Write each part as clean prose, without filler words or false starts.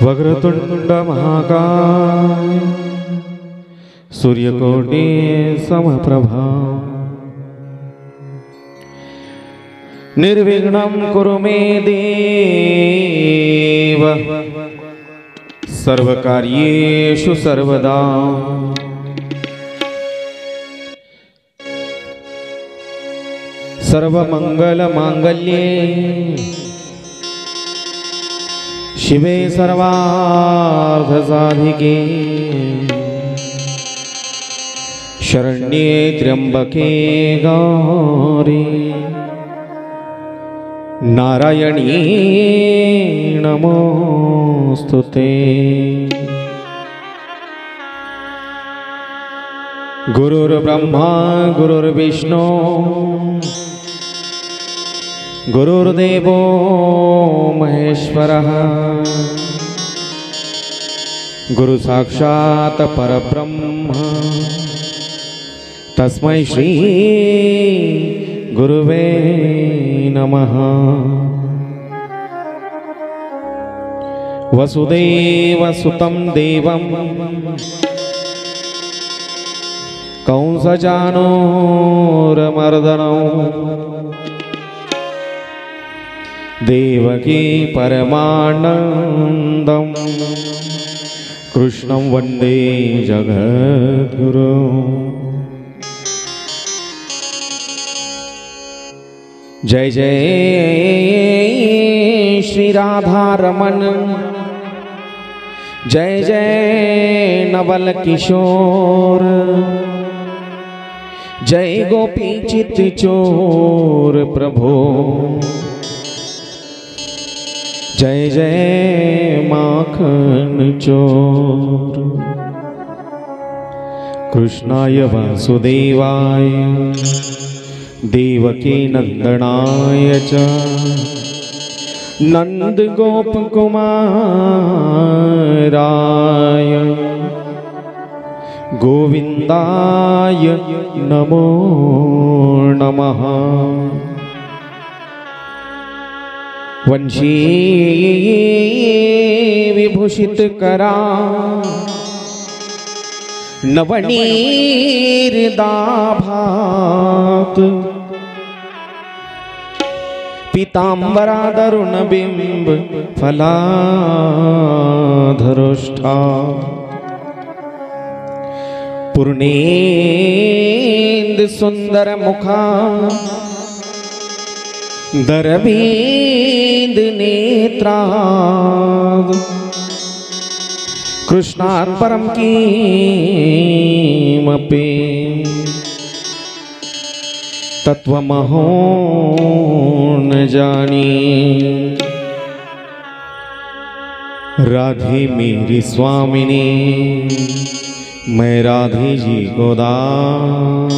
वक्रतुंड महाकाय सूर्यकोटि समप्रभा निर्विघ्नं कुरु मे देव सर्वकार्येषु सर्वदा। सर्वमंगलमांगल्ये शिवे सर्वार्थसाधिके शरण्ये त्र्यंबके गौरी नारायणी नमोस्तुते। गुरुर्ब्रह्मा गुरुर्विष्णु गुरुर्देवो महेश्वरः गुरु साक्षात् परब्रह्म तस्मै श्री गुरुवे नमः। वसुदेवसुतं देवं कंसचाणूरमर्दनं देवकी परमानंदं कृष्णं वंदे जगद्गुरु। जय जय श्री राधा रमन जय जय नवल किशोर जय गोपी चित चोर प्रभो जय जय माखन चोर। कृष्णाय वासुदेवाय देवकी नंदनाय च नंद गोप कुमाराय गोविंदाय नमो नमः। वंशी विभूषित करा नवनीरदाभात पीतांबरा दरुण बिंब फलाधरोष्ठा पूर्णेन्दु सुंदर मुखा दरबींद नेत्रा कृष्णात् परम किमपि तत्वमहो न जानी। राधे मेरी स्वामिनी मैं राधे जी को दास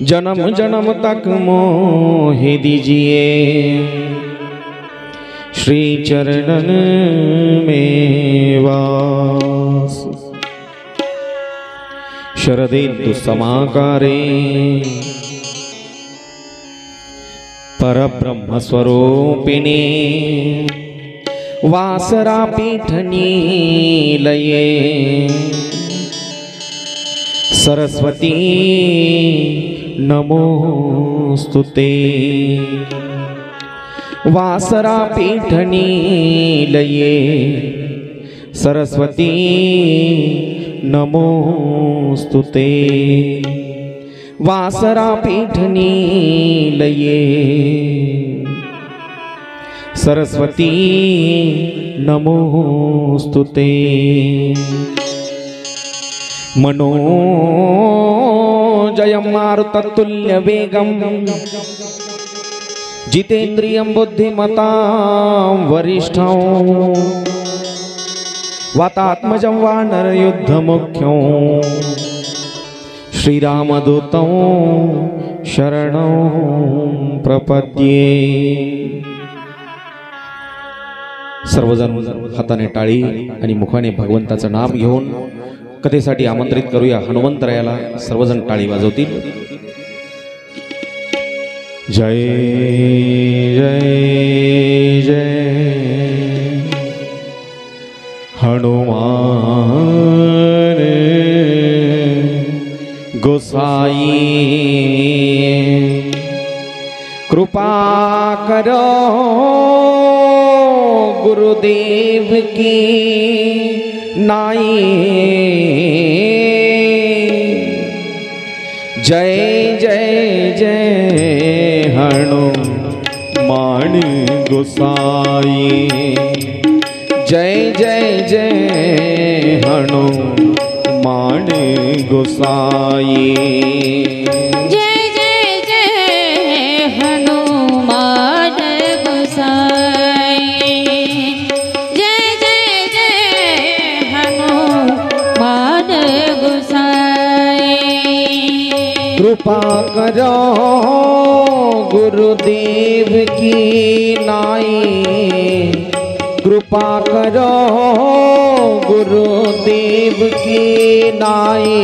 जन्म जन्म तक मोहि दीजिए श्री चरणन में वास। शरदेन्दु समाकारे परब्रह्म स्वरूपिणी वासरा पीठनी लये सरस्वती नमोस्तुते। वासरा पीठनी लये सरस्वती नमोस्तुते। वासरा पीठनी लये सरस्वती नमोस्तुते। मनोजयं मारुततुल्य वेगं जितेन्द्रियं बुद्धिमतां वरिष्ठं वातात्मजं वानरयुद्धमुख्यं श्रीरामदूतं शरणं प्रपद्ये। सर्वजण हाताने टाळी आणि मुखाने भगवंताचं नाम घेऊन कथेसाठी आमंत्रित करूया हनुमंतरायाला। सर्वजण टाळी वाजवतील। जय जय जय हनुमान गोसाई कृपा करो गुरुदेव की नाई। जय जय जय हनुमान गोसाई। जय जय जय हनुमान गोसाई। जय जय जय हनुमान गोसाई। जय जय जय हनुमान गोसाई। कृपा करो गुरुदेव की नाई। कृपा करो गुरुदेव की नाई।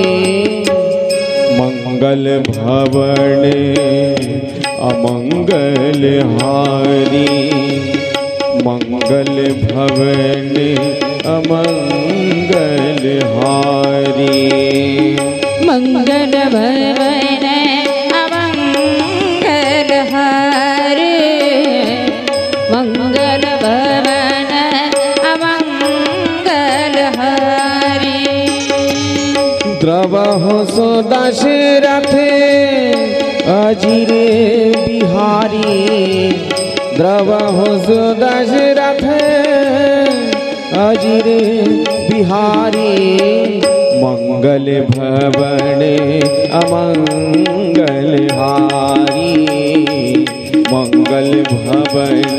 मंगल भवन अमंगल हारी। मंगल भवन अमंगल हारी। मंगल भवन अमंगल हारी। मंगल भवन अमंगल हारी। द्रवहु सो दशरथ अजीर बिहारी। द्रवहु सो दशरथ अजीर बिहारी। मंगल भवन अमंगल हारी। मंगल भवन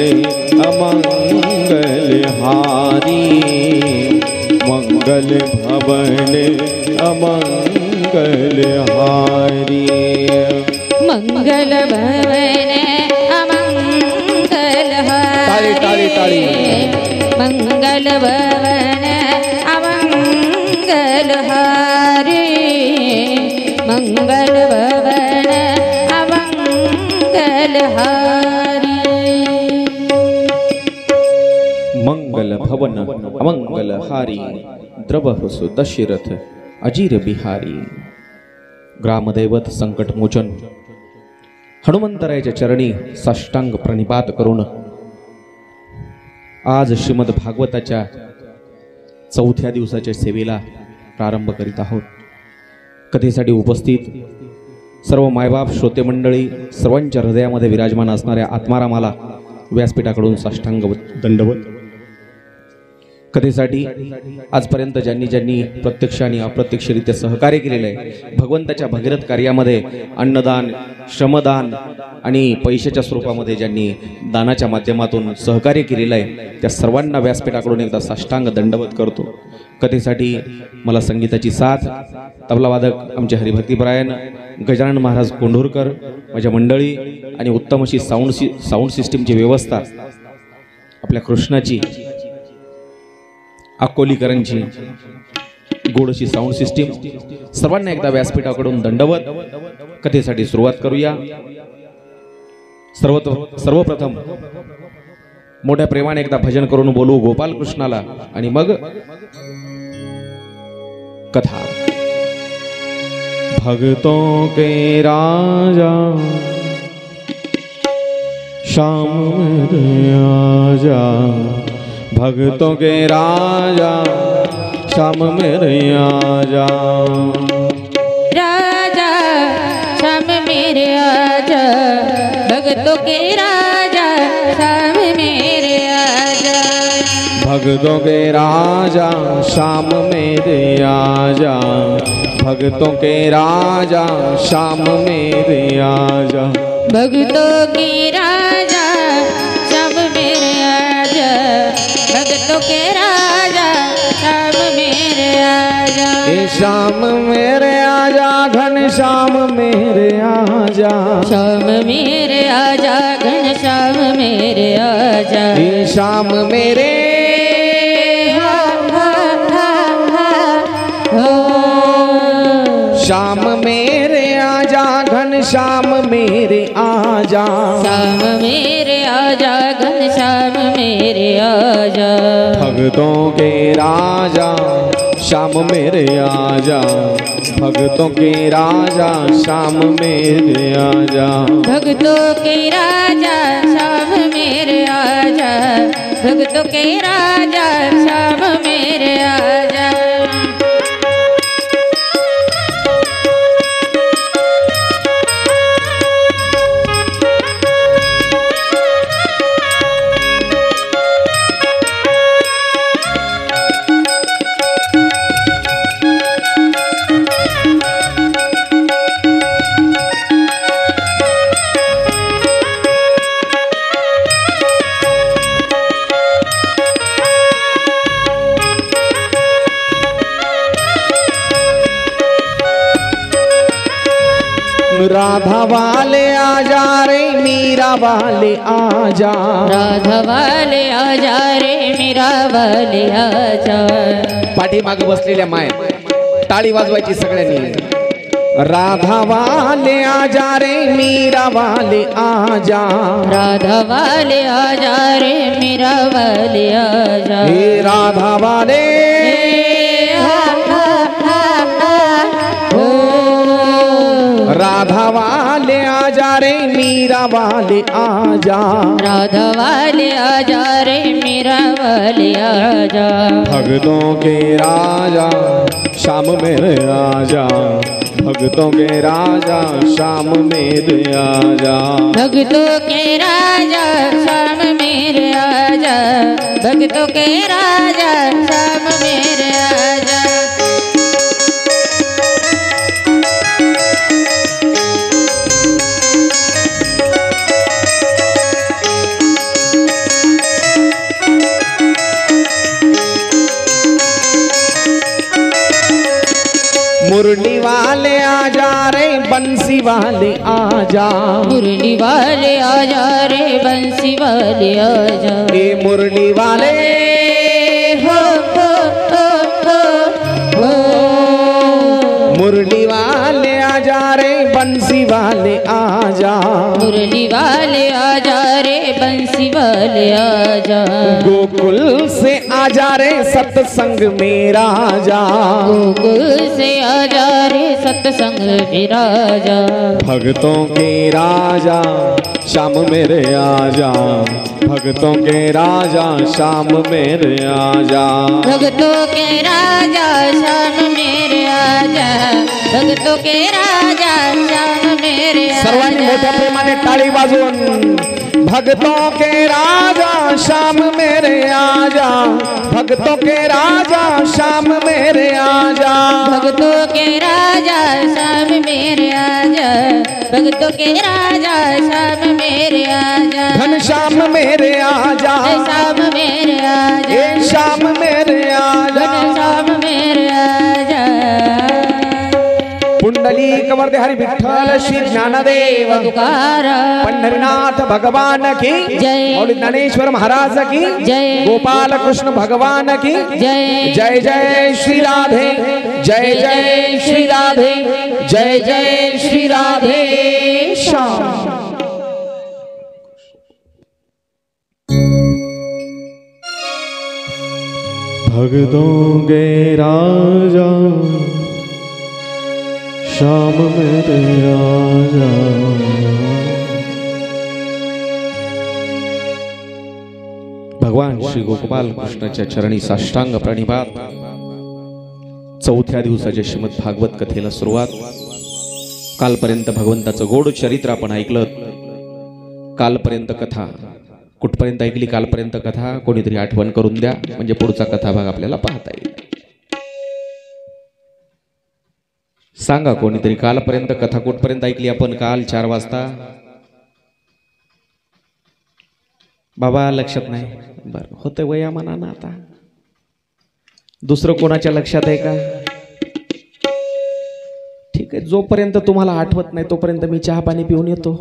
अमंगल हारी। मंगल भवन अमंगल हारी। मंगल भवन अमंगल हारी। ताली ताली ताली। मंगल भवन अमंगल हारी। मंगल भवन अमंगल हारी। मंगल भवन अमंगल हारी। द्रवहु दशरथ अजीर बिहारी। ग्रामदैवत संकटमोचन हनुमंतरायाच्या चरणी साष्टांग प्रणिपात करून आज श्रीमद भागवताच्या 4थ्या दिवसाच्या सेवेला प्रारंभ करीत आहोत। कथेसाठी उपस्थित सर्व मायबाप श्रोते मंडळी, सर्वांच्या हृदयामध्ये विराजमान असणाऱ्या आत्मारामाला व्यासपीठाकडून साष्टांग दंडवत। कथेसाठी आजपर्यंत ज्यांनी ज्यांनी प्रत्यक्ष आणि अप्रत्यक्षरित्या सहकार्य केलेलं आहे, भगवंताच्या भगीरथ कार्यामध्ये अन्नदान, श्रमदान आणि पैशाच्या स्वरूपामध्ये ज्यांनी दानाच्या माध्यमातून सहकार्य केलेलं आहे, त्या सर्वांना व्यासपीठाकडून एकदा साष्टांग दंडवत करतो। कथेसाठी मला संगीताची साथ, तबलावादक आमचे हरिभक्तीपरायण गजानन महाराज कोंढूरकर, माझ्या मंडळी आणि उत्तम अशी साऊंड सिस्टीमची व्यवस्था आपल्या कृष्णाची, अकोलीकरांची गोडशी साऊंड सिस्टीम, सर्वांना एकदा व्यासपीठाकडून दंडवत। कथेसाठी सुरुवात करूया। सर्वप्रथम मोठ्या प्रेमाने एकदा भजन करून बोलू गोपाल कृष्णाला आणि मग कथा। भक्तों के राजा श्याम मेरे आजा। भक्तों के राजा श्याम मेरे आजा। राजा श्याम मेरे आजा। भक्तों के राजा श्याम मेरे आजा। भक्तों के राजा श्याम मेरे आजा। भक्तों के राजा श्याम मेरे आजा। भक्तों के राजा श्याम मेरे आजा। भक्तों के राजा श्याम मेरे आजा। श्याम मेरे आजा घन श्याम मेरे आजा। श्याम मेरे आजा घन श्याम मेरे आजा। श्याम मेरे श्याम मेरे आजा घन श्याम मेरे आजा। श्याम मेरे आजा घन श्याम मेरे आजा। भक्तों के राजा श्याम मेरे आजा, भक्तों के राजा श्याम मेरे आजा, भक्तों के राजा श्याम मेरे आजा, भक्तों के राजा श्याम मेरे आजा। राधा वाले आजा रे मीरा वाले आजा, राधा वाले आजा रे मीरा वाले आजा। पाठीमागे बसलेल्या माय टाळी वाजवायची सगळ्यांनी। राधा वाले आजा रे मीरा वाले आजा, राधा वाले आजा रे मीरा वाले आजा। हे राधा वाले राधा वाले आजा रे मीरा वाले आजा, राधा वाले आजा रे मीरा वाले आजा। भक्तों के राजा श्याम मेरे आजा, भक्तों के राजा श्याम मेरे आजा, भक्तों के राजा श्याम मेरे आजा, भक्तों के राजा श्याम मेरे आजा। मुरली वाले आजा रे बंसी वाले आजा, मुरली वाले आजा रे बंसी वाले आजा। ए मुरली वाले हो हो हो हो हो। मुरली वाले आजा रे बंसी वाले आजा, मुरली वाले आजा रे बंसी वाले आजा। गोकुल से आजा रे सत्संग मेरा जा, गोकुल से आजा रे सत्संग मेरा आजा। भक्तों के राजा श्याम मेरे आजा, भक्तों के राजा श्याम मेरे आजा, भक्तों के राजा श्याम मेरे आजा, भक्तों के राजा श्याम मेरे आजा। सर्वांनी मोठ्या प्रेमाने टाळी वाजवून भक्तों के राजा श्याम मेरे आजा, भक्तों के राजा श्याम मेरे आजा, भक्तों के राजा श्याम मेरे आजा, भक्तों के राजा श्याम मेरे आजा। घन श्याम मेरे आजा, श्याम मेरे आजा, हे श्याम मेरे आजा, घन श्याम मेरे आजा। पुंडलीक वरदे हरि विठ्ठल श्री ज्ञानदेव तुकाराम पंढरीनाथ भगवान की जय, मौली ज्ञानेश्वर महाराज की जय, गोपाल कृष्ण भगवान की जय। जय जय श्री राधे, जय जय श्री राधे, जय जय श्री राधे श्याम। भक्तों के राजा श्याम मेरे आजा, भगवान श्री गोपाल कृष्णाच्या चरणी साष्टांग प्रणिपात। चौथ्या दिवसाच्या श्रीमद भागवत कथेला सुरुवात। कालपर्यंत भगवंताचं गोड चरित्र आपण ऐकलं। कालपर्यंत कथा कुठपर्यंत ऐकली? कालपर्यंत कथा कोणीतरी आठवण करून द्या, म्हणजे पुढचा कथा भाग आपल्याला पाहता येईल। सांगा कोणीतरी, कालपर्यंत कथा कुठपर्यंत ऐकली आपण? काल 4 वाजता। बाबा लक्षात नाही? बरं, होतं वयामानानं आता। दुसरं कोणाच्या लक्षात आहे का? ठीक आहे, जोपर्यंत तुम्हाला आठवत नाही तोपर्यंत मी चहा पाणी पिऊन येतो।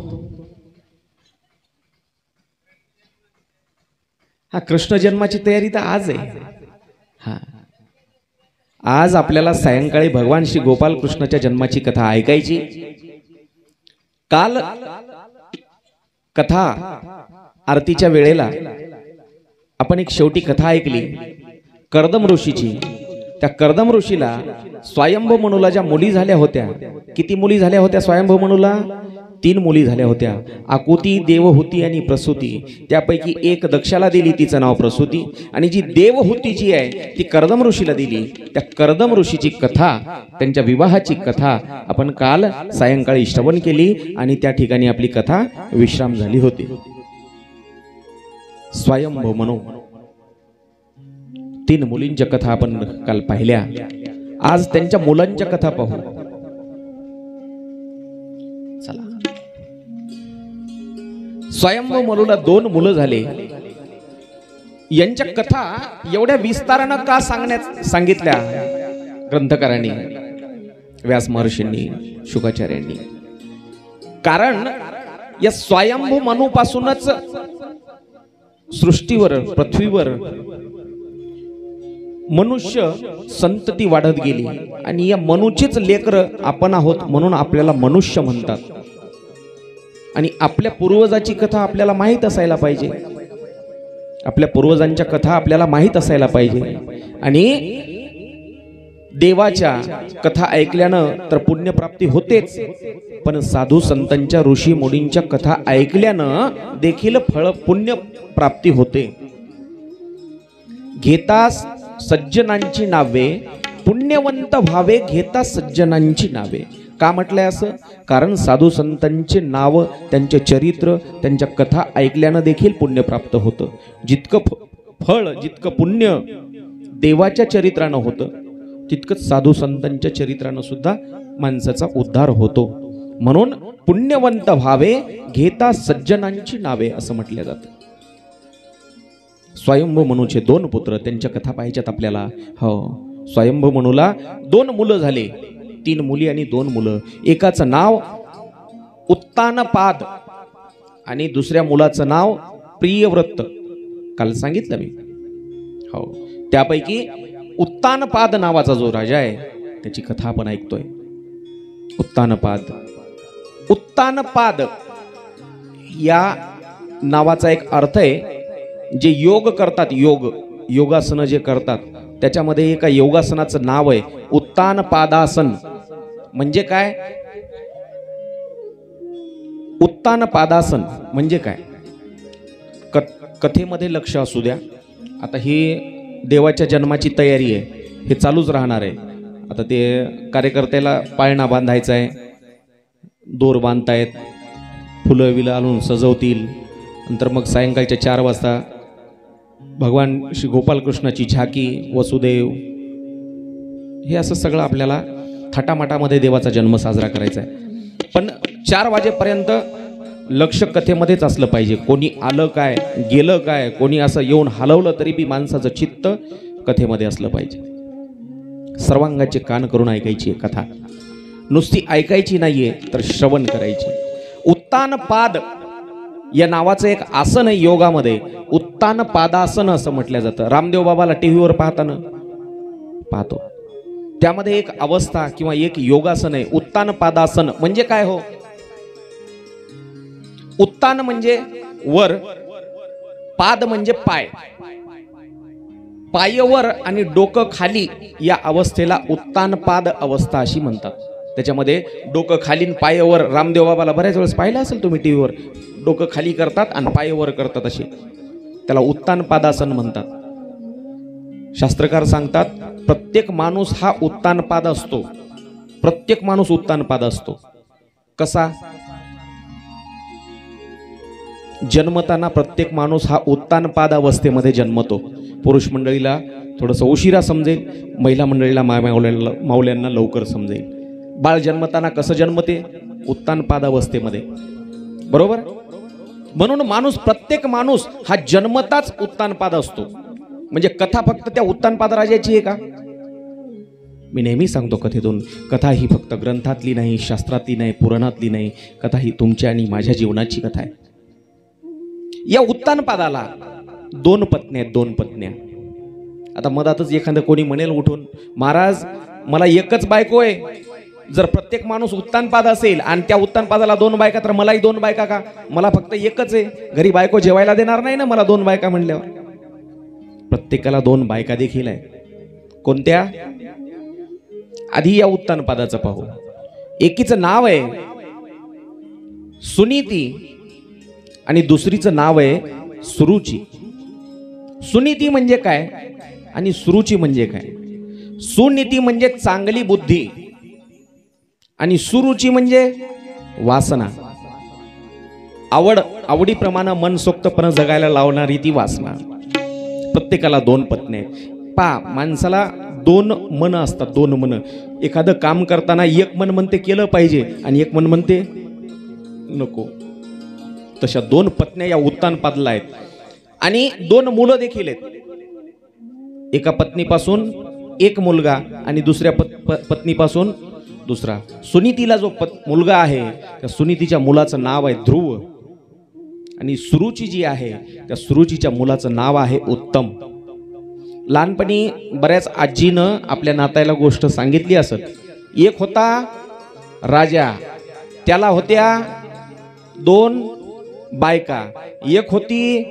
हा, कृष्ण जन्माची तयारी तर आज आहे। हा, आज आपल्याला सायंकाळी भगवान श्री गोपाल कृष्णाच्या जन्माची कथा ऐकायची। काल कथा आरतीच्या वेळेला आपण एक शेवटी कथा ऐकली। कर्दम ऋषीची. त्या कर्दम ऋषीला स्वयंभू मनूला ज्या मुली झाल्या होत्या, किती मुली झाल्या होत्या स्वयंभू मनूला? 3 मुली झाल्या होत्या. आकुती, देवहूती आणि प्रसूती. त्यापैकी एक दक्षाला दिली, तिचं नाव प्रसूती, आणि जी देवहूतीची आहे ती कर्दम ऋषीला दिली. त्या कर्दम ऋषीची कथा, त्यांच्या विवाहाची कथा आपण काल सायंकाळी श्रवण केली आणि त्या ठिकाणी आपली कथा विश्राम झाली होती. स्वयंभू मनू 3 मुलींच्या कथा आपण काल पाहिल्या. आज त्यांच्या मुलांच्या कथा पाहू. चला. स्वयंभू मनूला 2 मुलं झाले. यांच्या कथा एवढ्या विस्तारानं का सांगितल्या ग्रंथकारांनी, व्यास महर्षींनी, शुकाचार्यांनी? कारण या स्वयंभू मनूपासूनच सृष्टीवर, पृथ्वीवर मनुष्य संतती वाढत गेली आणि या मनुचेच लेकर आपण आहोत म्हणून आपल्याला मनुष्य म्हणतात. आणि आपल्या पूर्वजाची कथा आपल्याला माहीत असायला पाहिजे. आपल्या पूर्वजांच्या कथा आपल्याला माहीत असायला पाहिजे. आणि देवाच्या कथा ऐकल्यानं तर पुण्यप्राप्ती होतेच, पण साधू संतांच्या, ऋषी मुनींच्या कथा ऐकल्यानं देखील फळ पुण्य प्राप्ती होते. घेता सज्जनांची नावे, पुण्यवंत व्हावे घेता सज्जनांची नावे. का म्हटलंय असं? कारण साधू संतांचे नाव, त्यांचे चरित्र, त्यांच्या कथा ऐकल्यानं देखील पुण्य प्राप्त होतं. जितकं फळ, जितकं पुण्य देवाच्या चरित्रानं होतं, तितकंच साधू संतांच्या चरित्रानं सुद्धा माणसाचा उद्धार होतो. म्हणून पुण्यवंत व्हावे घेता सज्जनांची नावे असं म्हटलं जातं. स्वयंभू मनूचे 2 पुत्र, त्यांच्या कथा पाहिजेत आपल्याला. हो, स्वयंभू मनूला 2 मुलं झाले. 3 मुली आणि 2 मुलं. एकाचं नाव उत्तानपाद आणि दुसऱ्या मुलाचं नाव प्रियव्रत. काल सांगितलं मी. हो, त्यापैकी उत्तानपाद नावाचा जो राजा आहे त्याची कथा आपण ऐकतोय. उत्तानपाद. उत्तानपाद या नावाचा एक अर्थ आहे, जे योग करतात, योगासनं जे करतात, त्याच्यामध्ये एका योगासनाचं नाव आहे उत्तानपादासन. म्हणजे काय? उत्तानपादासन म्हणजे काय? कथेमध्ये लक्ष असू द्या. आता ही देवाच्या जन्माची तयारी आहे, हे चालूच राहणार आहे. आता ते कार्यकर्त्याला पाळणा बांधायचा आहे, दोर बांधतायत, फुलं विलं आणून सजवतील. नंतर मग सायंकाळच्या 4 वाजता भगवान श्री गोपालकृष्णाची झाकी, वसुदेव, हे असं सगळं आपल्याला थाटामाटामध्ये देवाचा जन्म साजरा करायचा आहे. पण 4 वाजेपर्यंत लक्ष कथेमध्येच असलं पाहिजे. कोणी आलं काय, गेलं काय, कोणी असं येऊन हलवलं तरी बी माणसाचं चित्त कथेमध्ये असलं पाहिजे. सर्वांगाचे कान करून ऐकायची आहे कथा, नुसती ऐकायची नाहीये तर श्रवण करायची. उत्तानपाद या नावाचं एक आसन आहे योगामध्ये, उत्तानपादासन असं म्हटलं जातं. रामदेव बाबाला टीव्हीवर पाहतो, त्यामध्ये एक अवस्था किंवा एक योगासन आहे उत्तानपादासन. म्हणजे काय हो? उत्तान म्हणजे वर, पाद म्हणजे पाय, पायवर आणि डोकं खाली, या अवस्थेला उत्तानपाद अवस्था अशी म्हणतात. त्याच्यामध्ये डोकं खाली पायवर, रामदेव बाबाला बऱ्याच वेळेस पाहिलं असेल तुम्ही टीव्हीवर, डोकं खाली करतात आणि पायवर करतात, असे त्याला उत्तानपादासन म्हणतात. शास्त्रकार सांगतात प्रत्येक माणूस हा उत्तानपाद असतो. प्रत्येक माणूस उत्तानपाद असतो. कसा? जन्मताना प्रत्येक माणूस हा उत्तानपाद अवस्थेमध्ये जन्मतो. पुरुष मंडळीला थोडंसं उशिरा समजेल, महिला मंडळीला मावल्यांना लवकर समजेल. बाळ जन्मताना कसं जन्मते? उत्तानपाद अवस्थेमध्ये, बरोबर? म्हणून माणूस, प्रत्येक माणूस हा जन्मताच उत्तानपाद असतो. म्हणजे कथा फक्त त्या उत्तानपाद राजाची आहे का? मी नेहमी सांगतो कथेतून, कथा ही फक्त ग्रंथातली नाही, शास्त्रातली नाही, पुराणातली नाही. कथा ही तुमच्या आणि माझ्या जीवनाची कथा आहे. या उत्तानपादाला 2 पत्न्या आहेत, 2 पत्न्या. आता मधातच एखादं कोणी म्हणेल उठून, महाराज मला एकच बायको आहे. जर प्रत्येक माणूस उत्तानपाद असेल आणि त्या उत्तानपादाला 2 बायका, तर मलाही 2 बायका का? मला फक्त एकच आहे. घरी बायको जेवायला देणार नाही ना मला 2 बायका म्हणल्यावर. प्रत्येकाला 2 बायका देखील आहेत. कोणत्या? आधी या उत्तानपादाचं पाहू. एकीचं नाव आहे सुनीती आणि दुसरीचं नाव आहे सुरुची. सुनीती म्हणजे काय आणि सुरुची म्हणजे काय? सुनीती म्हणजे चांगली बुद्धी आणि सुरुची म्हणजे वासना, आवडीप्रमाणे मनसोक्तपणे जगायला लावणारी ती वासना. प्रत्येकाला 2 पत्नी आहेत. माणसाला 2 मन असतात, 2 मन. एखादं काम करताना एक मन म्हणते केलं पाहिजे आणि एक मन म्हणते नको. तशा 2 पत्न्या या उत्तानपादला आहेत आणि 2 मुलं देखील आहेत. एका पत्नीपासून एक मुलगा आणि दुसऱ्या पत्नीपासून दुसरा. सुनीतीला जो मुलगा आहे त्या सुनीतीच्या मुलाचं नाव आहे ध्रुव आणि सुरुची जी आहे त्या सुरुचीच्या मुलाचं नाव आहे उत्तम. लहानपणी बऱ्याच आजीनं आपल्या नातायला गोष्ट सांगितली असत. एक होता राजा, त्याला होत्या 2 बायका, एक होती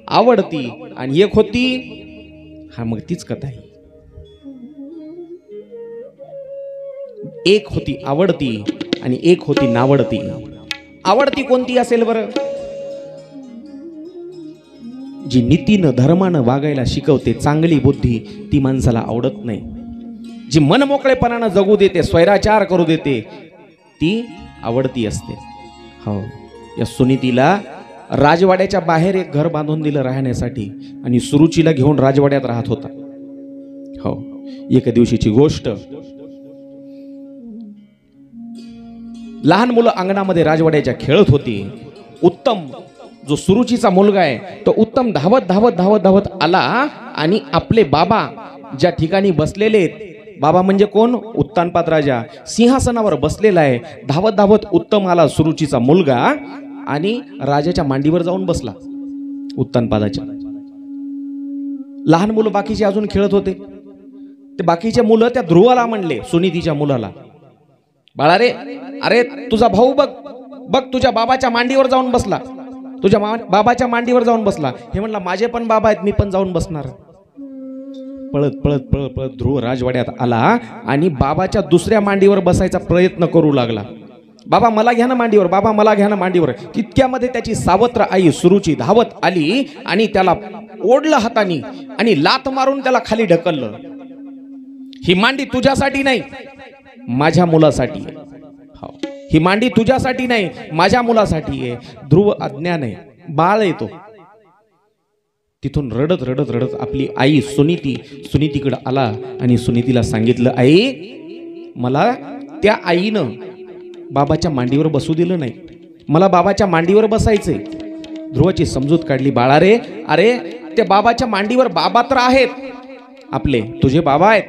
आवडती आणि एक होती, हा मग तीच कथा आहे. एक होती आवडती आणि एक होती नावडती. आवडती कोणती असेल बरं? जी नीतीनं धर्मानं वागायला शिकवते, चांगली बुद्धी, ती माणसाला आवडत नाही. जी मनमोकळेपणानं जगू देते, स्वैराचार करू देते, ती आवडती असते. हो, या सुनीतीला राजवाड्याच्या बाहेर एक घर बांधून दिलं राहण्यासाठी आणि सुरुचीला घेऊन राजवाड्यात राहत होता. हो, एका दिवशीची गोष्ट. लहान मुलं अंगणामध्ये राजवाड्याच्या खेळत होती. उत्तम जो सुरुचीचा मुलगा आहे तो उत्तम धावत धावत धावत धावत आला आणि आपले बाबा ज्या ठिकाणी बसलेले आहेत, बाबा म्हणजे कोण? उत्तानपाद राजा सिंहासनावर बसलेला आहे. धावत धावत उत्तम आला, सुरुचीचा मुलगा, आणि राजाच्या मांडीवर जाऊन बसला उत्तानपादाच्या. लहान मुलं बाकीचे अजून खेळत होते. ते बाकीचे मुलं त्या ध्रुवाला म्हणले, सुनीतीच्या मुलाला, बाळा रे, अरे तुझा भाऊ बघ बघ तुझ्या बाबाच्या मांडीवर जाऊन बसला, तुझ्या बाबाच्या मांडीवर जाऊन बसला. हे म्हणला माझे पण बाबा आहेत, मी पण जाऊन बसणार. पळत पळत पळत पळत ध्रुव राजवाड्यात आला आणि बाबाच्या दुसऱ्या मांडीवर बसायचा प्रयत्न करू लागला. बाबा मला घ्या ना मांडीवर, बाबा मला घ्या ना मांडीवर. तितक्यामध्ये त्याची सावत्र आई सुरुची धावत आली आणि त्याला ओढलं हातानी आणि लाथ मारून त्याला खाली ढकललं. ही मांडी तुझ्यासाठी नाही, माझ्या मुलासाठी आहे. हो, ही मांडी तुझ्यासाठी नाही, माझ्या मुलासाठी आहे. ध्रुव अज्ञान आहे, बाळ येतो. तिथून रडत रडत रडत आपली आई सुनीतीकडे आला आणि सुनीतीला सांगितलं, आई मला त्या आईनं बाबाच्या मांडीवर बसू दिलं नाही, मला बाबाच्या मांडीवर बसायचंय. ध्रुवाची समजूत काढली, बाळा रे, अरे ते बाबाच्या मांडीवर बाबा तर आहेत आपले, तुझे बाबा आहेत,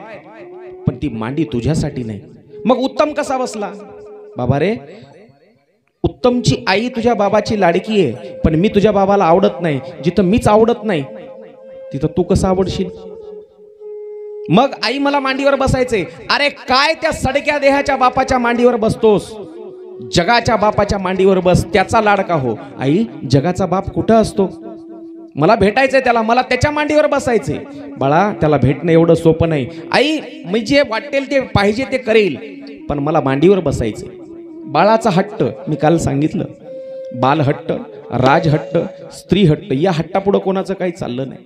पण ती मांडी तुझ्यासाठी नाही. मग उत्तम कसा बसला? बाबा रे, उत्तमची आई तुझ्या बाबाची लाडकी आहे, पण मी तुझ्या बाबाला आवडत नाही. जिथं मीच आवडत नाही तिथं तू कसं आवडशील? मग आई मला मांडीवर बसायचे. अरे काय त्या सडक्या देहाच्या बापाच्या मांडीवर बसतोस? जगाच्या बापाच्या मांडीवर बस, त्याचा लाडका हो. आई, जगाचा बाप कुठं असतो? मला भेटायचंय त्याला, मला त्याच्या मांडीवर बसायचे. बाळा, त्याला भेटणं एवढं सोपं नाही. आई, मी जे वाटेल ते पाहिजे ते करेल, पण मला मांडीवर बसायचे. बाळाचा हट्ट मी काल सांगितलं, बालहट्ट, राजहट्ट, स्त्री हट्ट, या हट्टापुढं कोणाचं काही चाललं नाही.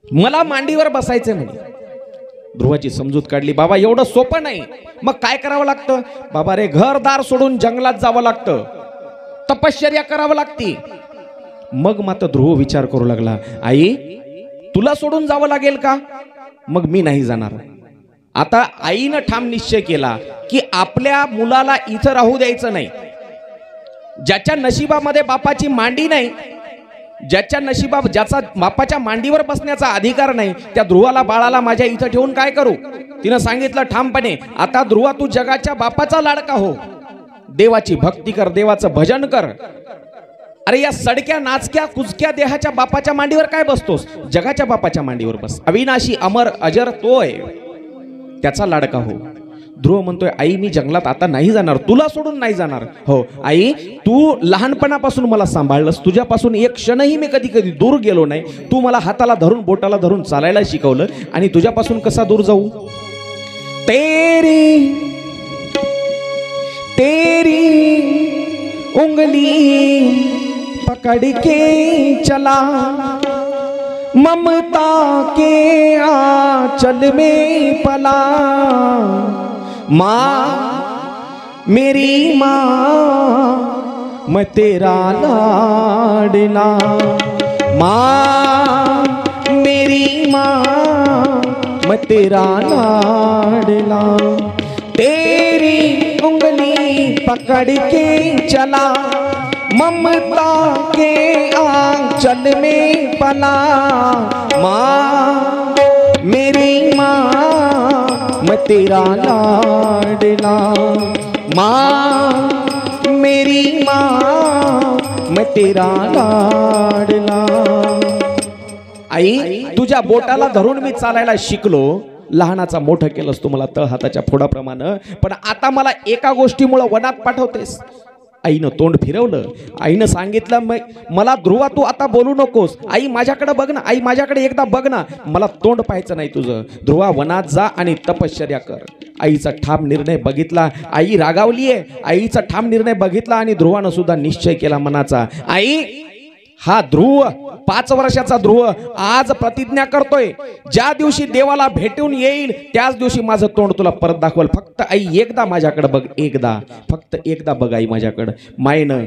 मला मांडीवर बसायचंय म्हणे. ध्रुवाची समजूत काढली, बाबा एवढं सोपं नाही. मग काय करावं लागतं? बाबा रे, घरदार सोडून जंगलात जावं लागतं, तपश्चर्या करावं लागते. मग मात्र ध्रुव विचार करू लागला, आई तुला सोडून जावं लागेल का? मग मी नाही जाणार. आता आईनं ठाम निश्चय केला की आपल्या मुलाला इथं राहू द्यायचं नाही. ज्याच्या नशिबामध्ये बापाची मांडी नाही, ज्याच्या ज्याचा बापाच्या मांडीवर बसण्याचा अधिकार नाही, त्या ध्रुवाला, बाळाला माझ्या इथं ठेवून काय करू? तिनं सांगितलं ठामपणे, आता ध्रुवा तू जगाच्या बापाचा लाडका हो, देवाची भक्ती कर, देवाचं भजन कर. अरे या सडक्या नाचक्या कुचक्या देहाच्या बापाच्या मांडीवर काय बसतोस? जगाच्या बापाच्या मांडीवर बस. अविनाशी अमर अजर तो आहे, त्याचा लाडका हो. ध्रुव म्हणतोय आई मी जंगलात आता नाही जाणार, तुला सोडून नाही जाणार. हो आई, तू लहानपणापासून मला सांभाळलंस, तुझ्यापासून एक क्षणही मी कधी कधी दूर गेलो नाही. तू मला हाताला धरून बोटाला धरून चालायला शिकवलं आणि तुझ्यापासून कसा दूर जाऊ. तेरी उंगली पकड़ के चला, ममता के आंचल में पला. माँ मेरी माँ मैं तेरा लाडला, माँ मेरी माँ मैं तेरा लाडला. तेरी उंगली पकड़ के चला, ममता के आंचल में पला. माँ मेरी माँ मैं तेरा लाडला, माँ मेरी माँ मैं तेरा लाडला. आई, तुझ्या बोटाला धरून मी चालायला शिकलो, लहानाचा मोठं केलंस तू मला तळ हाताच्या फोडाप्रमाणे, पण आता मला एका गोष्टीमुळे वनात पाठवतेस. आईनं तोंड फिरवलं. आईनं सांगितलं मला ध्रुवा तू आता बोलू नकोस. आई माझ्याकडे बघ ना, आई माझ्याकडे एकदा बघ ना, मला तोंड पाहायचं नाही तुझं. ध्रुवा वनात जा आणि तपश्चर्या कर. आईचा ठाम निर्णय बघितला. आई रागावलीये. आईचा ठाम निर्णय बघितला आणि ध्रुवानं सुद्धा निश्चय केला मनाचा. आई, हा ध्रुव 5 वर्षाचा ध्रुव आज प्रतिज्ञा करतोय, ज्या दिवशी देवाला भेटून येईल त्याच दिवशी माझं तोंड तुला परत दाखवल. फक्त आई एकदा माझ्याकडे बघ, एकदा, फक्त एकदा बघ आई माझ्याकडे. मायनं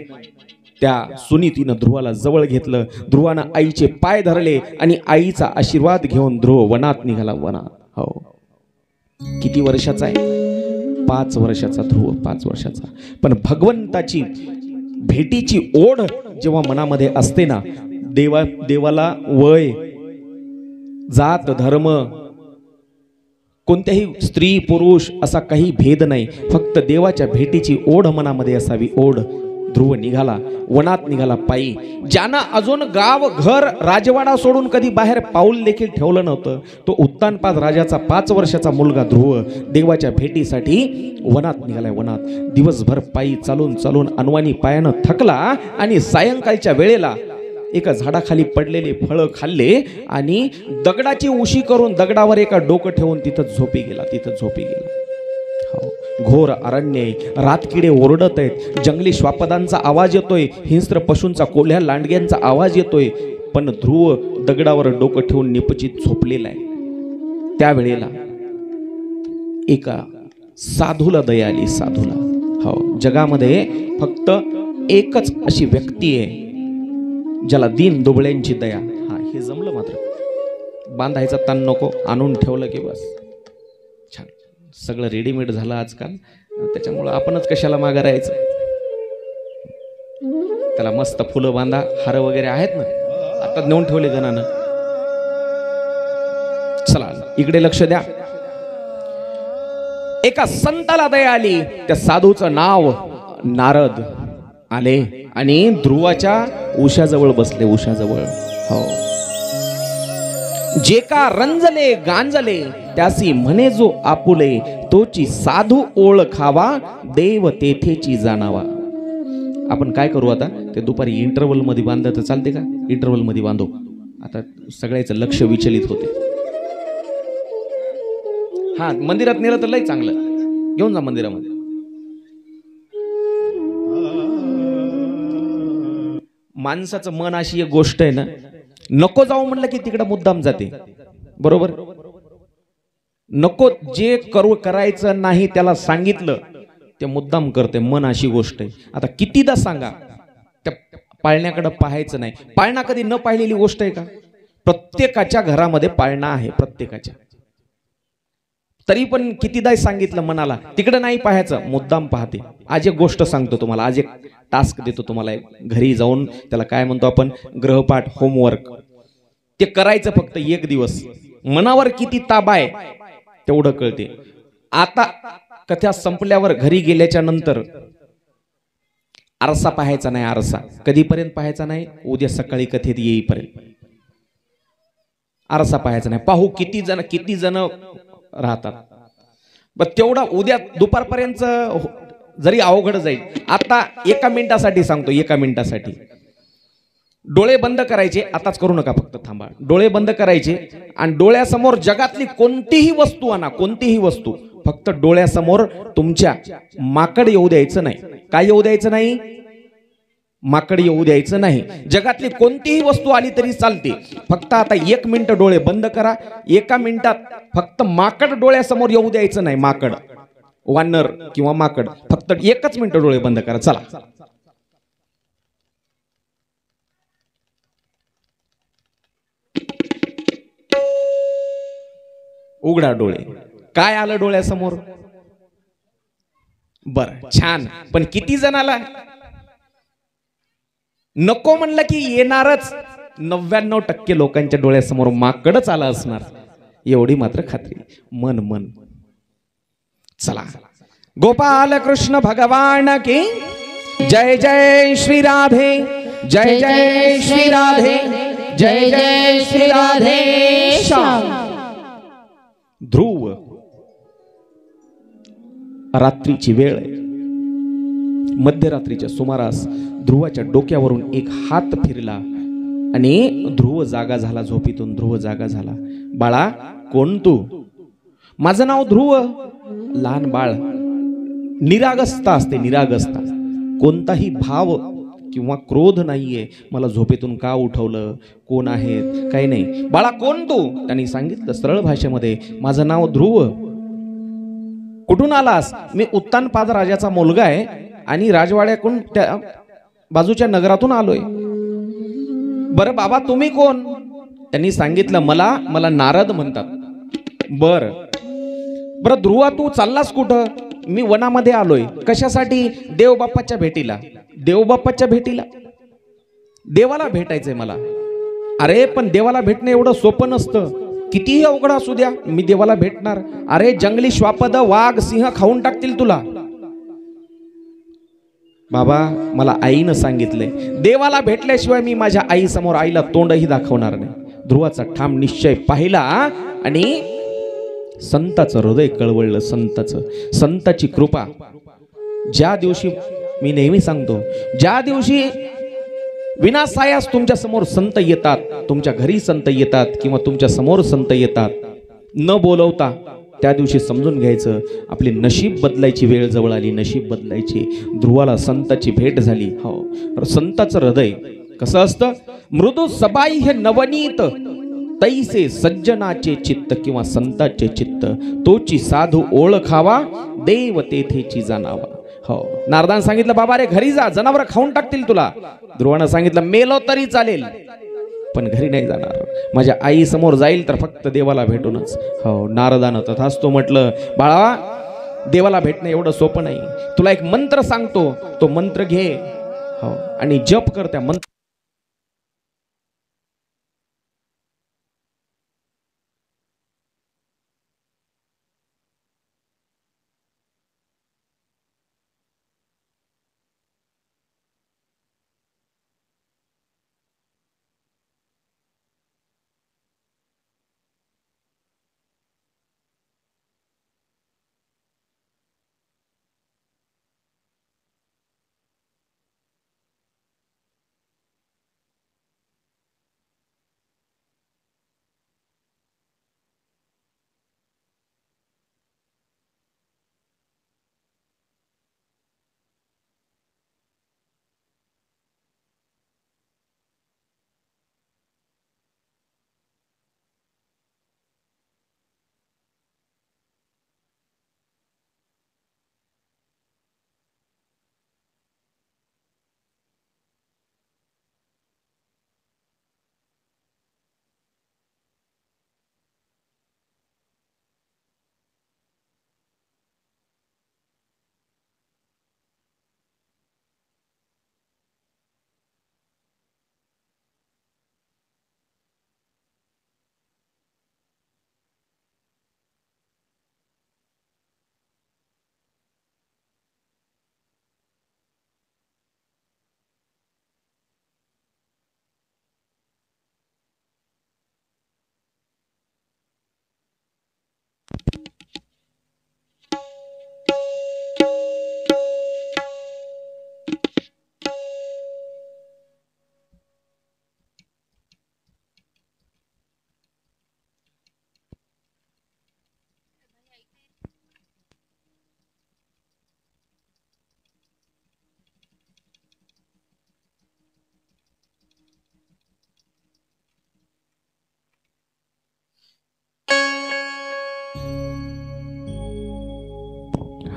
त्या सुनीतीनं ध्रुवाला जवळ घेतलं. ध्रुवानं आईचे पाय धरले आणि आईचा आशीर्वाद घेऊन ध्रुव वनात निघाला. वनात. हो, किती वर्षाचा आहे? 5 वर्षाचा ध्रुव, 5 वर्षाचा. पण भगवंताची भेटीची ओढ जेव्हा मनामध्ये असते ना, देवाला वय, जात, धर्म, कोणत्याही स्त्री पुरुष असा काही भेद नाही. फक्त देवाच्या भेटीची ओढ मनामध्ये असावी. ओढ. ध्रुव निघाला, वनात निघाला पायी. ज्यानं अजून गाव, घर, राजवाडा सोडून कधी बाहेर पाऊल देखील ठेवलं नव्हतं, तो उत्तानपाद राजाचा 5 वर्षाचा मुलगा ध्रुव देवाच्या भेटीसाठी वनात निघालाय. वनात दिवसभर पायी चालून चालून अनवाणी पायानं थकला आणि सायंकाळच्या वेळेला एका झाडाखाली पडलेले फळं खाल्ले आणि दगडाची उशी करून दगडावर एका डोकं ठेवून तिथं झोपी गेला. तिथं झोपी गेला. घोर अरण्य, रातकिडे ओरडत आहेत, जंगली श्वापदांचा आवाज येतोय, हिंस्र पशूंचा, कोल्ह्या लांडग्यांचा आवाज येतोय, पण ध्रुव दगडावर डोकं ठेवून निपचित झोपलेला आहे. त्यावेळेला एका साधूला दया आली. साधूला. हो, जगामध्ये फक्त एकच अशी व्यक्ती आहे ज्याला दीन दुबळ्यांची दया. हा, हे जमलं. मात्र बांधायचा ताण नको, आणून ठेवलं की बस. छान. सगळं रेडीमेड झालं आजकाल, त्याच्यामुळं आपणच कशाला मागं राहायचं. त्याला मस्त फुलं बांधा, हार वगैरे आहेत ना, आता नेऊन ठेवले जणांना. चला इकडे लक्ष द्या. एका संताला दया आली. त्या साधूचं नाव नारद. आले आणि ध्रुवाच्या उशाजवळ बसले. उशाजवळ. हो. जे का रंजले गांजले त्यासी म्हणे जो आपुले, तोची साधू ओळखावा देव तेथेची जाणावा. आपण काय करू आता, ते दुपारी इंटरव्हल मध्ये बांधलं तर चालते का? इंटरव्हल मध्ये बांधू. आता सगळ्याचं लक्ष विचलित होते. हा, मंदिरात नेलं तर लय चांगलं. घेऊन जा मंदिरामध्ये. माणसाचं मन अशी एक गोष्ट आहे ना, नको जाऊ म्हणलं की तिकडे मुद्दाम जाते. बरोबर? नको, जे करायचं नाही त्याला सांगितलं ते मुद्दाम करते. मन अशी गोष्ट आहे. आता कितीदा सांगा, त्या पाळण्याकडे पाहायचं नाही. पाळणा कधी न पाहिलेली गोष्ट आहे का? प्रत्येकाच्या घरामध्ये पाळणा आहे, प्रत्येकाच्या. तरी पण कितीदा सांगितलं मनाला तिकडे नाही पाहायचं, मुद्दाम पाहते. आज एक गोष्ट सांगतो तुम्हाला, आज एक टास्क देतो तुम्हाला. घरी जाऊन त्याला काय म्हणतो आपण, गृहपाठ, होमवर्क. ते करायचं फक्त 1 दिवस. मनावर किती ताबा आहे तेवढं कळते. आता कथा संपल्यावर घरी गेल्याच्या नंतर आरसा पाहायचा नाही. आरसा कधीपर्यंत पाहायचा नाही? उद्या सकाळी कथेत येईपर्यंत आरसा पाहायचा नाही. पाहू किती जण राहतात. पण तेवढा उद्या दुपारपर्यंत जरी अवघड जाईल, आता एका मिनिटासाठी सांगतो, एका मिनिटासाठी डोळे बंद करायचे. आताच करू नका, फक्त थांबा. डोळे बंद करायचे आणि डोळ्यासमोर जगातली कोणतीही वस्तू आणा, कोणतीही वस्तू. फक्त डोळ्यासमोर तुमच्या माकड येऊ द्यायचं नाही. काय येऊ द्यायचं नाही? माकड येऊ द्यायचं नाही. जगातली कोणतीही वस्तू आली तरी चालते. फक्त आता 1 मिनिट डोळे बंद करा. एका मिनिटात फक्त माकड डोळ्यासमोर येऊ द्यायचं नाही. माकड, वानर किंवा माकड. फक्त 1च मिनिट डोळे बंद करा. चला. उघडा डोळे. काय आलं डोळ्यासमोर? बर, छान. पण किती जणाला नको म्हणलं की येणारच? 99% लोकांच्या डोळ्यासमोर माकडच आलं असणार, एवढी मात्र खात्री. मन मन. चला. गोपाल कृष्ण भगवान की जय. जय श्री राधे. जय जय श्री राधे. जय जय श्री राधे श्याम. ध्रुव, रात्रीची वेळ आहे. मध्यरात्रीच्या सुमारास ध्रुवाच्या डोक्यावरून एक हात फिरला आणि ध्रुव जागा झाला. झोपेतून ध्रुव जागा झाला. बाळा, कोण तू? माझं नाव ध्रुव. लहान बाळ निरागसता असते, निरागसता. कोणताही भाव किंवा क्रोध नाहीये. मला झोपेतून का उठवलं? कोण आहेत? काही नाही. बाळा, कोण तू? त्यांनी सांगितलं सरळ भाषेमध्ये, माझं नाव ध्रुव. कुठून आलास? मी उत्तानपाद राजाचा मुलगा आहे आणि राजवाड्याकडून त्या बाजूच्या नगरातून आलोय. बरं बाबा, तुम्ही कोण? त्यांनी सांगितलं, मला नारद म्हणतात. बरं ध्रुवा, तू चाललास कुठं? मी वनामध्ये आलोय. कशासाठी? देवबाप्पाच्या भेटीला. देवबाप्पाच्या भेटीला? देवाला भेटायचंय मला. अरे पण देवाला भेटणं एवढं सोपं नसतं. कितीही अवघड असू द्या, मी देवाला भेटणार. अरे जंगली श्वापद, वाघ, सिंह खाऊन टाकतील तुला. बाबा, मला आईनं सांगितलंय, देवाला भेटल्याशिवाय मी माझ्या आई समोर आईला तोंडही दाखवणार नाही. ध्रुवाचा ठाम निश्चय पाहिला आणि संताचं हृदय कळवळलं. संताची कृपा. ज्या दिवशी, मी नेहमी सांगतो, ज्या दिवशी विनासायास तुमच्या समोर संत येतात, तुमच्या घरी संत येतात किंवा तुमच्या समोर संत येतात न बोलवता, त्या दिवशी समजून घ्यायचं आपली नशीब बदलायची वेळ जवळ आली. नशीब बदलायची. ध्रुवाला संताची भेट झाली. हो, संताचं हृदय कसं असतं? मृदू सबाई हे नवनीत, तैसे सज्जनाचे चित्त किंवा संताचे चित्त, तोची साधू ओळखावा, देव तेथेची जाणावा. हो, नारदान सांगितलं, बाबा रे घरी जा, जनावर खाऊन टाकतील तुला. ध्रुवानं सांगितलं, मेलो तरी चालेल पण घरी नाही जाणार. माझ्या आई समोर जाईल तर फक्त देवाला भेटूनच. हो, नारदानं तथास्तु म्हटलं. बाळा, देवाला भेटणं एवढं सोपं नाही. तुला एक मंत्र सांगतो, तो मंत्र घे. हो, आणि जप कर त्या मंत्र.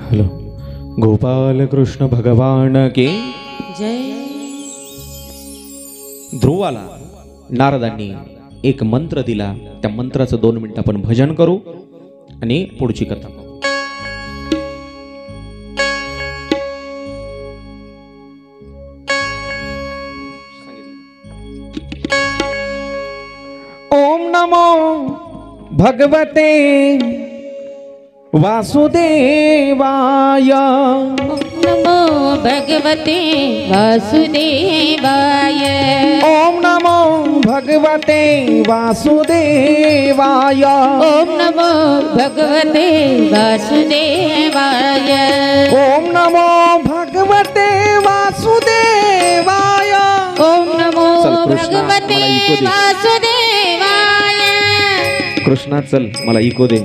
हॅलो. गोपाल कृष्ण भगवान के जय. ध्रुवाला नारदांनी एक मंत्र दिला. त्या मंत्राचं 2 मिनिटं आपण भजन करू आणि पुढची कथा. ओम नमो भगवते वासुदेवाय. नमो भगवते वासुदेवाय. ओम नमो भगवते वासुदेवाय. ओम नमो भगवते वासुदेवाय. ओम नमो भगवते वासुदेवाय. ओम नमो चल कृष्णा, भगवते मला इको दे. वासुदेवाय. कृष्णा चल मला इको दे.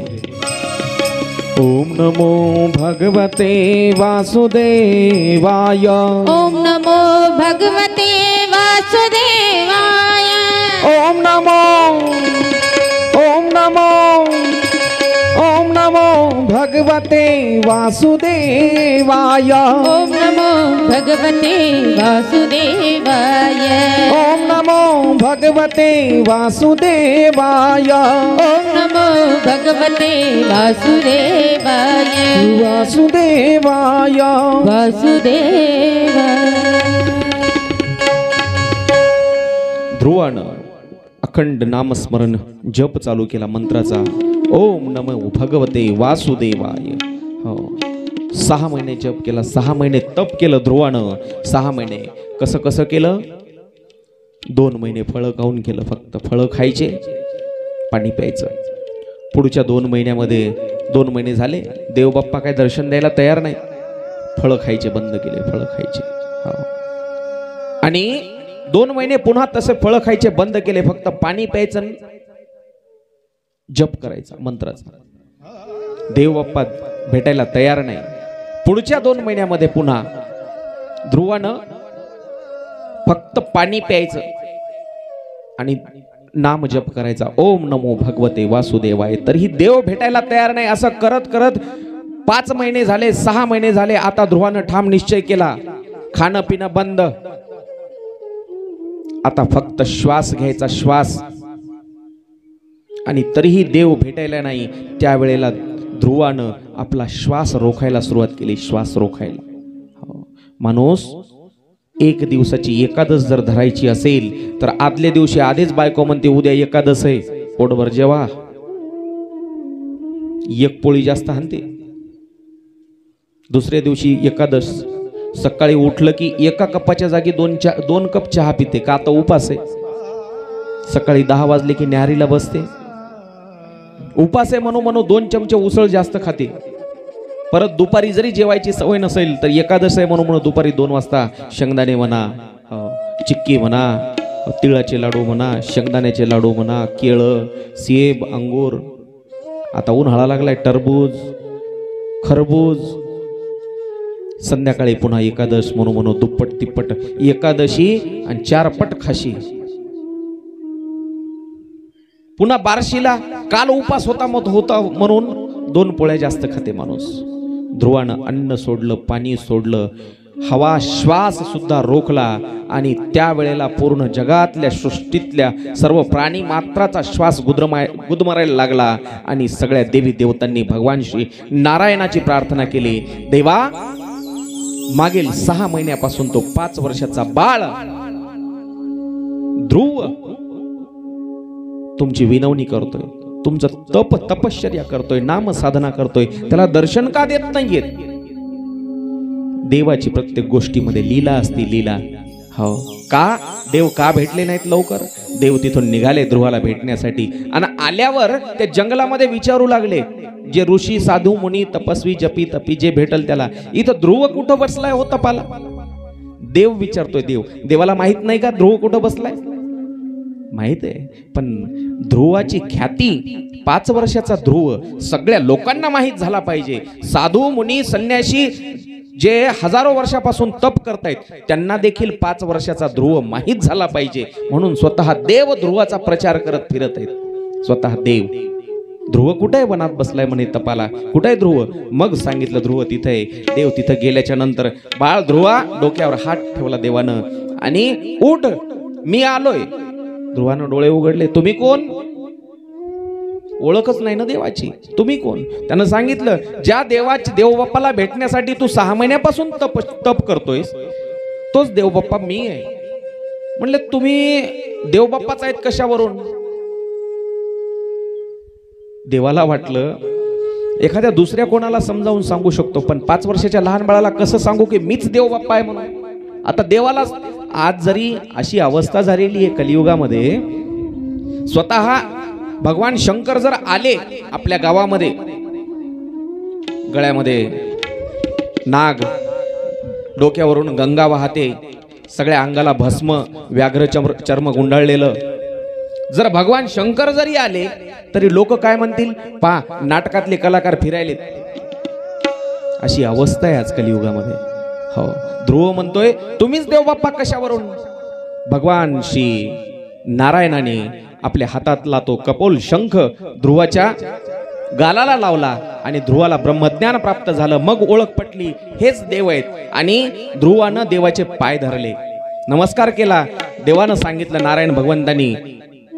ओम नमो भगवते वासुदेवाय. ओम नमो भगवते वासुदेवाय. ओम नमो ओम नमो ओम नमो भगवते वासुदेवाय. ओम नमो भगवते वासुदेवाय. ओम नमो भगवते वासुदेवाय. ओम नमो भगवते वासुदेवाय. वासुदेवाय. वासुदेवाय. ध्रुवानं अखंड नामस्मरण जप चालू केला मंत्राचा. ओम नमो भगवते वासुदेवाय. हो 6 महिने जप केला. 6 महिने तप केलं ध्रुवानं. 6 महिने कसं कसं केलं. 2 महिने फळं खाऊन केलं. फक्त फळं खायचे, पाणी प्यायचं. पुढच्या 2 महिन्यामध्ये 2 महिने झाले देवबाप्पा काय दर्शन द्यायला तयार नाही. फळं खायचे बंद केले. फळं खायचे. हो. आणि 2 महिने पुन्हा तसे फळं खायचे बंद केले. फक्त पाणी प्यायचं, जप करायचा मंत्राचा. देवबाप्पा भेटायला तयार नाही. पुढच्या 2 महिन्यामध्ये पुन्हा ध्रुवानं फक्त पाणी प्यायचं आणि नाम जप करायचा. ओम नमो भगवते वासुदेवाय. तरीही देव भेटायला तयार नाही. असं करत करत 5 महिने झाले, 6 महिने झाले. आता ध्रुवानं ठाम निश्चय केला, खाणं पिणं बंद. आता फक्त श्वास घ्यायचा, श्वास. आणि तरीही देव भेटायला नाही. त्यावेळेला ध्रुवानं आपला श्वास रोखायला सुरुवात केली. श्वास रोखायला. माणूस 1 दिवसाची एकादश जर धरायची असेल तर आदल्या दिवशी आधीच बायको म्हणते उद्या एकादश आहे, पोटभर जेवा. 1 पोळी जास्त हाणते. दुसऱ्या दिवशी एकादश, सकाळी उठलं की 1 कपाच्या जागी 2 कप चहा पिते. का तर उपास आहे. सकाळी 10 वाजले की न्याहारीला बसते. उपास आहे म्हणून 2 चमचे उसळ जास्त खाते. परत दुपारी जरी जेवायची सवय नसेल तर एकादश आहे म्हणून दुपारी 2 वाजता शेंगदाणे म्हणा, चिक्की म्हणा, तिळाचे लाडू म्हणा, शेंगदाण्याचे लाडू म्हणा, केळं, सेब, अंगूर. आता उन्हाळा लागलाय, टरबूज, खरबूज. संध्याकाळी पुन्हा एकादश म्हणून दुप्पट तिप्पट एकादशी आणि 4 पट खाशी. पुन्हा बारशीला काल उपास होता म्हणून 2 पोळ्या जास्त खाते माणूस. ध्रुवानं अन्न सोडलं, पाणी सोडलं, हवा श्वास सुद्धा रोखला. आणि त्यावेळेला पूर्ण जगातल्या सृष्टीतल्या सर्व प्राणी मात्राचा श्वास गुदमरायला लागला. आणि सगळ्या देवी देवतांनी भगवान श्री नारायणाची प्रार्थना केली. देवा, मागील 6 महिन्यापासून तो 5 वर्षाचा बाळ ध्रुव तुमची विनवणी करतोय, तुमचं तपश्चर्या करतोय, नाम साधना करतोय. त्याला दर्शन का देत नाहीयेत. देवाची प्रत्येक गोष्टीमध्ये लीला असती, लीला. हो का देव का भेटले नाहीत लवकर. देव तिथून निघाले ध्रुवाला भेटण्यासाठी. आणि आल्यावर ते जंगलामध्ये विचारू लागले, जे ऋषी साधू मुनी तपस्वी जपी तपी जे भेटल त्याला. इथं ध्रुव कुठं बसलाय हो तपाला. देव विचारतोय. देवाला माहित नाही का ध्रुव कुठं बसलाय. माहित आहे, पण ध्रुवाची ख्याती 5 वर्षाचा ध्रुव सगळ्या लोकांना माहित झाला पाहिजे. साधू मुनी संन्यासी जे हजारो वर्षापासून तप करतायत त्यांना देखील 5 वर्षाचा ध्रुव माहित झाला पाहिजे. म्हणून स्वतः देव ध्रुवाचा प्रचार करत फिरत आहेत. स्वतः देव. ध्रुव कुठे आहे? वनात बसलाय म्हणे तपाला. कुठे आहे ध्रुव? मग सांगितलं ध्रुव तिथं आहे. देव तिथं गेल्याच्या नंतर बाळ ध्रुवा डोक्यावर हात ठेवला देवानं आणि उठ, मी आलोय. ध्रुवानं डोळे उघडले. तुम्ही कोण? ओळखच नाही ना देवाची. तुम्ही कोण? त्यानं सांगितलं ज्या देवबाप्पाला भेटण्यासाठी तू 6 महिन्यापासून तप करतोयस तोच देवबाप्पा मी आहे. म्हणले तुम्ही देवबाप्पाच आहेत कशावरून? देवाला वाटलं एखाद्या दुसऱ्या कोणाला समजावून सांगू शकतो, पण 5 वर्षाच्या लहान बाळाला कसं सांगू की मीच देवबाप्पा आहे म्हणून? आता देवाला आज जरी अशी अवस्था झालेली आहे कलियुगामध्ये, स्वतः भगवान शंकर जर आले आपल्या गावामध्ये, गळ्यामध्ये नाग, डोक्यावरून गंगा वाहते, सगळ्या अंगाला भस्म, व्याघ्र चर्म गुंडाळलेलं, जर भगवान शंकर जरी आले तरी लोक काय म्हणतील? पहा नाटकातले कलाकार फिरायले. अशी अवस्था आहे आज कलियुगामध्ये. हो, ध्रुव म्हणतोय तुम्हीच देवबाप्पा कशावरून? भगवान श्री नारायणाने आपल्या हातातला तो कपोल शंख ध्रुवाच्या गालाला लावला आणि ध्रुवाला ब्रह्मज्ञान प्राप्त झालं. मग ओळख पटली हेच देव आहेत. आणि ध्रुवानं देवाचे पाय धरले, नमस्कार केला. देवानं सांगितलं, नारायण भगवंतांनी,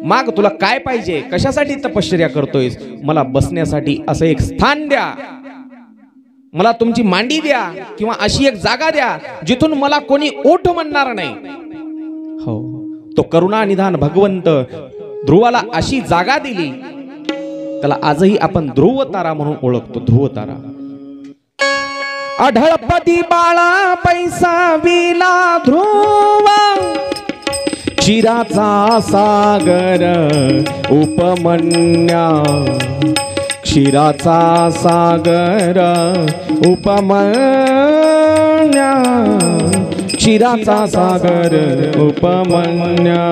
माग तुला काय पाहिजे? कशासाठी तपश्चर्या करतोयस? मला बसण्यासाठी असं एक स्थान द्या, मला तुमची मांडी द्या, किंवा अशी एक जागा द्या जिथून मला कोणी ओठ म्हणणार नाही. हो, तो करुणा निधान भगवंत ध्रुवाला अशी जागा दिली, त्याला आजही आपण ध्रुव तारा म्हणून ओळखतो. ध्रुव तारा. अढळपदी बाळा पैसा विला ध्रुव, क्षीराचा सागर उपमन्या, क्षीराचा सागर उपमन्या, क्षीराचा सागर उपमन्या.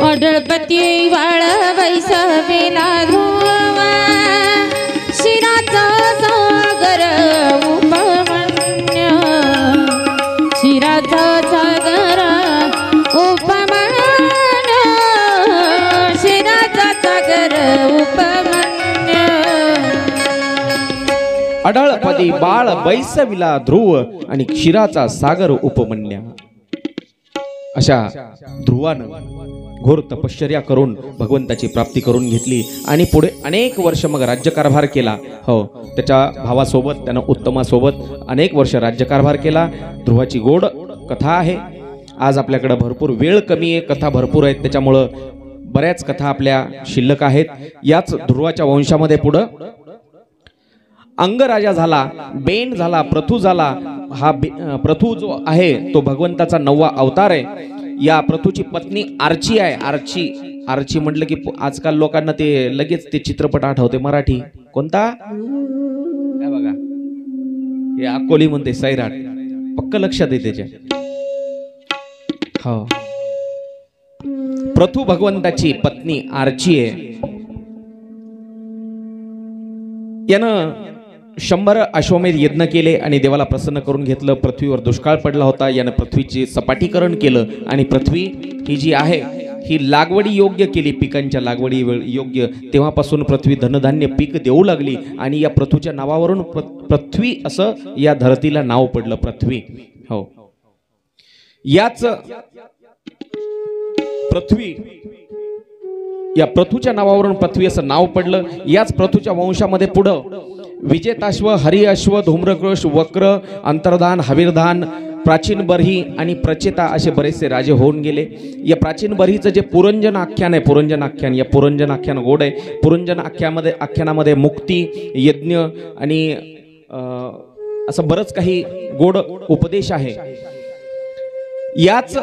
अढळपती बाळ वैसवेला ध्रुव, क्षीराचा सागर उपमन्या, क्षीराचा सागर उपमन्या, क्षीराचा सागर उपमन्या. अढळपदी बाळ बैसविला ध्रुव आणि क्षीराचा सागर उपमन्या. अशा ध्रुवानं घोर तपश्चर्या करून भगवंताची प्राप्ती करून घेतली आणि पुढे अनेक वर्ष मग राज्यकारभार केला. हो, त्याच्या भावासोबत, त्यानं उत्तमासोबत अनेक वर्ष राज्यकारभार केला. ध्रुवाची गोड कथा आहे. आज आपल्याकडे भरपूर वेळ कमी आहे, कथा भरपूर आहेत, त्याच्यामुळं बऱ्याच कथा आपल्या शिल्लक आहेत. याच ध्रुवाच्या वंशामध्ये पुढं अंगराजा झाला, बेन झाला, प्रथू झाला. हा प्रथू जो आहे तो भगवंताचा 9वा अवतार आहे. या प्रथूची पत्नी आर्ची आहे. आर्ची म्हटलं की आजकाल लोकांना ते लगेच ते चित्रपट आठवते. मराठी कोणता? बघा, हे अकोली म्हणते सैराट, पक्क लक्षात आहे त्याच्या. हो, प्रथू भगवंताची पत्नी आर्ची आहे. यानं 100 अश्वमेध यज्ञ केले आणि देवाला प्रसन्न करून घेतलं. पृथ्वीवर दुष्काळ पडला होता. यानं पृथ्वीचे सपाटीकरण केलं आणि पृथ्वी ही जी आहे ही लागवडी योग्य केली, पिकांच्या लागवडी योग्य. तेव्हापासून पृथ्वी धनधान्य पीक देऊ लागली आणि या पृथ्वीच्या नावावरून पृथ्वी असं या धरतीला नाव पडलं, पृथ्वी. हो, याच पृथ्वी, या पृथ्वीच्या नावावरून पृथ्वी असं नाव पडलं. याच पृथ्वीच्या वंशामध्ये पुढं विजेताश्व, हरिअश्व, धूम्रकृष, वक्र, अंतर्धान, हवीरधान, प्राचीन बर्ही आणि प्रचेता असे बरेचसे राजे होऊन गेले. या प्राचीन बर्हीचं जे पुरंजन आख्यान आहे, पुरंजन आख्यान, या पुरंजन आख्यान गोड आहे. पुरंजन आख्यानामध्ये मुक्ती, यज्ञ आणि असं बरंच काही गोड उपदेश आहे. याच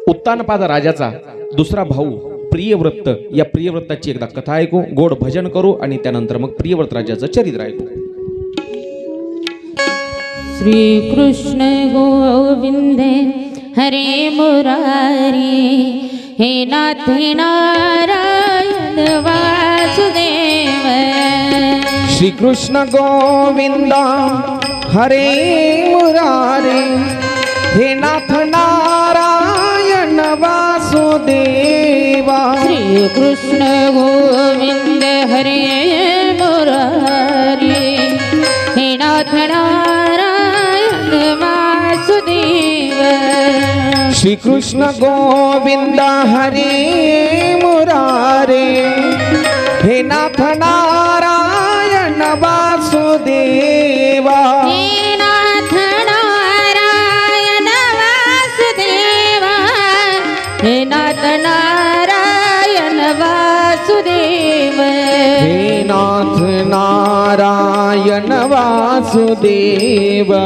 उत्तानपाद राजाचा दुसरा भाऊ प्रियव्रत, या प्रियव्रताची एकदा कथा ऐकू, गोड भजन करू आणि त्यानंतर मग प्रियव्रत राजाचं चरित्र ऐकू. श्री कृष्ण गोविंदे हरे मुरारी, हे नाथ नारायण वासुदेव. श्री कृष्ण गोविंद हरे मुरारी, हे नाथ नारायण वासुदेव. श्री कृष्ण गोविंद हरे मुरारी हे नाथ नारायण वासुदेव श्री कृष्ण गोविंद हरे मुरारे हे नाथ नारायण वासुदेवा हे नाथ नारायण वासुदेवा हे नाथ नारायण वासुदेव हे नाथ नारायण वासुदेवा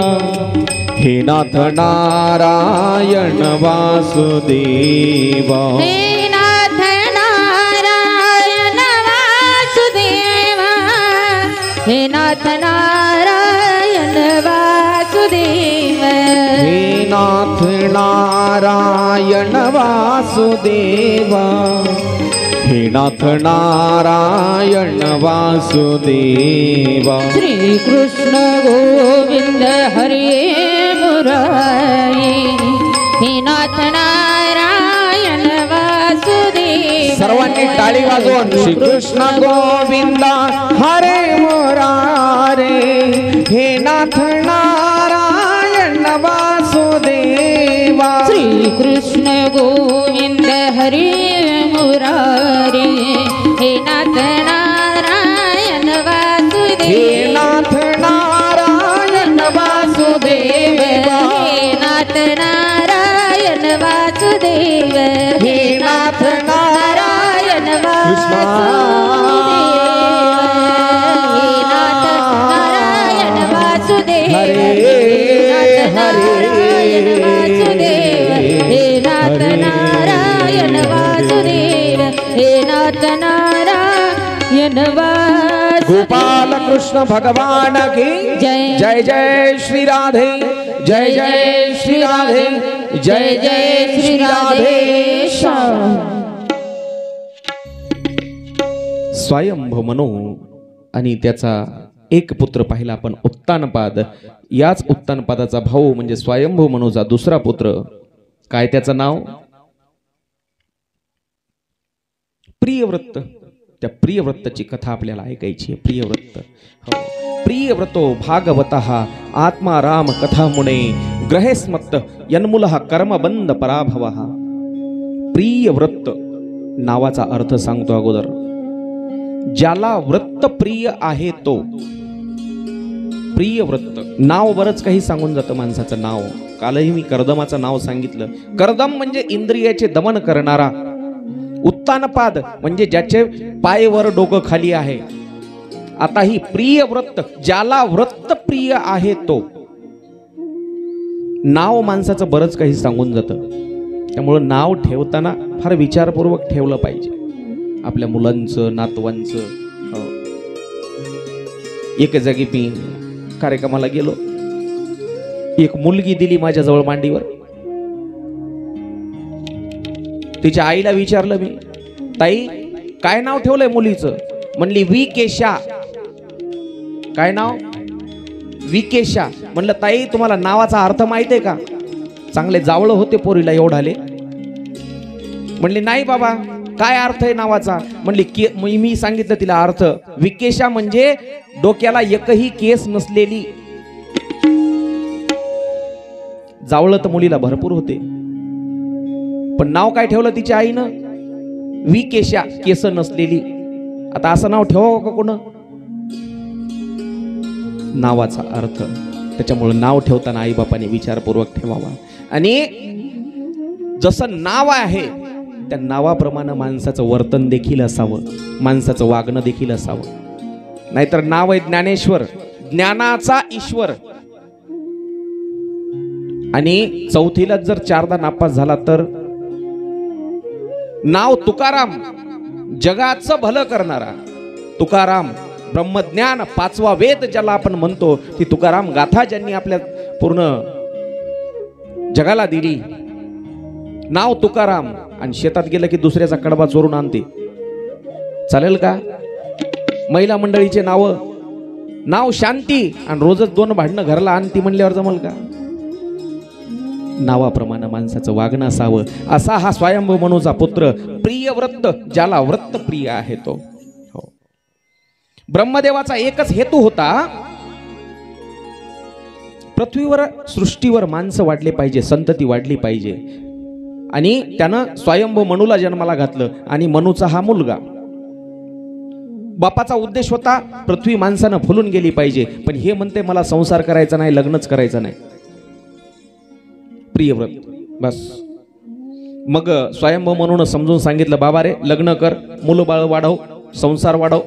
हे नाथ नारायण वासुदेवा हे नाथ नारायण वासुदेवा हे नाथ नारायण वासुदेव हे नाथ नारायण वासुदेवा हे नाथ नारायण वासुदेवा श्री कृष्ण गोविंद हरे मुरारी हे नाथ नारायण वासुदेव सर्वांनी टाळी वाजवून श्री कृष्ण गोविंद हरे मुरारे हे नाथ नारायण वासुदेवा श्री कृष्ण गोविंद हरे मुरारी हे नाथ नारायण वासुदेव हे नाथ नारायण वासुदेवा हे नाथ नारायण वासुदेव हे नाथ नारायण वासुदेव हरे हे नाथ नारायण वासुदेव हे नाथ नारायण वासुदेव गोपाल कृष्ण भगवान की जय जय जय श्री राधे जय जय श्री राधे जय जय श्री राधे स्वयंभू मनो आणि त्याचा एक पुत्र पाहिला आपण उत्तानपाद याच उत्तानपादाचा भाऊ म्हणजे स्वयंभू मनूचा दुसरा पुत्र काय त्याचं नाव प्रियव्रत त्या प्रियव्रतची कथा आपल्याला ऐकायची आहे प्रियव्रत हो प्रियव्रतो भागवतः आत्मा राम कथा मुने ग्रहेस्मत्त यन्मुलः कर्मबंध पराभवः प्रियव्रत नावाचा अर्थ सांगतो अगोदर ज्याला व्रत प्रिय आहे तो प्रियव्रत नाव बरंच काही सांगून जातं माणसाचं नाव कालही मी कर्दमाचं नाव सांगितलं कर्दम म्हणजे इंद्रियाचे दमन करणारा उत्तानपाद म्हणजे ज्याचे पायवर डोकं खाली आहे आता ही प्रियव्रत ज्याला व्रत प्रिय आहे तो नाव माणसाचं बरंच काही सांगून जातं त्यामुळं नाव ठेवताना फार विचारपूर्वक ठेवलं पाहिजे आपल्या मुलांचं नातवांचं एक जागी मी कार्यक्रमाला गेलो एक मुलगी दिली माझ्या जवळ मांडीवर तिच्या आईला विचारलं मी ताई काय नाव ठेवलंय मुलीचं म्हणली विकेशा काय नाव विकेशा म्हणलं ताई तुम्हाला नावाचा अर्थ माहित आहे का चांगले जावळ होते पोरीला एवढाले म्हणली नाही बाबा काय अर्थ आहे नावाचा म्हणली मी सांगितलं तिला अर्थ विकेशा म्हणजे डोक्याला एकही केस नसलेली जावळ तर मुलीला भरपूर होते पण नाव काय ठेवलं तिच्या आईनं विकेशा केस नसलेली आता असं नाव ठेवावं का कोण नावाचा अर्थ त्याच्यामुळे नाव ठेवताना आई बापाने विचारपूर्वक ठेवावा आणि जसं नाव आहे त्या नावाप्रमाणे माणसाचं वर्तन देखील असावं माणसाचं वागणं देखील असावं नाहीतर नाव आहे ज्ञानेश्वर ज्ञानाचा ईश्वर आणि चौथीला जर चारदा नापास झाला तर नाव तुकाराम जगाचं भलं करणारा तुकाराम ब्रह्मज्ञान पाचवा वेद ज्याला आपण म्हणतो ती तुकाराम गाथा ज्यांनी आपल्या पूर्ण जगाला दिली नाव तुकाराम आणि शेतात गेलं की दुसऱ्याचा कडबा चोरून आणते चालेल का महिला मंडळीचे नाव शांती आणि रोजच 2 भांडणं घरला आणती म्हणल्यावर जमल का नावाप्रमाणे माणसाचं वागणं असावं, असा हा स्वयंभू मनूचा पुत्र प्रियव्रत, ज्याला व्रत प्रिय आहे तो. हो. ब्रह्मदेवाचा एकच हेतू होता, पृथ्वीवर सृष्टीवर माणसं वाढले पाहिजे, संतती वाढली पाहिजे. आणि त्यानं स्वयंभू मनूला जन्माला घातलं आणि मनूचा हा मुलगा. बापाचा उद्देश होता पृथ्वी माणसानं फुलून गेली पाहिजे, पण हे म्हणते मला संसार करायचा नाही, लग्नच करायचं नाही. प्रियव्रत बस. मग स्वयंभू मनून समजून सांगितलं, बाबा रे लग्न कर, मुलं बाळ वाढव, संसार वाढव.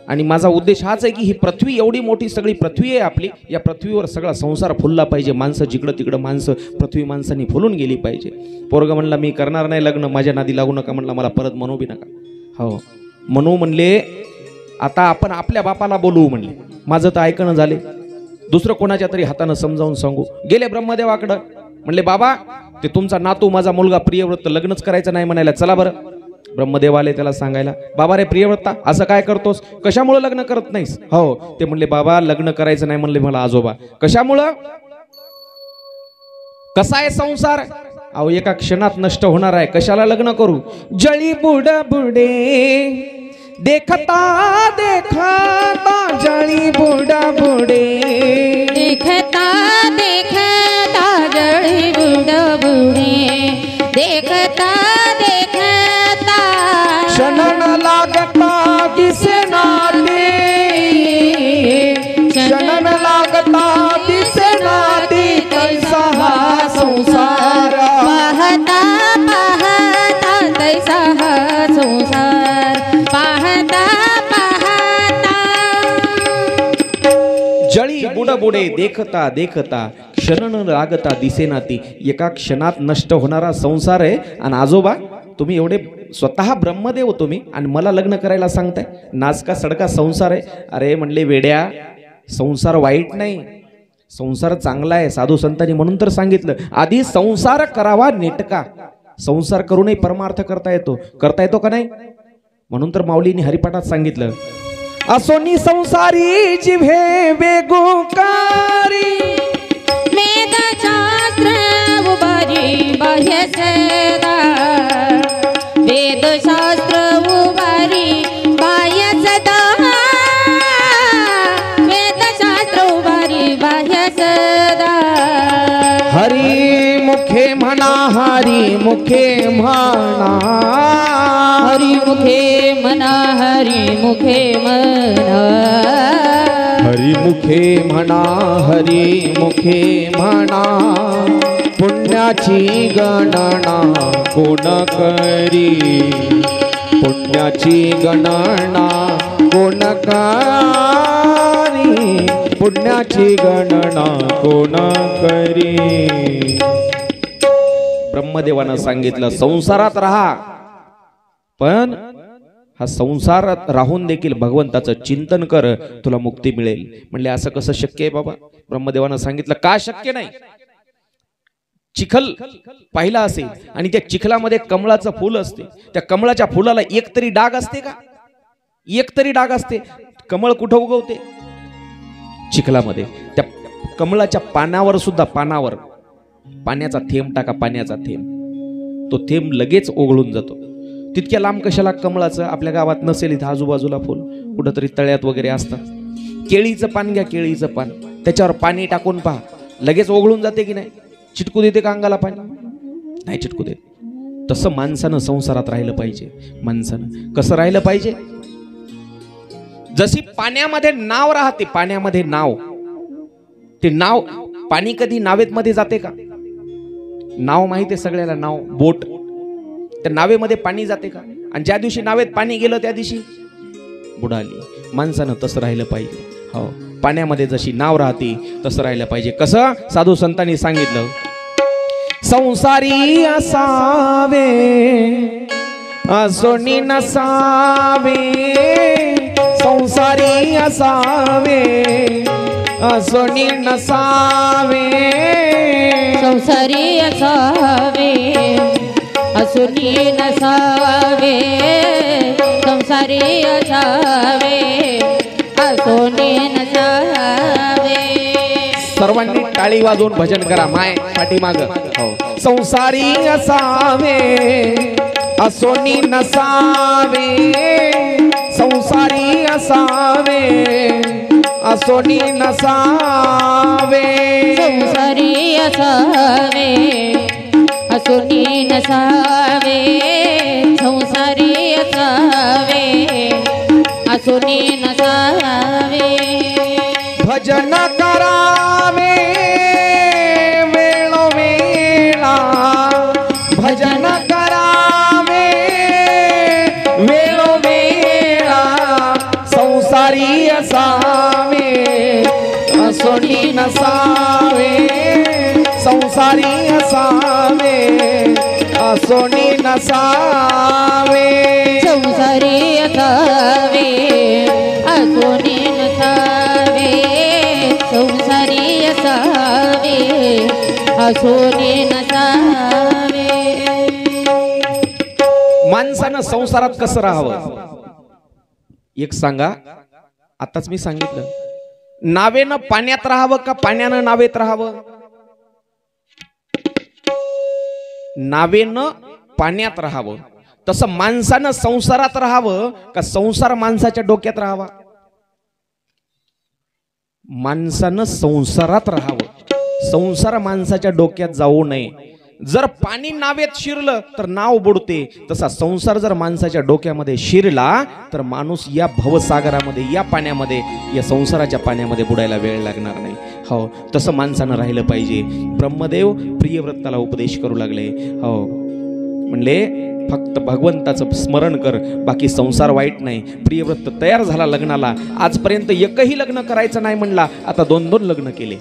आणि माझा उद्देश हाच आहे की ही पृथ्वी एवढी मोठी सगळी पृथ्वी आहे आपली, या पृथ्वीवर सगळा संसार फुलला पाहिजे. माणसं जिकडं तिकडं माणसं, पृथ्वी माणसांनी फुलून गेली पाहिजे. पोरगा म्हणला मी करणार नाही लग्न, माझ्या नादी लागू नका. म्हणला मला परत म्हणू बी नका. हो. मनू म्हणले आता आपण आपल्या बापाला बोलवू म्हणले. माझं तर ऐकणं झाले, दुसरं कोणाच्या तरी हातानं समजावून सांगू. गेले ब्रह्मदेवाकडं, म्हणले बाबा ते तुमचा नातू माझा मुलगा प्रियव्रत लग्नच करायचं नाही म्हणायला, चला बरं. ब्रह्मदेव आले त्याला सांगायला, बाबा रे प्रियव्रता असं काय करतोस, कशामुळे लग्न करत नाहीस. हो. ते म्हणले बाबा लग्न करायचं नाही म्हणले मला आजोबा. कशामुळं, कसा आहे संसार, अहो एका क्षणात नष्ट होणार आहे, कशाला लग्न करू. जळी बुड बुडे देखता देखता, जळी बुड बुडे देखता देखता, जळी बुड बुडे देखता देखता, क्षणन लागता दिसेनाते, क्षणन लागता दिसेनाते, कैसा हा संसार, पाहता पाहता तैसा हा संसार, पाहता पाहता. जळी बुडबुडे देखता देखता, क्षणन लागता दिसेनाती, एका क्षणात नष्ट होणारा संसार आहे. आणि आजोबा तुम्ही एवढे स्वतः ब्रह्मदेव तुम्ही आणि मला लग्न करायला सांगताय, नाचका सडका संसार आहे. अरे म्हणले वेड्या, संसार वाईट नाही, संसार चांगला आहे. साधू संतांनी म्हणून तर सांगितलं आधी संसार करावा नेटका. संसार करूनही परमार्थ करता येतो. करता येतो का नाही. म्हणून तर माऊलींनी हरिपाठात सांगितलं, असोनी संसारी जिव्हे वेगुकारी, वेदशास्त्र उभारी बाह्य सदा, वेदशास्त्र उभारी बाह्य सदा, वेदशास्त्र उभारी बाह्य सदा. हरी मुखे म्हणा, हरी मुखे म्हणा, हरी मुखे म्हणा, हरी मुखे म्हणा, हरी मुखे म्हणा, हरी मुखे म्हणा, पुण्याची गणना कोण करी, पुण्याची गणना कोण करी, पुण्याची गणना कोण करी. ब्रह्मदेवानं सांगितलं संसारात राहा, पण हा संसारात राहून देखील भगवंताचं चिंतन कर, तुला मुक्ती मिळेल. म्हणले असं कसं शक्य आहे बाबा. ब्रह्मदेवानं सांगितलं का शक्य नाही. चिखल पाहिला असेल आणि त्या चिखलामध्ये कमळाचं फुल असते, त्या कमळाच्या फुलाला एक तरी डाग असते का, एक तरी डाग असते. कमळ कुठं उगवते, चिखलामध्ये. त्या कमळाच्या पानावर सुद्धा, पानावर पाण्याचा थेंब टाका, पाण्याचा थेंब, तो थेंब लगेच ओघळून जातो. तितक्या लांब कशाला कमळाचं, आपल्या गावात नसेल इथं आजूबाजूला फुल, कुठंतरी तळ्यात वगैरे असतात. केळीचं पान घ्या, केळीचं पान, त्याच्यावर पाणी टाकून पहा, लगेच ओघळून जाते की नाही. चिटकू देते का अंगाला पाणी, नाही चिटकू देत. तसं माणसानं संसारात राहिलं पाहिजे. माणसानं कसं राहिलं पाहिजे, जशी पाण्यामध्ये नाव राहते, पाण्यामध्ये नाव, ते नाव, पाणी कधी नावेत मध्ये जाते का. नाव माहिती आहे सगळ्याला, नाव बोट, त्या नावेमध्ये पाणी जाते का. आणि ज्या दिवशी नावेत पाणी गेलं त्या दिवशी बुडाली. माणसानं तसं राहिलं पाहिजे. हो, पाण्यामध्ये जशी नाव राहते तसं राहिलं पाहिजे. कसं, साधू संतांनी सांगितलं, संसारी असावे असोनी नसावे, संसारी असावे असोनी नसावे, संसारी असावे असुनी नसावे, संसारी असावे असुनी नसावे. सर्वांनी टाळी वाजवून भजन करा माय पाठीमाग. हो. संसारी असावे असोनी नसावे, संसारी असावे असोनी नसावे, संसारी असावे असोनी नसावे, संसारी असावे असोनी नसावे. भजन करावे वेळोवेळा, भजन करावे वेळोवेळा, संसारी असावे असोनी नसावे, संसारी असावे असोनी नसावे, संसारी असावे असोनी नसावे, संसारी असावे असोनी नसावे. माणसानं संसारात कसं राहावं एक सांगा. आताच मी सांगितलं, नावेनं पाण्यात राहावं का पाण्यानं नावेत राहावं? नावेनं पाण्यात राहावं. तसं माणसानं संसारात राहावं का संसार माणसाच्या डोक्यात राहावा? माणसानं संसारात राहावं, संसार माणसाच्या डोक्यात जाऊ नये. जर पाणी नावेत शिरलं तर नाव बुडते, तसा संसार जर माणसाच्या डोक्यामध्ये शिरला तर माणूस या भवसागरामध्ये, या पाण्यामध्ये, या संसाराच्या पाण्यामध्ये बुडायला वेळ लागणार नाही. हो, तसं माणसानं राहिलं पाहिजे. ब्रह्मदेव प्रियव्रताला उपदेश करू लागले. हो, म्हणले फक्त भगवंताचं स्मरण कर, बाकी संसार वाईट नाही. प्रियव्रत तयार झाला लग्नाला. आजपर्यंत एकही लग्न करायचं नाही म्हणला, आता 2 लग्न केले,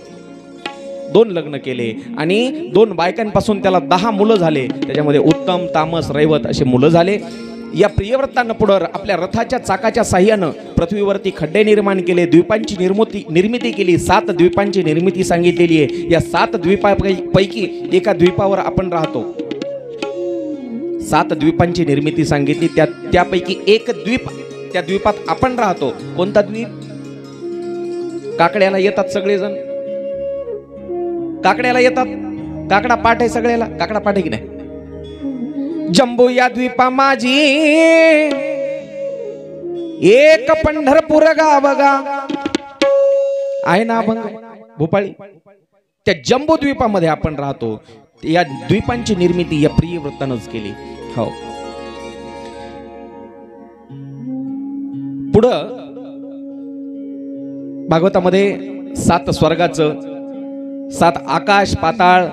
2 लग्न केले आणि 2 बायकांपासून त्याला 10 मुलं झाले. त्याच्यामध्ये उत्तम, तामस, रैवत असे मुलं झाले. या प्रियव्रतानं पुढं आपल्या रथाच्या चाकाच्या साह्यानं पृथ्वीवरती खड्डे निर्माण केले, द्वीपांची निर्मिती केली. 7 द्वीपांची निर्मिती सांगितलेली आहे. या 7 द्वीपापैकी एका द्वीपावर आपण राहतो. 7 द्वीपांची निर्मिती सांगितली, त्यापैकी एक द्वीप, त्या द्वीपात आपण राहतो. कोणता द्वीप? काकड्याला येतात सगळेजण, काकड्याला येतात. काकडा पाठ आहे सगळ्याला, काकडा पाठ आहे की नाही? जम्बू या द्वीपा माझी एक पंढरपूर गाव गा आहे ना अभंग भोपाळी. त्या जम्बू द्वीपामध्ये आपण राहतो. या द्वीपांची निर्मिती या प्रियव्रतानंच केली. हो, पुढं भागवतामध्ये 7 स्वर्गाचं, 7 आकाश पाताळ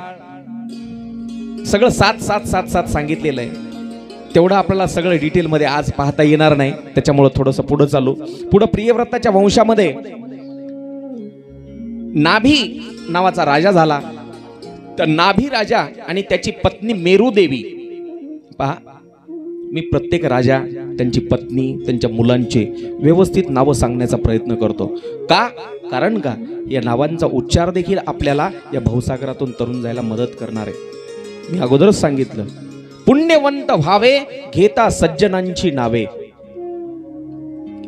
सगळं 7 सांगितलेलं आहे. तेवढं आपल्याला सगळं डिटेलमध्ये आज पाहता येणार नाही, त्याच्यामुळं थोडंसं पुढं चालू. पुढं प्रियव्रताच्या वंशामध्ये नाभी नावाचा राजा झाला. तर नाभी राजा आणि त्याची पत्नी मेरुदेवी. पहा, मी प्रत्येक राजा, त्यांची पत्नी, त्यांच्या मुलांचे व्यवस्थित नावं सांगण्याचा प्रयत्न करतो. का? कारण का या नावांचा उच्चार देखील आपल्याला या भवसागरातून तरुण जायला मदत करणार आहे. मी अगोदरच सांगितलं, पुण्यवंत व्हावे घेता सज्जनांची नावे.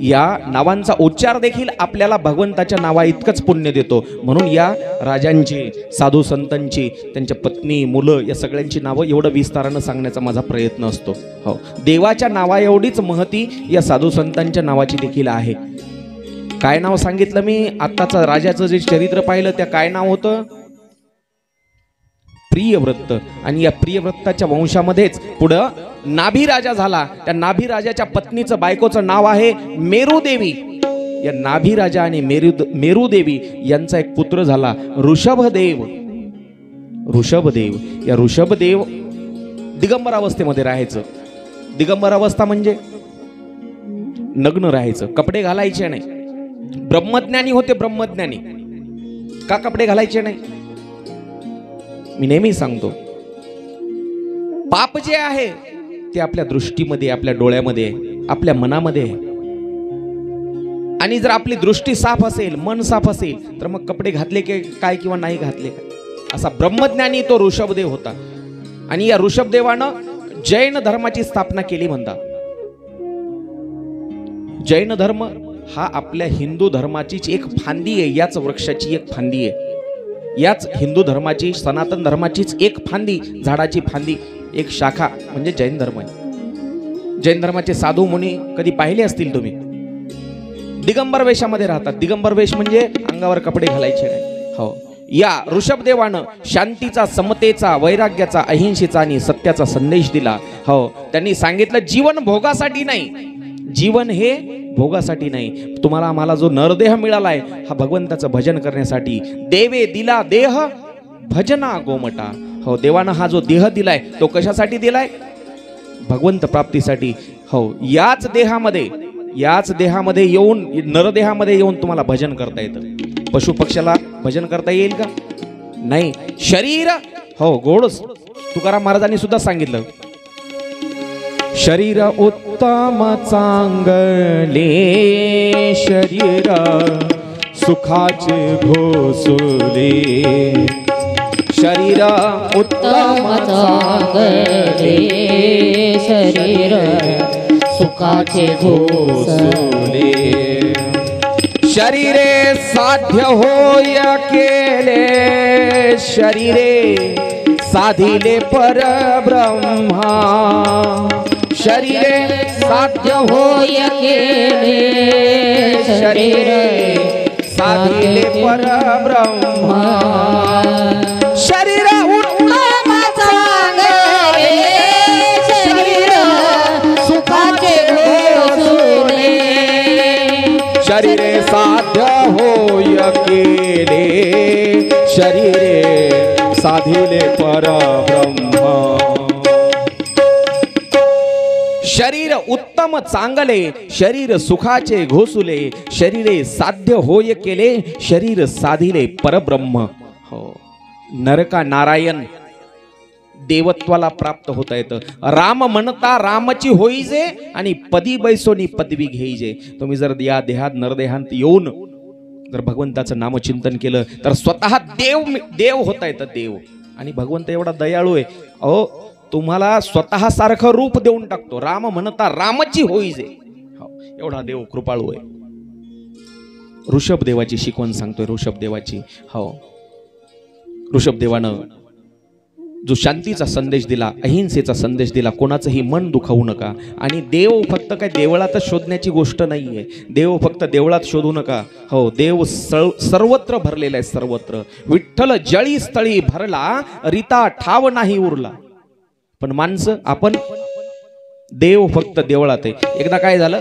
या नावांचा उच्चार देखील आपल्याला भगवंताच्या नावा इतकंच पुण्य देतो. म्हणून या राजांची, साधू संतांची, त्यांच्या पत्नी, मुलं या सगळ्यांची नावं एवढं विस्तारानं सांगण्याचा माझा प्रयत्न असतो. हो, देवाच्या नावा एवढीच महती या साधू संतांच्या नावाची देखील आहे. काय नाव सांगितलं मी? आत्ताचं राजाचं जे चरित्र पाहिलं, त्या काय नाव होतं? प्रियव्रत. आणि या प्रियव्रताच्या वंशामध्येच पुढं नाभी राजा झाला. त्या नाभी राजाच्या पत्नीचं, बायकोचं नाव आहे मेरुदेवी. या नाभी राजा आणि मेरुदेवी यांचा एक पुत्र झाला, ऋषभदेव. ऋषभदेव, या ऋषभदेव दिगंबर अवस्थेमध्ये राहायचं. दिगंबर अवस्था म्हणजे नग्न राहायचं, कपडे घालायचे नाही. ब्रह्मज्ञानी होते, ब्रह्मज्ञानी. का कपडे घालायचे नाही? मी नेहमी सांगतो, पाप जे आहे ते आपल्या दृष्टीमध्ये, आपल्या डोळ्यामध्ये, आपल्या मनामध्ये आहे. आणि जर आपली दृष्टी साफ असेल, मन साफ असेल, तर मग कपडे घातले काय किंवा नाही घातले काय. असा ब्रह्मज्ञानी तो ऋषभदेव होता. आणि या ऋषभदेवानं जैन धर्माची स्थापना केली म्हणतात. जैन धर्म हा आपल्या हिंदू धर्माचीच एक फांदी आहे, याच वृक्षाची एक फांदी आहे. याच हिंदू धर्माची, सनातन धर्माचीच एक फांदी, झाडाची फांदी, एक शाखा म्हणजे जैन धर्म आहे. जैन धर्माचे साधू मुनी कधी पाहिले असतील तुम्ही, दिगंबर वेशामध्ये राहतात. दिगंबर वेश म्हणजे अंगावर कपडे घालायचे नाही. हो, या ऋषभदेवानं शांतीचा, समतेचा, वैराग्याचा, अहिंसेचा आणि सत्याचा संदेश दिला. हो, त्यांनी सांगितलं जीवन भोगासाठी नाही, जीवन हे भोगासाठी नाही. तुम्हाला आम्हाला जो नरदेह मिळालाय हा भगवंताचं भजन करण्यासाठी. देवे दिला देह भजना गोमटा. हो, देवानं हा जो देह दिलाय तो कशासाठी दिलाय? भगवंत प्राप्तीसाठी. हो, याच देहामध्ये येऊन, नरदेहामध्ये येऊन तुम्हाला भजन करता येतं. पशु पक्षाला भजन करता येईल का? नाही. शरीर, हो, गोडच तुकाराम महाराजांनी सुद्धा सांगितलं, शरीर उत्तम चांगले, शरीर सुखाचे घोसले. शरीर उत्तम चांगले, शरीर सुखाचे घोसले. शरीरे साध्य होय केले, शरीरे साधिले परब्रह्मा. शरीरे साध्य होय केले, शरीरे साधिले परब्रह्मा. शरीर उत्तम चांगले, शरीर सुखाचे घोसले. शरीरे साध्य होय केले, शरीरे साधिले परब्रह्म. शरीर उत्तम चांगले, शरीर सुखाचे घोसुले. शरीरे साध्य होय केले, शरीर साधिले परब्रह्म. हो, नरका नारायण देवत्वाला प्राप्त होता येतं. राम म्हणता रामची होईजे आणि पदी बैसोनी पदवी घेईजे. तुम्ही जर या देहात, नरदेहांत येऊन जर भगवंताचं नामचिंतन केलं तर स्वतः देव होता येतं. देव. आणि भगवंत एवढा दयाळू आहे, अहो तुम्हाला स्वतः सारखं रूप देऊन टाकतो. राम म्हणता रामची होईजे. हो, एवढा देव कृपाळू आहे. ऋषभदेवाची शिकवण सांगतोय, ऋषभदेवाची. हो, ऋषभदेवानं जो शांतीचा संदेश दिला, अहिंसेचा संदेश दिला, कोणाचंही मन दुखावू नका. आणि देव फक्त काय देवळातच शोधण्याची गोष्ट नाहीये. देव फक्त देवळात शोधू नका. हो, देव सर्वत्र भरलेला आहे, सर्वत्र. विठ्ठल जळी स्थळी भरला, रीता ठाव नाही उरला. पण माणसं, आपण देव फक्त देवळात आहे. एकदा काय झालं,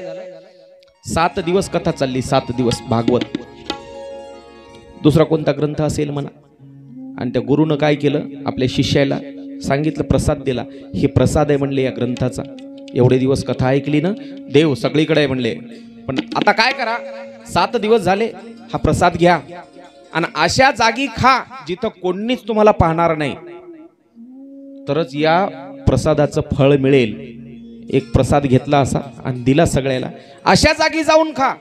7 दिवस कथा चालली, 7 दिवस भागवत, दुसरा कोणता ग्रंथ असेल म्हणा. आणि त्या गुरुनं काय केलं, आपल्या शिष्याला सांगितलं, प्रसाद दिला. हे प्रसाद आहे म्हणले या ग्रंथाचा. एवढे दिवस कथा ऐकली ना, देव सगळीकडे आहे म्हणले. पण आता काय करा, 7 दिवस झाले, हा प्रसाद घ्या आणि अशा जागी खा जिथं कोणीच तुम्हाला पाहणार नाही, तरच या प्रसादाचं फळ मिळेल. एक प्रसाद घेतला असा आणि दिला सगळ्याला. अशा जागी जाऊन खा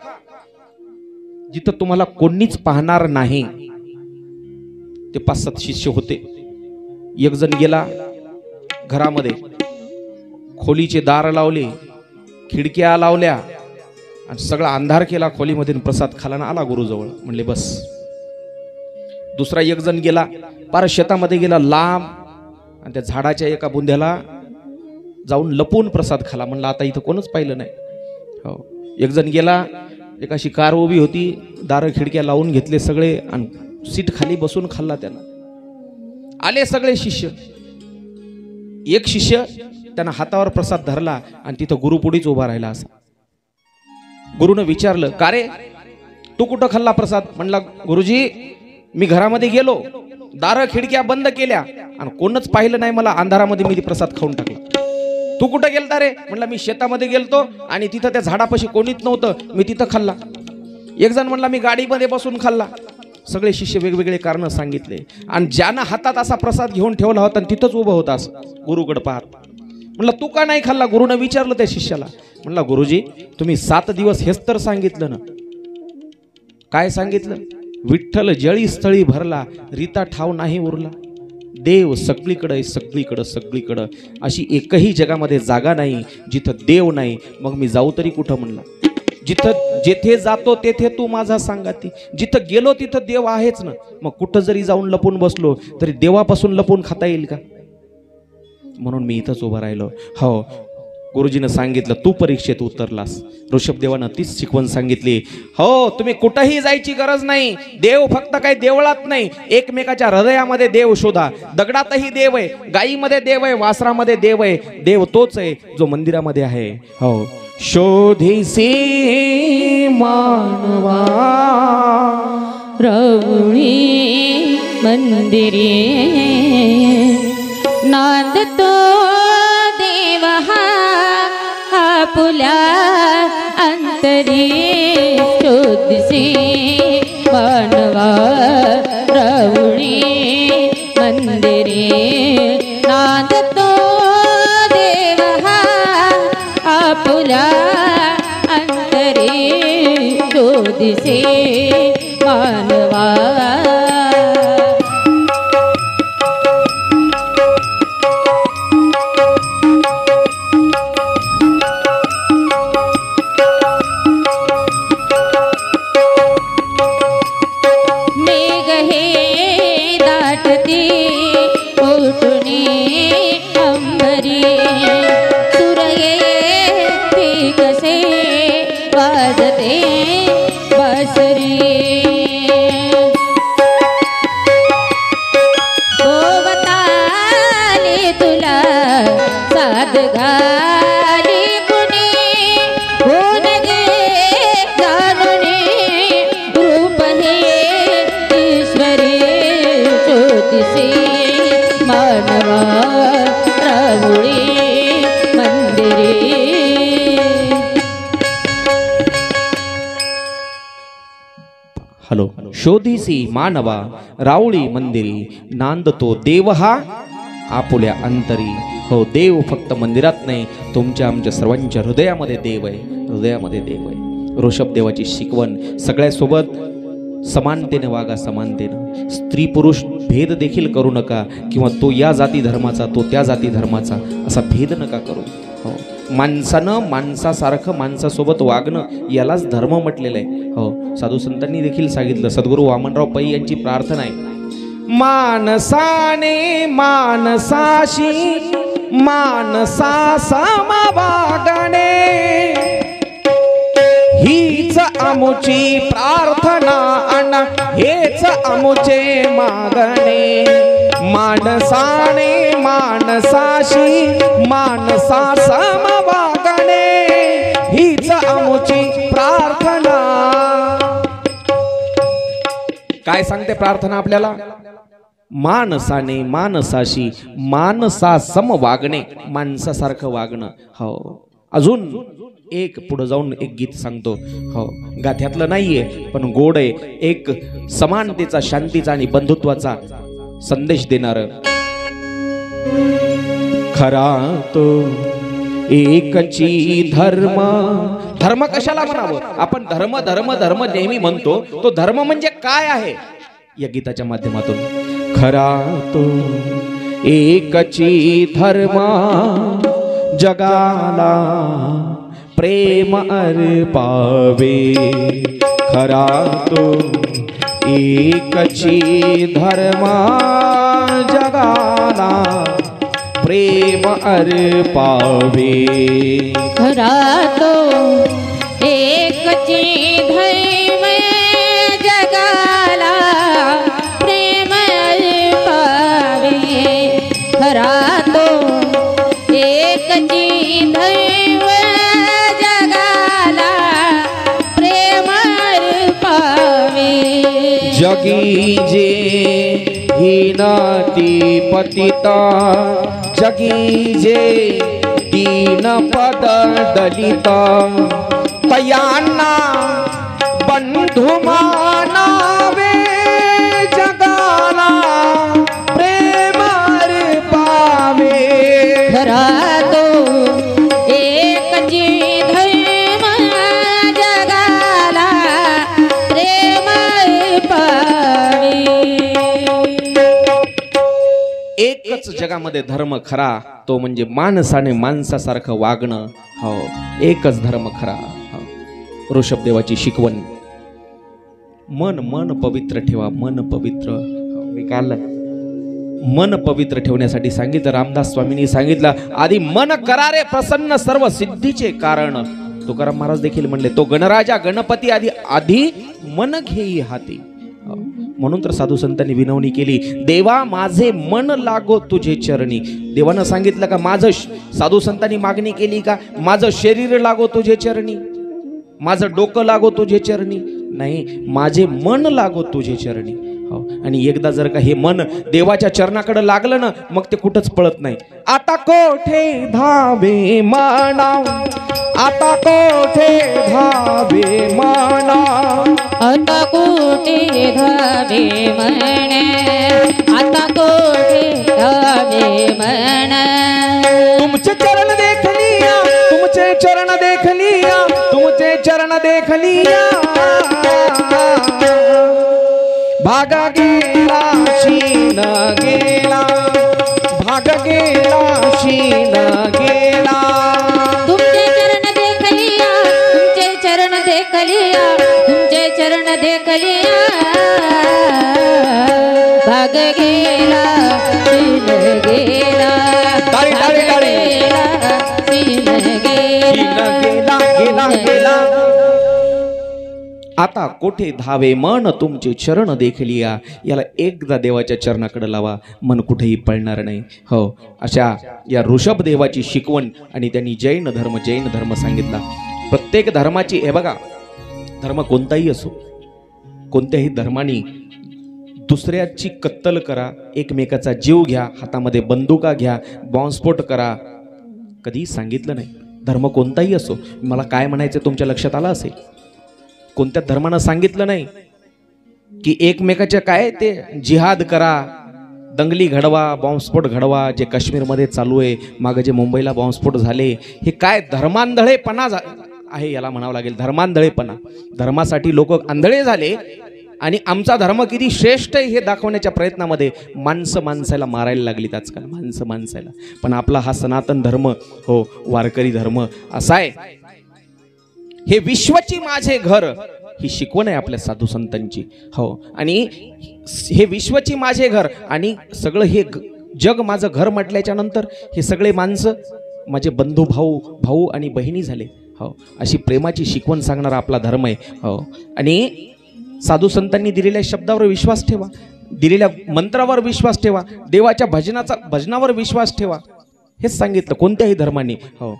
जिथं तुम्हाला कोणीच पाहणार नाही. ते 5-7 शिष्य होते. एक जण गेला घरामध्ये, खोलीचे दार लावले, खिडक्या लावल्या आणि सगळा अंधार केला खोलीमध्ये. प्रसाद खाला ना आला गुरुजवळ, म्हणले बस. दुसरा एक जण गेला, पार शेतामध्ये गेला लांब, आणि त्या झाडाच्या एका बुंध्याला जाऊन लपून प्रसाद खाला. म्हणलं आता इथं कोणच पाहिलं नाही. हो, एक जण गेला, एक अशी कार उभी होती, दार खिडक्या लावून घेतले सगळे आणि सीट खाली बसून खाल्ला त्यानं. आले सगळे शिष्य. एक शिष्य त्यानं हातावर प्रसाद धरला आणि तिथं गुरु पुढेच उभा राहिला असा. गुरुनं विचारलं, का रे तू कुठं खाल्ला प्रसाद? म्हणला, गुरुजी मी घरामध्ये गेलो, दार खिडक्या बंद केल्या आणि कोणच पाहिलं नाही मला, अंधारामध्ये मी प्रसाद खाऊन टाकला. तू कुठं गेलता रे? म्हणला, मी शेतामध्ये गेलतो आणि तिथं त्या झाडापाशी कोणीच नव्हतं, मी तिथं खाल्ला. एक जण म्हणला, मी गाडीमध्ये बसून खाल्ला. सगळे शिष्य वेगवेगळे कारण सांगितले. आणि ज्यानं हातात असा प्रसाद घेऊन ठेवला होता आणि तिथंच उभं होता असं गुरुकडे पाहत. म्हणला, तू का नाही खाल्ला? गुरुनं विचारलं त्या शिष्याला. म्हणला, गुरुजी तुम्ही 7 दिवस हेच तर सांगितलं ना. काय सांगितलं? विठ्ठल जळी स्थळी भरला, रीता ठाव नाही उरला. देव सगळीकडे, सगळीकडं, सगळीकडं. अशी एकही जगामध्ये जागा नाही जिथं देव नाही. मग मी जाऊ तरी कुठं? म्हणला, जिथं जेथे जातो तेथे तू माझा सांगाती, जिथं गेलो तिथं देव आहेच ना. मग कुठं जरी जाऊन लपून बसलो तरी देवापासून लपून खाता येईल का? म्हणून मी इथंच उभं राहिलो. हो, गुरुजीनं सांगितलं तू परीक्षेत उतरलास. ऋषभदेवानं तीच शिकवण सांगितली. हो, तुम्ही कुठंही जायची गरज नाही. देव फक्त काही देवळात नाही, एकमेकाच्या हृदयामध्ये देव शोधा. दगडातही देव आहे, गायीमध्ये देव आहे, वासरामध्ये देव आहे. देव तोच आहे जो मंदिरामध्ये आहे. हो, शोधिसी मानवा रवळी मंदिरे नांदतो देव हा आपुल्या अंतरी. शोधिसी मानवा रवळी मंदिरे नांदतो देव हा आपुल्या अंतरी. शोधिसी मानवा शोधिसी मानवा रावळी मंदिरी नांदतो देव हा आपुल्या अंतरी. हो, देव फक्त मंदिरात नाही, तुमच्या आमच्या सर्वांच्या हृदयामध्ये देव आहे, हृदयामध्ये देव आहे. ऋषभदेवाची शिकवण, सगळ्यासोबत समानतेने वागा, समानतेनं. स्त्री पुरुष भेद देखील करू नका, किंवा तो या जाती धर्माचा तो त्या जाती धर्माचा असा भेद नका करू. हो, माणसानं माणसासारखं माणसासोबत वागणं यालाच धर्म म्हटलेलं आहे. हो, साधू संतांनी देखील सांगितलं. सद्गुरू वामनराव पै यांची प्रार्थना आहे, मानसाने मानसाशी मानसा समवागणे हीच आमुची प्रार्थना अन हेच आमुचे मागणे. मानसाने मानसाशी मानसा समवागणे हीच आमुची प्रार्थना. काय सांगते प्रार्थना आपल्याला? मानसाने मानसाशी मानसा सम वागणे, माणसासारखं वागणं. हो, अजून एक पुढे जाऊन एक गीत सांगतो. हो, गाथ्यातलं नाहीये पण गोड आहे. एक समानतेचा, शांतीचा आणि बंधुत्वाचा संदेश देणार. खरा तो एकची धर्म. धर्म कशाला म्हणावं आपण? धर्म धर्म धर्म नेहमी म्हणतो, तो धर्म म्हणजे काय आहे या गीताच्या माध्यमातून. खरा तो एकची धर्म जगाला प्रेम अर्पावे. खरा तो एकची धर्म जगाला प्रेम अर्पावे. खरा तो एकची धर्म जगाला प्रेम अर्पावे. खरा तो एकची धर्म जगाला प्रेम अर्पावे. जगी जे हीनती पतिता जगी जे दीन पद दलिता तयांना बंधु मानावे. जगाला प्रेम अर्पावे. खरा तो एकची धर्म जगाला प्रेम अर्पावे. एकच जगामध्ये धर्म खरा, तो म्हणजे माणसाने माणसासारखं वागणं. हो, एकच धर्म खरा. हो. ऋषभदेवाची शिकवण. मन मन पवित्र ठेवा, मन पवित्र. मी काय मन पवित्र ठेवण्यासाठी सांगितलं. रामदास स्वामींनी सांगितलं, आधी मन करारे प्रसन्न सर्व सिद्धीचे कारण. तुकाराम महाराज देखील म्हणले, तो गणराजा गणपती आधी मन घेई हाती. म्हणून तर साधू संतांनी विनवणी केली, देवा माझे मन लागो तुझे चरणी. देवानं सांगितलं का माझं, साधू संतांनी मागणी केली का माझं शरीर लागो तुझे चरणी, माझं डोकं लागो तुझे चरणी? नाही, माझे मन लागो तुझे चरणी. हो, आणि एकदा जर का हे मन देवाच्या चरणाकडे लागलं ना, मग ते कुठंच पळत नाही. आता कोठे धावे मना, आता कोठे धावे मना, आता कोठे धावे म्हणे, आता कोठे धावे म्हणे. तुमचे चरण देख लिया, तुमचे चरण देख लिया, तुमचे चरण देख लिया. भाग गेला शीन गेला, भाग गेला शीन गेला. तुमचे चरण देख लिया, तुमचे चरण देख लिया, तुमचे चरण देख लिया. भाग गेला शीन गेला, भाग गेला शीन गेला, गेला गेला. आता कोठे धावे मन तुमचे चरण देखलिया. याला एकदा देवाच्या चरणाकडे लावा, मन कुठेही पळणार नाही. हो, अशा या ऋषभ देवाची शिकवण. आणि त्यांनी जैन धर्म सांगितला. प्रत्येक धर्माची, हे बघा, धर्म कोणताही असो, कोणत्याही धर्माने दुसऱ्याची कत्तल करा, एकमेकाचा जीव घ्या, हातामध्ये बंदुका घ्या, बॉम्बस्फोट करा, कधी सांगितलं नाही. धर्म कोणताही असो. मला काय म्हणायचं तुमच्या लक्षात आलं असेल. कोणत्या धर्मानं सांगितलं नाही की एकमेकाच्या काय ते जिहाद करा, दंगली घडवा, बॉम्बस्फोट घडवा. जे काश्मीरमध्ये चालू आहे, मागे जे मुंबईला बॉम्बस्फोट झाले, हे काय धर्मांधळेपणा आहे, याला म्हणावं लागेल धर्मांधळेपणा. धर्मासाठी लोक आंधळे झाले आणि आमचा धर्म किती श्रेष्ठ आहे हे दाखवण्याच्या प्रयत्नामध्ये माणसं माणसाला मारायला लागलीत आजकाल, माणसं माणसाला. पण आपला हा सनातन धर्म, हो, वारकरी धर्म असा आहे. हे विश्वची माझे घर, ही शिकवण आहे आपल्या साधू संतांची. हो, आणि हे विश्वची माझे घर, आणि सगळं हे जग माझं घर म्हटल्याच्या नंतर हे सगळे माणसं माझे बंधू भाऊ आणि बहिणी झाले. हो, अशी प्रेमाची शिकवण सांगणारा आपला धर्म आहे. हो, आणि साधू संतांनी दिलेल्या शब्दावर विश्वास ठेवा, दिलेल्या मंत्रावर विश्वास ठेवा, देवाच्या भजनावर विश्वास ठेवा. हेच सांगितलं कोणत्याही धर्माने. हो,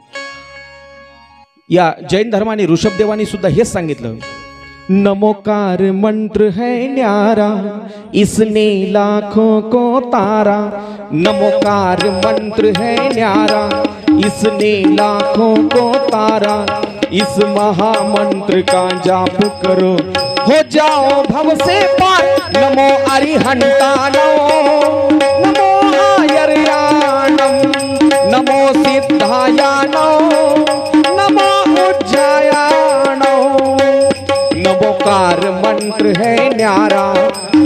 या जैन धर्माने ऋषभदेवानी सुद्धा हेच सांगितलं. नमोकार मंत्र है न्यारा, इसने लाखों को तारा. नमोकार मंत्र है न्यारा, इसने लाखों को तारा. इस महामंत्र का जाप करो, हो जाओ भव से पार. नमो अरिहंतानो, नमो आयर्याणम, नमो सिद्धायानो, नमो उज्जयानो. नमोकार मंत्र है न्यारा,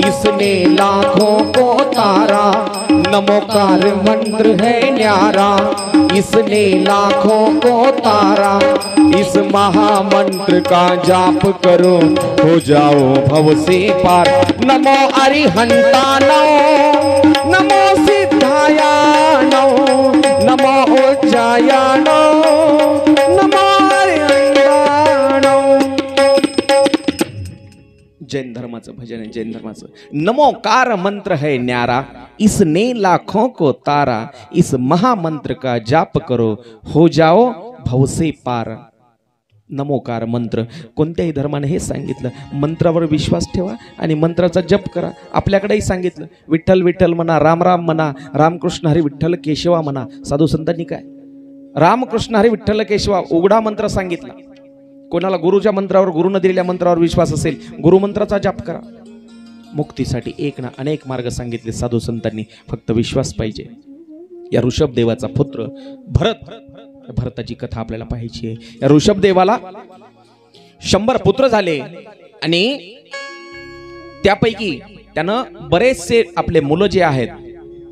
इसने लाखों को तारा. नमोकार मंत्र है न्यारा, इसने लाखों को तारा. इस महामंत्र का जाप करो, हो जाओ भव से पार. नमो अरिहंतानो, नमो सिद्धायानो, नमो उज्जयानो, नमो अरिहंतानो. जैन धर्माचं भजन आहे, जैन धर्माचं. नमोकार मंत्र है न्यारा, इसने लाखों को तारा. इस महामंत्र का जाप करो, हो जाओ भव से पार. नमोकार मंत्र, कोणत्याही धर्माने हे सांगितलं. मंत्रावर विश्वास ठेवा आणि मंत्राचा जप करा. आपल्याकडेही सांगितलं, विठ्ठल विठ्ठल म्हणा, राम राम म्हणा, रामकृष्ण हरी विठ्ठल केशवा म्हणा. साधू संतांनी काय रामकृष्ण हरी विठ्ठल केशवा उघडा मंत्र सांगितला. कोणाला गुरुच्या मंत्रावर, गुरुनं दिलेल्या मंत्रावर विश्वास असेल, गुरुमंत्राचा जप करा. मुक्तीसाठी एक ना अनेक मार्ग सांगितले साधू संतांनी, फक्त विश्वास पाहिजे. या ऋषभदेवाचा पुत्र भरताची कथा आपल्याला पाहायची आहे. या ऋषभदेवाला 100 पुत्र झाले आणि त्यापैकी त्यानं बरेचसे आपले मुलं जे आहेत,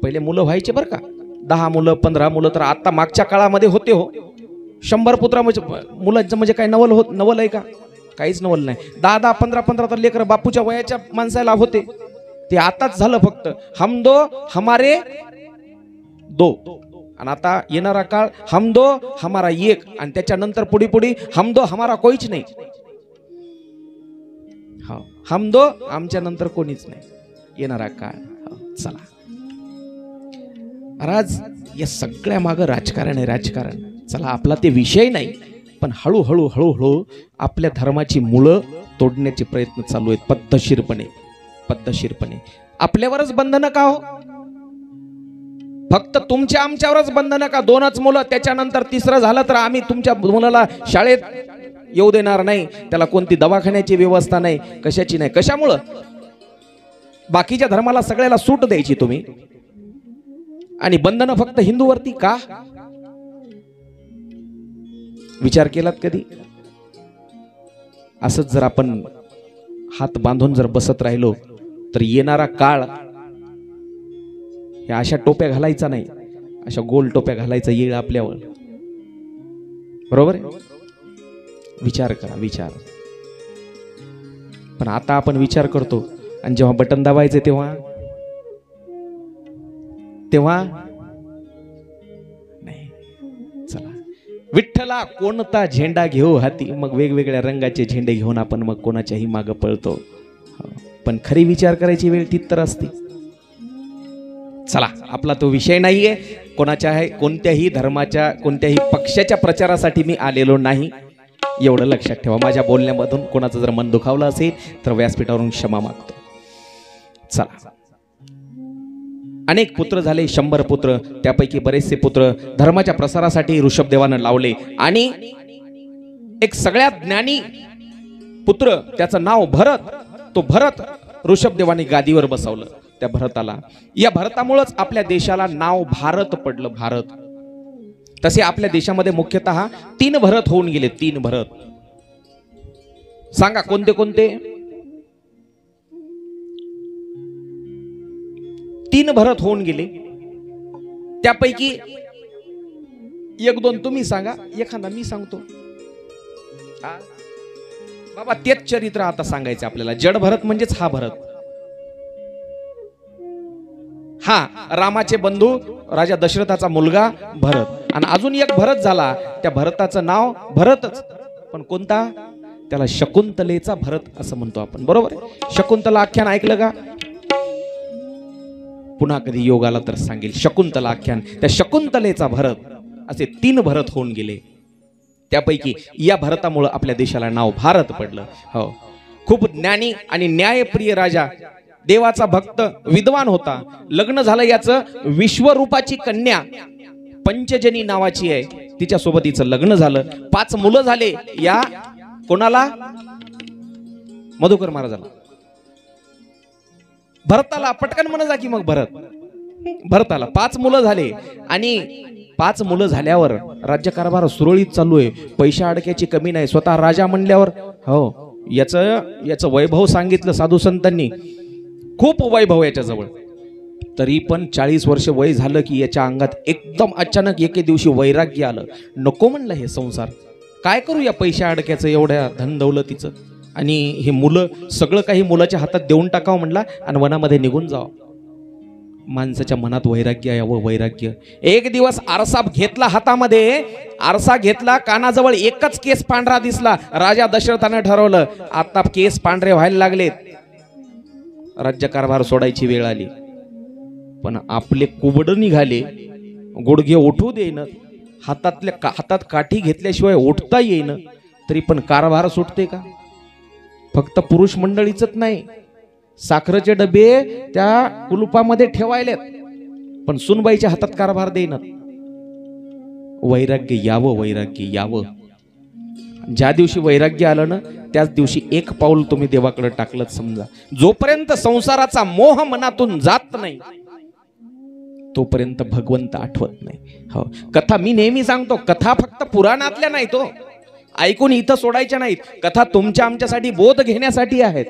पहिले मुलं व्हायचे बरं का, 10 मुलं 15 मुलं, तर आता मागच्या काळामध्ये होते. हो, 100 पुत्र म्हणजे मुलांचं म्हणजे काय नवल आहे का? काहीच नवल नाही. 10-10, 15-15 तर लेकर बापूच्या वयाच्या माणसाला होते. ते आताच झालं फक्त हम दो हमारे दो. आणि आता येणारा काळ हम दो हमारा एक, आणि त्याच्यानंतर पुढे पुढे हम दो हमारा कोईच नाही. हा, हम दो आमच्या नंतर कोणीच नाही येणारा काळ. चला, आज या सगळ्या मागं राजकारण आहे, राजकारण. चला, आपला ते विषय नाही, पण हळूहळू हळूहळू आपल्या धर्माची मुळं तोडण्याचे प्रयत्न चालू आहेत पद्धतशीरपणे. आपल्यावरच बंधनं का हो? फक्त तुमच्या आमच्यावरच बंधनं का? 2च मुलं, त्याच्यानंतर 3रं झालं तर आम्ही तुमच्या मुलाला शाळेत येऊ देणार नाही, त्याला कोणती दवाखान्याची व्यवस्था नाही, कशाची नाही. कशामुळं? बाकीच्या धर्माला सगळ्याला सूट द्यायची तुम्ही, आणि बंधनं फक्त हिंदूवरती का? विचार केलात कधी? असंच जर आपण हात बांधून जर बसत राहिलो तर येणारा काळ या अशा टोप्या घालायचा नाही, अशा गोल टोप्या घालायचा येईल आपल्यावर. बरोबर आहे? विचार करा, विचार. पण आता आपण विचार करतो, आणि जेव्हा बटन दाबायचे तेव्हा नाही. चला, विठ्ठला कोणता झेंडा घेऊ हाती, मग वेगवेगळ्या रंगाचे झेंडे घेऊन आपण मग कोणाच्याही मागे पळतो. पण खरी विचार करायची वेळ तिथं असते. चला, आपला तो विषय नाहीये. कोणत्याही धर्माच्या, कोणत्याही पक्षाच्या प्रचारासाठी मी आलेलो नाही, एवढं लक्षात ठेवा. माझ्या बोलण्यामधून कोणाचं जर मन दुखावलं असेल तर व्यासपीठावरून क्षमा मागतो. चला, अनेक पुत्र झाले, 100 पुत्र. त्यापैकी बरेचसे पुत्र धर्माच्या प्रसारासाठी ऋषभदेवानं लावले, आणि एक सगळ्यात ज्ञानी पुत्र, त्याचं नाव भरत. तो भरत ऋषभदेवाने गादीवर बसवलं. त्या भरताला, या भरतामुळेच आपल्या देशाला नाव भारत पडलं, भारत. तसे आपल्या देशामध्ये मुख्यतः 3 भरत होऊन गेले. 3 भरत. सांगा कोणते कोणते? 3 भरत होऊन गेले. त्यापैकी 1-2 तुम्ही सांगा, एखादा मी सांगतो. बाबा, तेच चरित्र आता सांगायचं आपल्याला. जड भरत म्हणजेच हा भरत. हा, रामाचे बंधू राजा दशरथाचा मुलगा भरत. आणि अजून एक भरत झाला, त्या भरताचं नाव भरतच, पण कोणता? त्याला शकुंतलेचा भरत असं म्हणतो आपण. बरोबर? शकुंतला आख्यान ऐकलं का? पुन्हा कधी योग आला तर सांगेल. शकुंतला आख्यान, त्या शकुंतलेचा भरत. असे 3 भरत होऊन गेले. त्यापैकी या भरतामुळे आपल्या देशाला नाव भारत पडलं. हो, खूप ज्ञानी आणि न्यायप्रिय राजा, देवाचा भक्त, विद्वान होता. लग्न झालं याचं विश्वरूपाची कन्या पंचजनी नावाची आहे, तिच्या सोबत हिचं लग्न झालं. 5 मुलं झाले. या कोणाला? मधुकर महाराजाला. भरताला पटकन म्हणा जा की मग भरताला 5 मुलं झाले. आणि 5 मुलं झाल्यावर राज्यकारभार सुरळीत चालू आहे, पैशा अडक्याची कमी नाही. स्वतः राजा म्हणल्यावर हो, याचं वैभव सांगितलं साधू संतांनी. खूप वैभव याच्याजवळ. तरी पण 40 वर्ष वय झालं की याच्या अंगात एकदम अचानक एके दिवशी वैराग्य आलं. नको म्हणलं हे संसार, काय करू या पैशा अडक्याचं, एवढ्या धन दौलतीचं, आणि हे मुलं, सगळं काही मुलाच्या हातात देऊन टाकावं म्हणला आणि वनामध्ये निघून जावं. माणसाच्या मनात वैराग्य यावं, वैराग्य. एक दिवस आरसा घेतला हातामध्ये, आरसा घेतला, कानाजवळ एकच केस पांढरा दिसला. राजा दशरथाने ठरवलं, आता केस पांढरे व्हायला लागलेत, राज्यकारभार सोडायची वेळ आली. पण आपले कुबड निघाले, गुडघे उठू देईन, हातात काठी घेतल्याशिवाय उठता येईन. तरी पण कारभार सुटते का? फक्त पुरुष मंडळीच नाही, साखरेचे डबे त्या कुलुपामध्ये ठेवायलेत, पण सुनबाईच्या हातात कारभार देईन. वैराग्य यावं, वैराग्य यावं. ज्या दिवशी वैराग्य आलं ना, त्याच दिवशी एक पाऊल तुम्ही देवाकडे टाकलं समजा. जोपर्यंत संसाराचा मोह मनातून जात नाही तोपर्यंत भगवंत आठवत नाही. हो, कथा मी नेहमी सांगतो, कथा फक्त पुराणातल्या नाही तो ऐकून इथं सोडायच्या नाहीत. कथा तुमच्या आमच्यासाठी बोध घेण्यासाठी आहेत,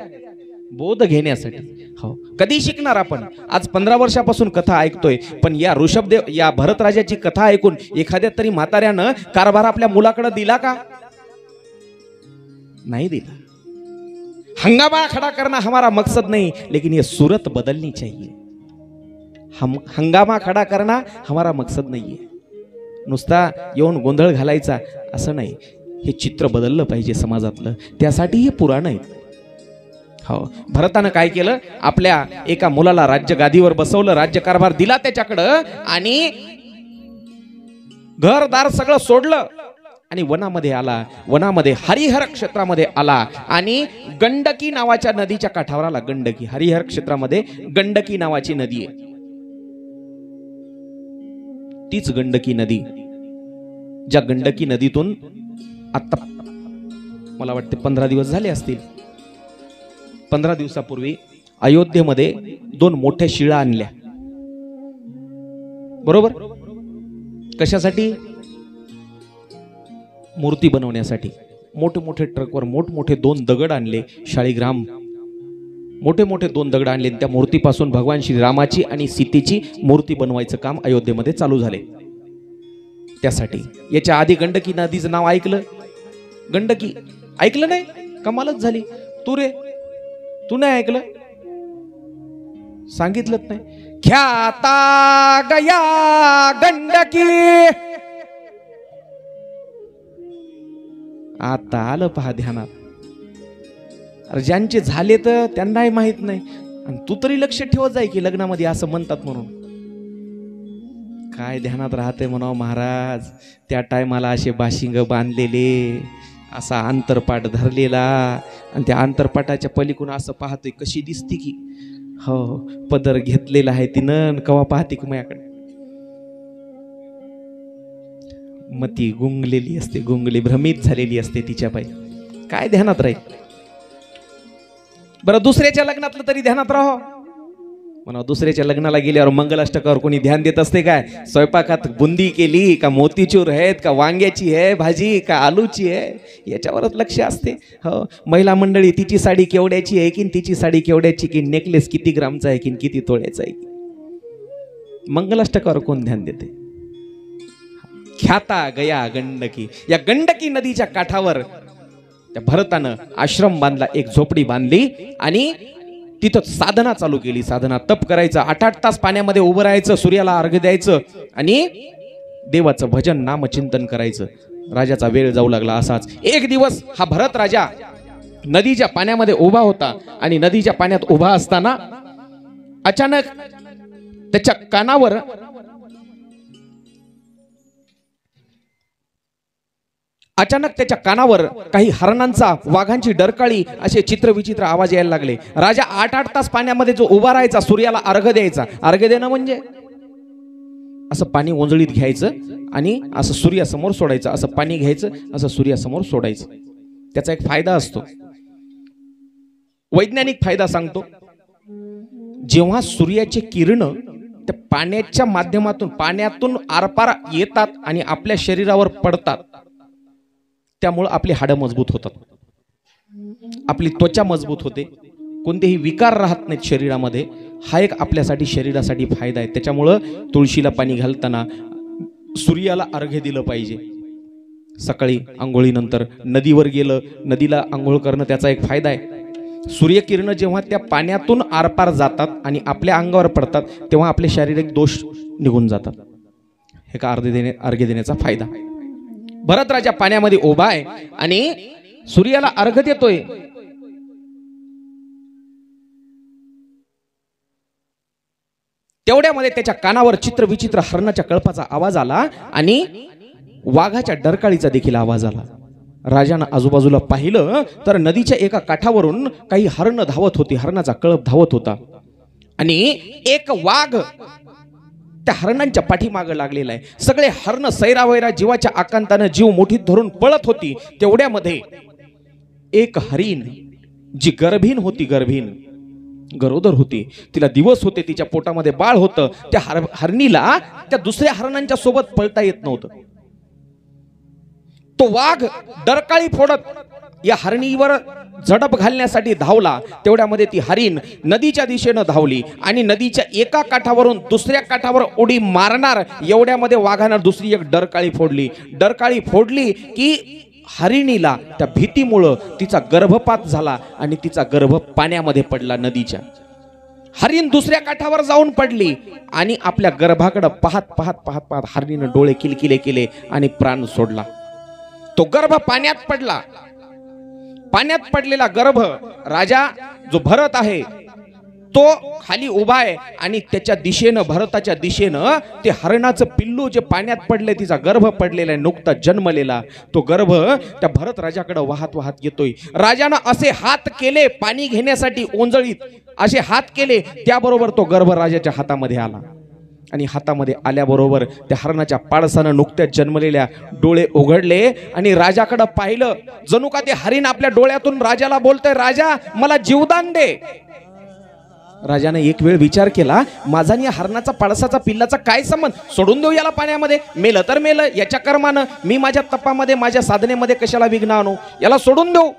बोध घेण्यासाठी. हो, कधी शिकणार आपण? आज 15 वर्षापासून कथा ऐकतोय, पण या ऋषभदेव, या भरतराजाची कथा ऐकून एखाद्या तरी म्हाताऱ्यानं कारभार आपल्या मुलाकडे दिला का? नहीं दिला। हंगामा खड़ा करना हमारा मकसद नहीं, लेकिन ये सूरत बदलनी चाहिए। हम हंगामा खड़ा करना हमारा मकसद नाहीये, नुसता येऊन गोंधळ घालायचा असं नाही। हे चित्र बदललं पाहिजे समाजातलं, त्यासाठी हे पुराण आहे। हो, भरतानं काय केलं, आपल्या एका मुलाला राज्य गादीवर बसवलं, राज्यकारभार दिला त्याच्याकडं आणि घरदार सगळं सोडलं आणि वनामध्ये आला। वनामध्ये हरिहर क्षेत्रामध्ये आला आणि गंडकी नावाच्या नदीच्या काठावर आला। गंडकी, हरिहर क्षेत्रामध्ये गंडकी नावाची नदी आहे। तीच गंडकी नदी, ज्या गंडकी नदीतून आता मला वाटते 15 दिवस झाले असतील, 15 दिवसापूर्वी अयोध्येमध्ये 2 मोठ्या शिळा आणल्या, बरोबर? कशासाठी? मूर्ती बनवण्यासाठी। मोठे मोठे ट्रकवर मोठमोठे 2 दगड आणले, शाळीग्राम मोठे मोठे 2 दगड आणले। त्या मूर्तीपासून भगवान श्रीरामाची आणि सीतेची मूर्ती बनवायचं काम अयोध्येमध्ये चालू झाले। त्यासाठी याच्या आधी गंडकी नदीचं नाव ऐकलं? गंडकी ऐकलं नाही? कमालच झाली। तू रे, तू नाही ऐकलं? सांगितलंच नाही। ख्याता गया गंडकी, आता आलं पहा ध्यानात। अरे ज्यांचे झाले तर त्यांनाही माहित नाही, आणि तू तरी लक्ष ठेवत जाय की लग्नामध्ये असं म्हणतात म्हणून। काय ध्यानात राहते म्हणावं महाराज, त्या टायमाला असे बाशिंग बांधलेले, असा आंतरपाट धरलेला, आणि त्या आंतरपाटाच्या पलीकडून असं पाहतोय कशी दिसती की, हो पदर घेतलेला आहे तिनं, कवा पाहते की माझ्याकडे। मग ती गुंगलेली असते, गुंगली भ्रमित झालेली असते तिच्या पायी, काय ध्यानात राहील बरं? दुसऱ्याच्या लग्नातलं तरी ध्यानात राहो म्हणा। दुसऱ्याच्या लग्नाला गेल्यावर मंगलाष्टकावर कोणी ध्यान देत असते काय? स्वयंपाकात बुंदी केली का, मोतीचूर आहेत का, वांग्याची आहे भाजी का, आलूची आहे, याच्यावरच लक्ष असते। हो, महिला मंडळी तिची साडी केवड्याची आहे की, तिची साडी केवड्याची की, नेकलेस किती ग्रामचा आहे की, किती तोळ्याचा आहे, मंगलाष्टकावर कोण ध्यान देते? ख्याता गया गंडकी, या गंडकी नदीच्या काठावर त्या भरतानं आश्रम बांधला, एक झोपडी बांधली आणि तिथं साधना चालू केली। साधना, तप करायचं, 8-8 तास पाण्यामध्ये उभं राहायचं, सूर्याला अर्घ्य द्यायचं आणि देवाचं भजन नामचिंतन करायचं। राजाचा वेळ जाऊ लागला। असाच एक दिवस हा भरत राजा नदीच्या पाण्यामध्ये उभा होता आणि नदीच्या पाण्यात उभा असताना अचानक त्याच्या कानावर काही हरणांचा, वाघांची डरकाळी असे चित्रविचित्र आवाज यायला लागले। राजा 8-8 तास पाण्यामध्ये जो उभा राहायचा, सूर्याला अर्घ्य द्यायचा। अर्घ्य देणं म्हणजे असं पाणी ओंजळीत घ्यायचं आणि असं सूर्यासमोर सोडायचं, असं पाणी घ्यायचं, असं सूर्यासमोर सोडायचं। त्याचा एक फायदा असतो, वैज्ञानिक फायदा सांगतो। जेव्हा सूर्याचे किरण त्या पाण्याच्या माध्यमातून, पाण्यातून आरपार येतात आणि आपल्या शरीरावर पडतात, त्यामुळे आपली हाडं मजबूत होतात, आपली त्वचा मजबूत होते, कोणतेही विकार राहत नाहीत शरीरामध्ये। हा एक आपल्यासाठी, शरीरासाठी फायदा आहे। त्याच्यामुळं तुळशीला पाणी घालताना सूर्याला अर्घ्य दिलं पाहिजे। सकाळी आंघोळीनंतर नदीवर गेलं, नदीला आंघोळ करणं त्याचा एक फायदा आहे। सूर्यकिरण जेव्हा त्या पाण्यातून आरपार जातात आणि आपल्या अंगावर पडतात, तेव्हा आपले शारीरिक दोष निघून जातात। हे का अर्घ्य देण्याचा फायदा। भरत राजा पाण्यामध्ये उभा आहे आणि सूर्याला अर्घ्य देतोय। तेवढ्यामध्ये त्याच्या कानावर चित्रविचित्र हरणाच्या कळपाचा आवाज आला आणि वाघाच्या डरकाळीचा देखील आवाज आला। राजानं आजूबाजूला पाहिलं तर नदीच्या एका काठावरून काही हरण धावत होती, हरणाचा कळप धावत होता आणि एक वाघ त्या हरणांच्या पाठीमागे लागलेला आहे। सगळे हरण सैरावैरा जीवाच्या आकांताने जीव मुठीत धरून पळत होती। तेवढ्यामध्ये एक हरीण, जी गर्भीण होती, गरोदर होती, तिला दिवस होते, तिच्या पोटामध्ये बाळ होतं, त्या हरणीला त्या दुसऱ्या हरणांच्या सोबत पळता येत नव्हतं। तो वाघ डरकाळी फोडत या हरणीवर झडप घालण्यासाठी धावला। तेवढ्यामध्ये ती हरीण नदीच्या दिशेनं धावली आणि नदीच्या एका काठावरून दुसऱ्या काठावर उडी मारणार एवढ्यामध्ये वाघानं दुसरी एक डरकाळी फोडली। डरकाळी फोडली की हरिणीला त्या भीतीमुळं तिचा गर्भपात झाला आणि तिचा गर्भ पाण्यामध्ये पडला नदीच्या. हरिण दुसऱ्या काठावर जाऊन पडली आणि आपल्या गर्भाकडे पाहत पाहत पाहत पाहत हरिणीनं डोळे किलकिले केले आणि प्राण सोडला. तो गर्भ पाण्यात पडला. पाण्यात पडलेला गर्भ राजा जो भरत आहे तो खाली उभा आहे आणि त्याच्या दिशेनं, भरताच्या दिशेनं ते हरणाचं पिल्लू जे पाण्यात पडले, तिचा गर्भ पडलेला आहे, नुकता जन्मलेला, तो गर्भ त्या भरत राजाकडे वाहत वाहत येतोय. राजानं असे हात केले पाणी घेण्यासाठी, ओंजळीत असे हात केले, त्याबरोबर तो गर्भ राजाच्या हातामध्ये आला आणि हातामध्ये आल्याबरोबर त्या हरणाच्या पाडसानं नुकत्याच जन्मलेल्या डोळे उघडले आणि राजाकडे पाहिलं. जणू का ते हरिण आपल्या डोळ्यातून राजाला बोलतंय, राजा मला जीवदान दे. राजाने एक वेळ विचार केला, माझा आणि हरणाचा पाडसाचा पिल्लाचा काय संबंध? सोडून देऊ याला पाण्यामध्ये, मेलं तर मेलं, याच्या कर्मानं, मी माझ्या तपामध्ये माझ्या साधनेमध्ये कशाला विघ्न आणू, याला सोडून देऊ.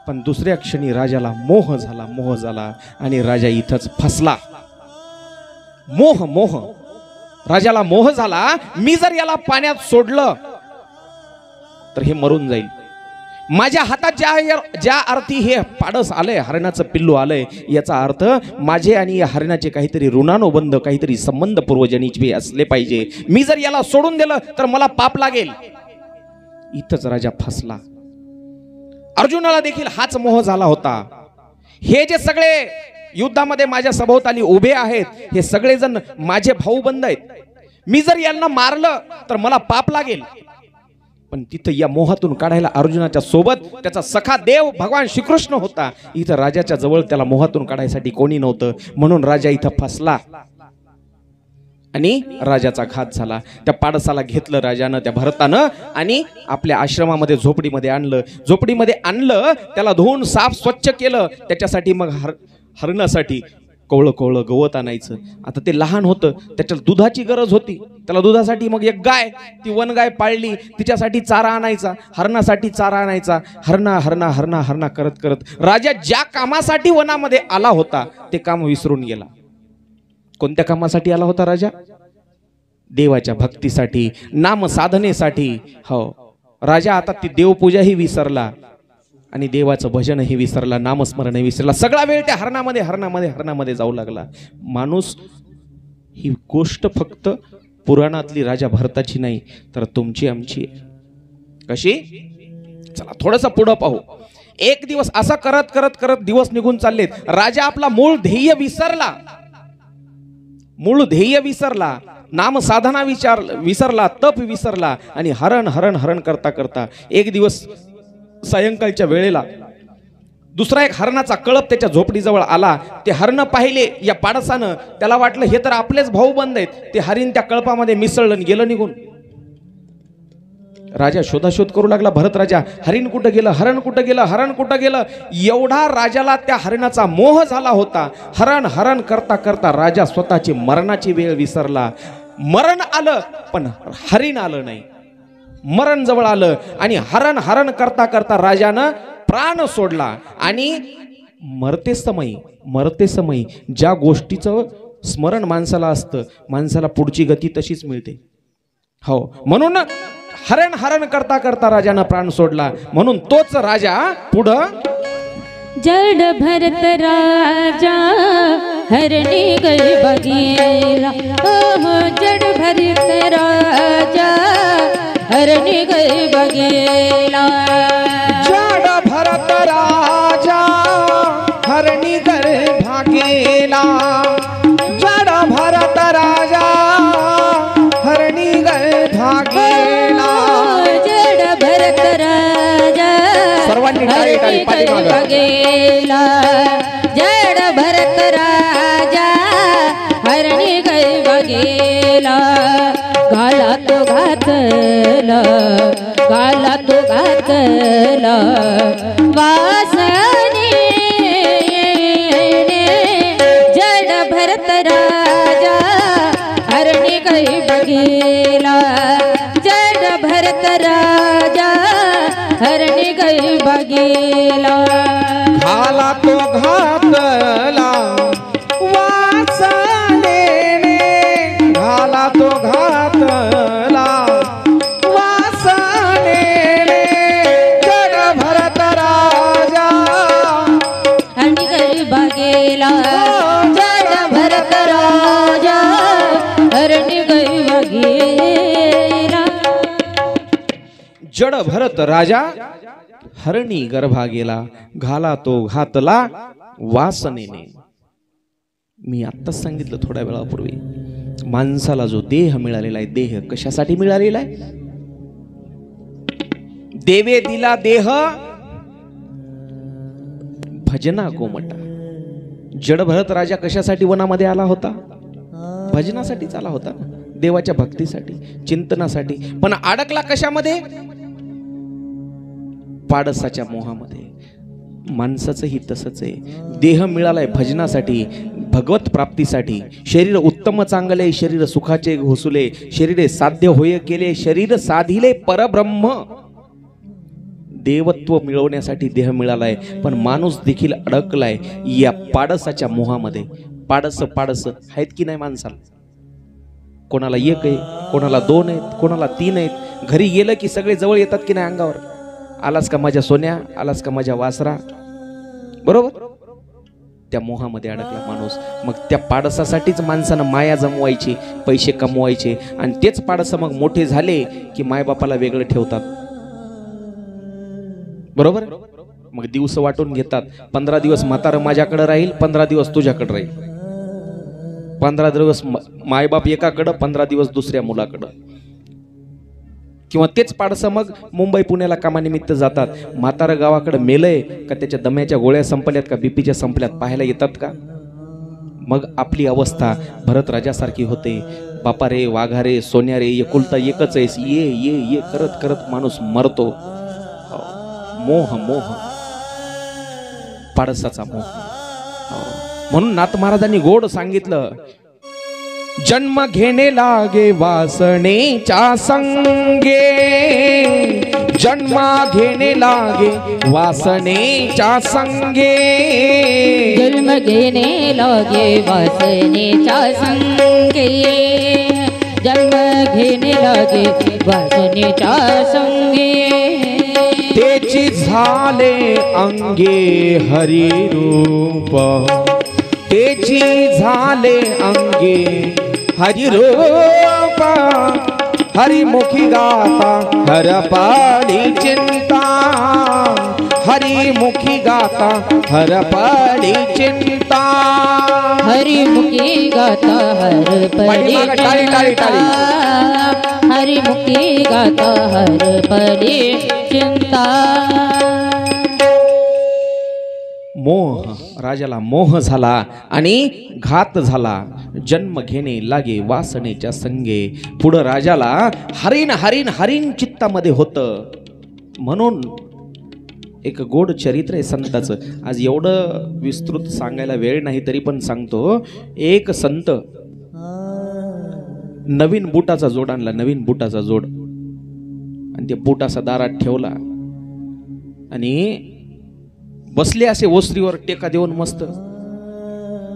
पण दुसऱ्या क्षणी राजाला मोह झाला आणि राजा इथंच फसला. मोह राजाला मोह झाला, मी जर याला पाण्यात सोडलं तर हे मरून जाईल. माझ्या हातात ज्या अर्थी हे पाडस आलंय, हरणाचं पिल्लू आलंय, याचा अर्थ माझे आणि या हरणाचे काहीतरी ऋणानुबंध, काहीतरी संबंध पूर्वजन्मीचे असले पाहिजे. मी जर याला सोडून दिलं तर मला पाप लागेल. इथंच राजा फसला. अर्जुनाला देखील हाच मोह झाला होता. हे जे सगळे युद्धामध्ये माझ्या सभोवताली उभे आहेत, हे सगळेजण माझे भाऊबंद आहेत. मी जर यांना मारलं तर मला पाप लागेल. पण तिथं या मोहातून काढायला अर्जुनाच्या सोबत त्याचा सखा देव भगवान श्रीकृष्ण होता. इथं राजाच्या जवळ त्याला मोहातून काढायसाठी कोणी नव्हतं, म्हणून राजा इथं फसला आणि राजाचा घात झाला. त्या पाडसाला घेतलं राजानं, त्या भरतानं, आणि आपल्या आश्रमामध्ये झोपडीमध्ये आणलं. त्याला धुवून साफ स्वच्छ केलं. त्याच्यासाठी मग हरणासाठी कवळं गवत आणायचं. आता ते लहान होतं, त्याच्याला दुधाची गरज होती. त्याला दुधासाठी मग एक गाय, ती वनगाय पाळली, तिच्यासाठी चारा आणायचा, हरणासाठी चारा आणायचा. हरणा करत करत राजा ज्या कामासाठी वनामध्ये आला होता ते काम विसरून गेला. कोणत्या कामासाठी आला होता राजा? देवाच्या भक्तीसाठी, नाम साधनेसाठी. हो, राजा आता ती देवपूजाही विसरला आणि देवाचं भजनही विसरला, नामस्मरणही विसरला. सगळा वेळ त्या हरणामध्ये जाऊ लागला. माणूस, ही गोष्ट फक्त पुराणातली राजा भरताची नाही, तर तुमची आमची. कशी? चला थोडंसं पुढं पाहू. एक दिवस असं करत करत दिवस निघून चाललेत. राजा आपला मूळ ध्येय विसरला, नाम साधना विसरला, तप विसरला आणि हरण करता करता एक दिवस सायंकाळच्या वेळेला दुसरा एक हरणाचा कळप त्याच्या झोपडीजवळ आला. ते हरण पाहिले या पाडसानं, त्याला वाटलं हे तर आपलेच भाऊबंद आहेत. ते हरिण त्या कळपामध्ये मिसळलं आणि गेलं निघून. राजा शोधाशोध करू लागला. भरत राजा, हरिण कुठं गेलं, हरण कुठं गेलं. एवढा राजाला त्या हरणाचा मोह झाला होता. हरण करता करता राजा स्वतःची मरणाची वेळ विसरला. मरण आलं पण हरिण आलं नाही. मरण जवळ आलं आणि हरण करता करता राजानं प्राण सोडला. आणि मरते समयी ज्या गोष्टीचं स्मरण माणसाला असतं, माणसाला पुढची गती तशीच मिळते. हो, म्हणून हरण करता करता राजानं प्राण सोडला. म्हणून तोच राजा पुढं, जड भरत राजा हरणी गई बघेला. हो, जड भरत राजा हरणी गई बघेला. जड भरत राजा हरणी गई भागेला. जड भरत राजा हरणी गई भागेला. जड भरत राजा सर्वांनी टाळी बघेला. जड भरत राजा हरणी गई बघेला. घाला तो घातला वासने. जड भरत राजा हरणी गई बघेला. जड भरत राजा हरणी गई बघेला. घाला तो घातला वासने. घाला तो घातला वासने. जड भरत राजा हरणी गर्भा गेला, घाला तो घातला वासनेने. मी आत्ताच सांगितलं थोड्या वेळापूर्वी, माणसाला जो देह मिळालेला आहे, देह कशासाठी मिळालेला आहे? देवे दिला देह भजना कोमटा. जड भरत राजा कशासाठी वनामध्ये आला होता? भजनासाठीच आला होता ना, देवाच्या भक्तीसाठी, चिंतनासाठी. पण अडकला कशामध्ये? पाडसाच्या मोहामध्ये. माणसाचंही तसंच आहे. देह मिळालाय भजनासाठी, भगवत प्राप्तीसाठी. शरीर उत्तम चांगले, शरीर सुखाचे घोसुले, शरीरे साध्य होय केले, शरीर साधिले परब्रह्म. देवत्व मिळवण्यासाठी देह मिळालाय, पण माणूस देखील अडकलाय या पाडसाच्या मोहामध्ये. पाडस पाडस आहेत की नाही माणसाला? कोणाला एक आहे, कोणाला दोन आहेत, कोणाला तीन आहेत. घरी गेलं की सगळे जवळ येतात की नाही अंगावर? आलास का माझ्या सोन्या, आलास का माझ्या वासरा, बरोबर? त्या मोहामध्ये अडकला माणूस. मग त्या पाडसासाठीच माणसानं माया जमवायची, पैसे कमवायचे, आणि तेच पाडस मग मोठे झाले की मायबापाला वेगळं ठेवतात, बरोबर? मग दिवस वाटून घेतात. 15 दिवस म्हातारं माझ्याकडे राहील, 15 दिवस तुझ्याकडे राहील. 15 दिवस मायबाप एकाकडं, 15 दिवस दुसऱ्या मुलाकडं. किंवा तेच पाडसं मग मुंबई पुण्याला कामानिमित्त जातात. म्हातारं गावाकडे मेलय का, त्याच्या दम्याच्या गोळ्या संपल्यात का, बीपीच्या संपल्यात, पाहायला येतात का? मग आपली अवस्था भरत राजासारखी होते. बापा रे, वाघा रे, सोन्या रे, एकुलता एकच आहेस, ये ये ये करत करत माणूस मरतो. मोह मोह, पाडसाचा मोह. म्हणून नाथ महाराजांनी गोड सांगितलं, जन्म घेणे लागे वासनेच्या संगे, जन्म घेणे लागे वासनेच्या संगे, जन्म घेणे लागे वासनेच्या संगे, जन्म घेणे लागे वासनेच्या संगे. तेची झाले अंगे हरी रूप, तेची झाले अंगे हरी रूप, हरिमुखी गाता हरपाडी चिंता, हरिमुखी गाता हरपाडी चिंता, हरिमुखी गाता हरपडी चिंता, हरिमुखी गाता हरपडी चिंता. मोह, राजाला मोह झाला आणि घात झाला. जन्म घेणे लागे वासनेच्या संगे. पुढं राजाला हरिण हरिण हरिण चित्तामध्ये होतं. म्हणून एक गोड चरित्र आहे संताचं. आज एवढं विस्तृत सांगायला वेळ नाही, तरी पण सांगतो. एक संत नवीन बुटाचा जोड आणला, नवीन बुटाचा जोड, आणि ते बूट असा दारात ठेवला आणि बसले असे ओसरीवर टेका देऊन मस्त.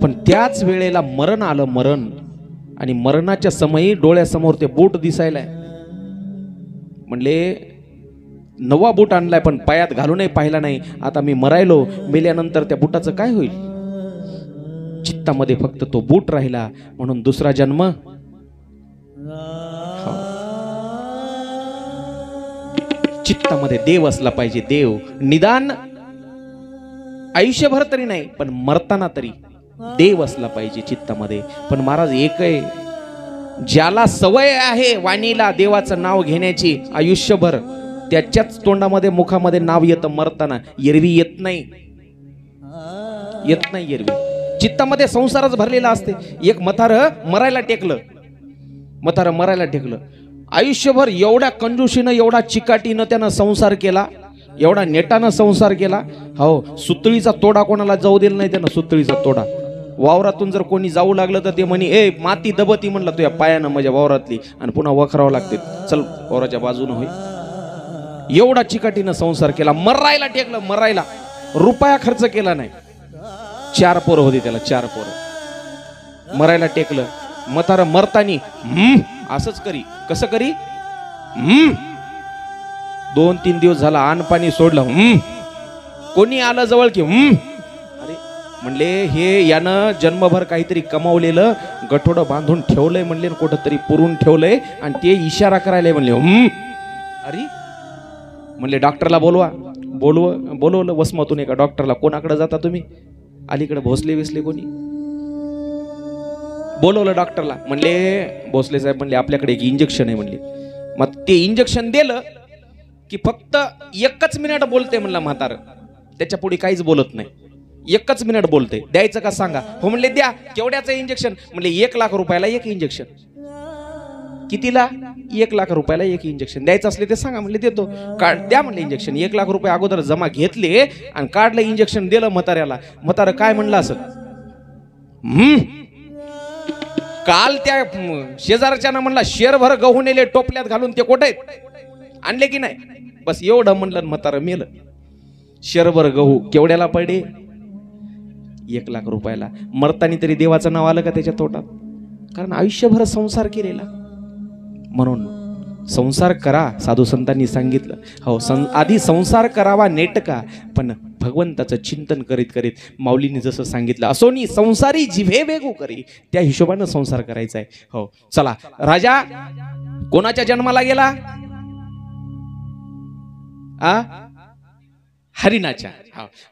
पण त्याच वेळेला मरण आलं, मरण. आणि मरणाच्या समयी डोळ्यासमोर ते बूट दिसायलाय. म्हणले नवा बूट आणलाय पण पायात घालूनही पाहिला नाही. आता मी मरायलो, मेल्यानंतर त्या बुटाचं काय होईल? चित्तामध्ये फक्त तो बूट राहिला. म्हणून दुसरा जन्म चित्तामध्ये देव असला पाहिजे. देव निदान आयुष्यभर तरी नाही, पण मरताना तरी देव असला पाहिजे चित्तामध्ये. पण महाराज एक आहे, ज्याला सवय आहे वाणीला देवाचं नाव घेण्याची आयुष्यभर, त्याच्याच तोंडामध्ये मुखामध्ये नाव येतं मरताना. एरवी येत नाही, येत नाही एरवी. चित्तामध्ये संसारच भरलेला असते. एक म्हातारं मरायला टेकलं, म्हातारं मरायला टेकलं. आयुष्यभर एवढ्या कंजूशीनं, एवढा चिकाटीनं त्यानं संसार केला, एवढा नेटानं संसार केला. हो, सुतळीचा तोडा कोणाला जाऊ दिला नाही त्यानं. सुतळीचा तोडा वावरातून जर कोणी जाऊ लागलं तर ते म्हणे, ए माती दबती म्हणलं तुझ्या पायानं माझ्या वावरातली, आणि पुन्हा वखरावं लागते, चल वावराच्या बाजूनं होय. एवढा चिकाटीनं संसार केला. मरायला टेकलं, मरायला. रुपया खर्च केला नाही. 4 पोरं होती त्याला, 4 पोरं. मरायला टेकलं. म्हातारं मरतानी असंच करी. कसं करी? 2-3 दिवस झाला अन्न पाणी सोडलं. कोणी आलं जवळ की अरे म्हणले, हे यानं जन्मभर काहीतरी कमावलेलं गठोडं बांधून ठेवलंय म्हणले, कुठं तरी पुरून ठेवलंय, आणि ते इशारा करायला म्हणले. अरे म्हणले डॉक्टरला बोलवा. बोलवलं वसमतून एका डॉक्टरला. कोणाकडे जाता तुम्ही? अलीकडे भोसले बिसले कोणी? बोलवलं डॉक्टरला. म्हणले भोसले साहेब म्हणले आपल्याकडे एक इंजेक्शन आहे म्हणले. मग ते इंजेक्शन दिलं की फक्त 1 मिनिट बोलते म्हणलं म्हातारं, त्याच्या पुढे काहीच बोलत नाही. 1 मिनिट बोलते. द्यायचं का सांगा? हो म्हणले द्या. केवढ्याचं इंजेक्शन? म्हणले 1 लाख रुपयाला एक इंजेक्शन. कितीला? 1 लाख रुपयाला एक इंजेक्शन. द्यायचं असले ते सांगा म्हणले देतो. कार्ड द्या म्हणले इंजेक्शन. 1 लाख रुपये अगोदर जमा घेतले आणि काढलं इंजेक्शन दिलं म्हाताऱ्याला. म्हातारं काय म्हणलं असं? काल त्या शेजारच्यानं म्हणला शेरभर गहू नेले टोपल्यात घालून, ते कोठे आणले की नाही? बस एवढं म्हणलं म्हातारं मेलं. शेरभर गहू केवढ्याला पडे? 1 लाख रुपयाला. मरतानी तरी देवाचं नाव आलं का त्याच्या तोटात? कारण आयुष्यभर संसार केलेला. म्हणून संसार करा, साधू संतांनी सांगितलं. हो, आधी संसार करावा नेटका, पण भगवंताचं चिंतन करीत करीत माऊलींनी जसं सांगितलं, असोनी संसारी जिभे वेगू करी, त्या हिशोबानं संसार करायचा आहे. हो चला. राजा कोणाच्या जन्माला गेला? हरिणाच्या.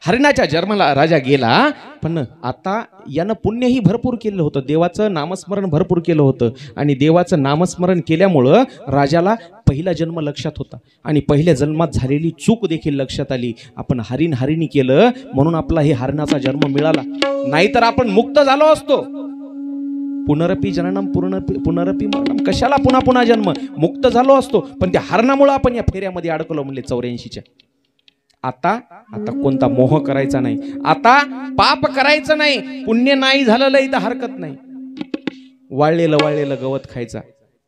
हरिणाच्या जन्माला राजा गेला. पण आता यानं पुण्यही भरपूर केलं होतं, देवाचं नामस्मरण भरपूर केलं होतं. आणि देवाचं नामस्मरण केल्यामुळं राजाला पहिला जन्म लक्षात होता आणि पहिल्या जन्मात झालेली चूक देखील लक्षात आली. आपण हरिणी केलं म्हणून आपला हे हरणाचा जन्म मिळाला. नाहीतर आपण मुक्त झालो असतो. पुनरपी जननम पुनरपी मरणम. कशाला पुन्हा पुन्हा जन्म? मुक्त झालो असतो. पण त्या हरणामुळे आपण या फेऱ्यामध्ये अडकलो म्हणले 84च्या. आता कोणता मोह करायचा नाही, आता पाप करायचं नाही, पुण्य नाही झालेलं इथं हरकत नाही. वाळलेलं गवत खायचा.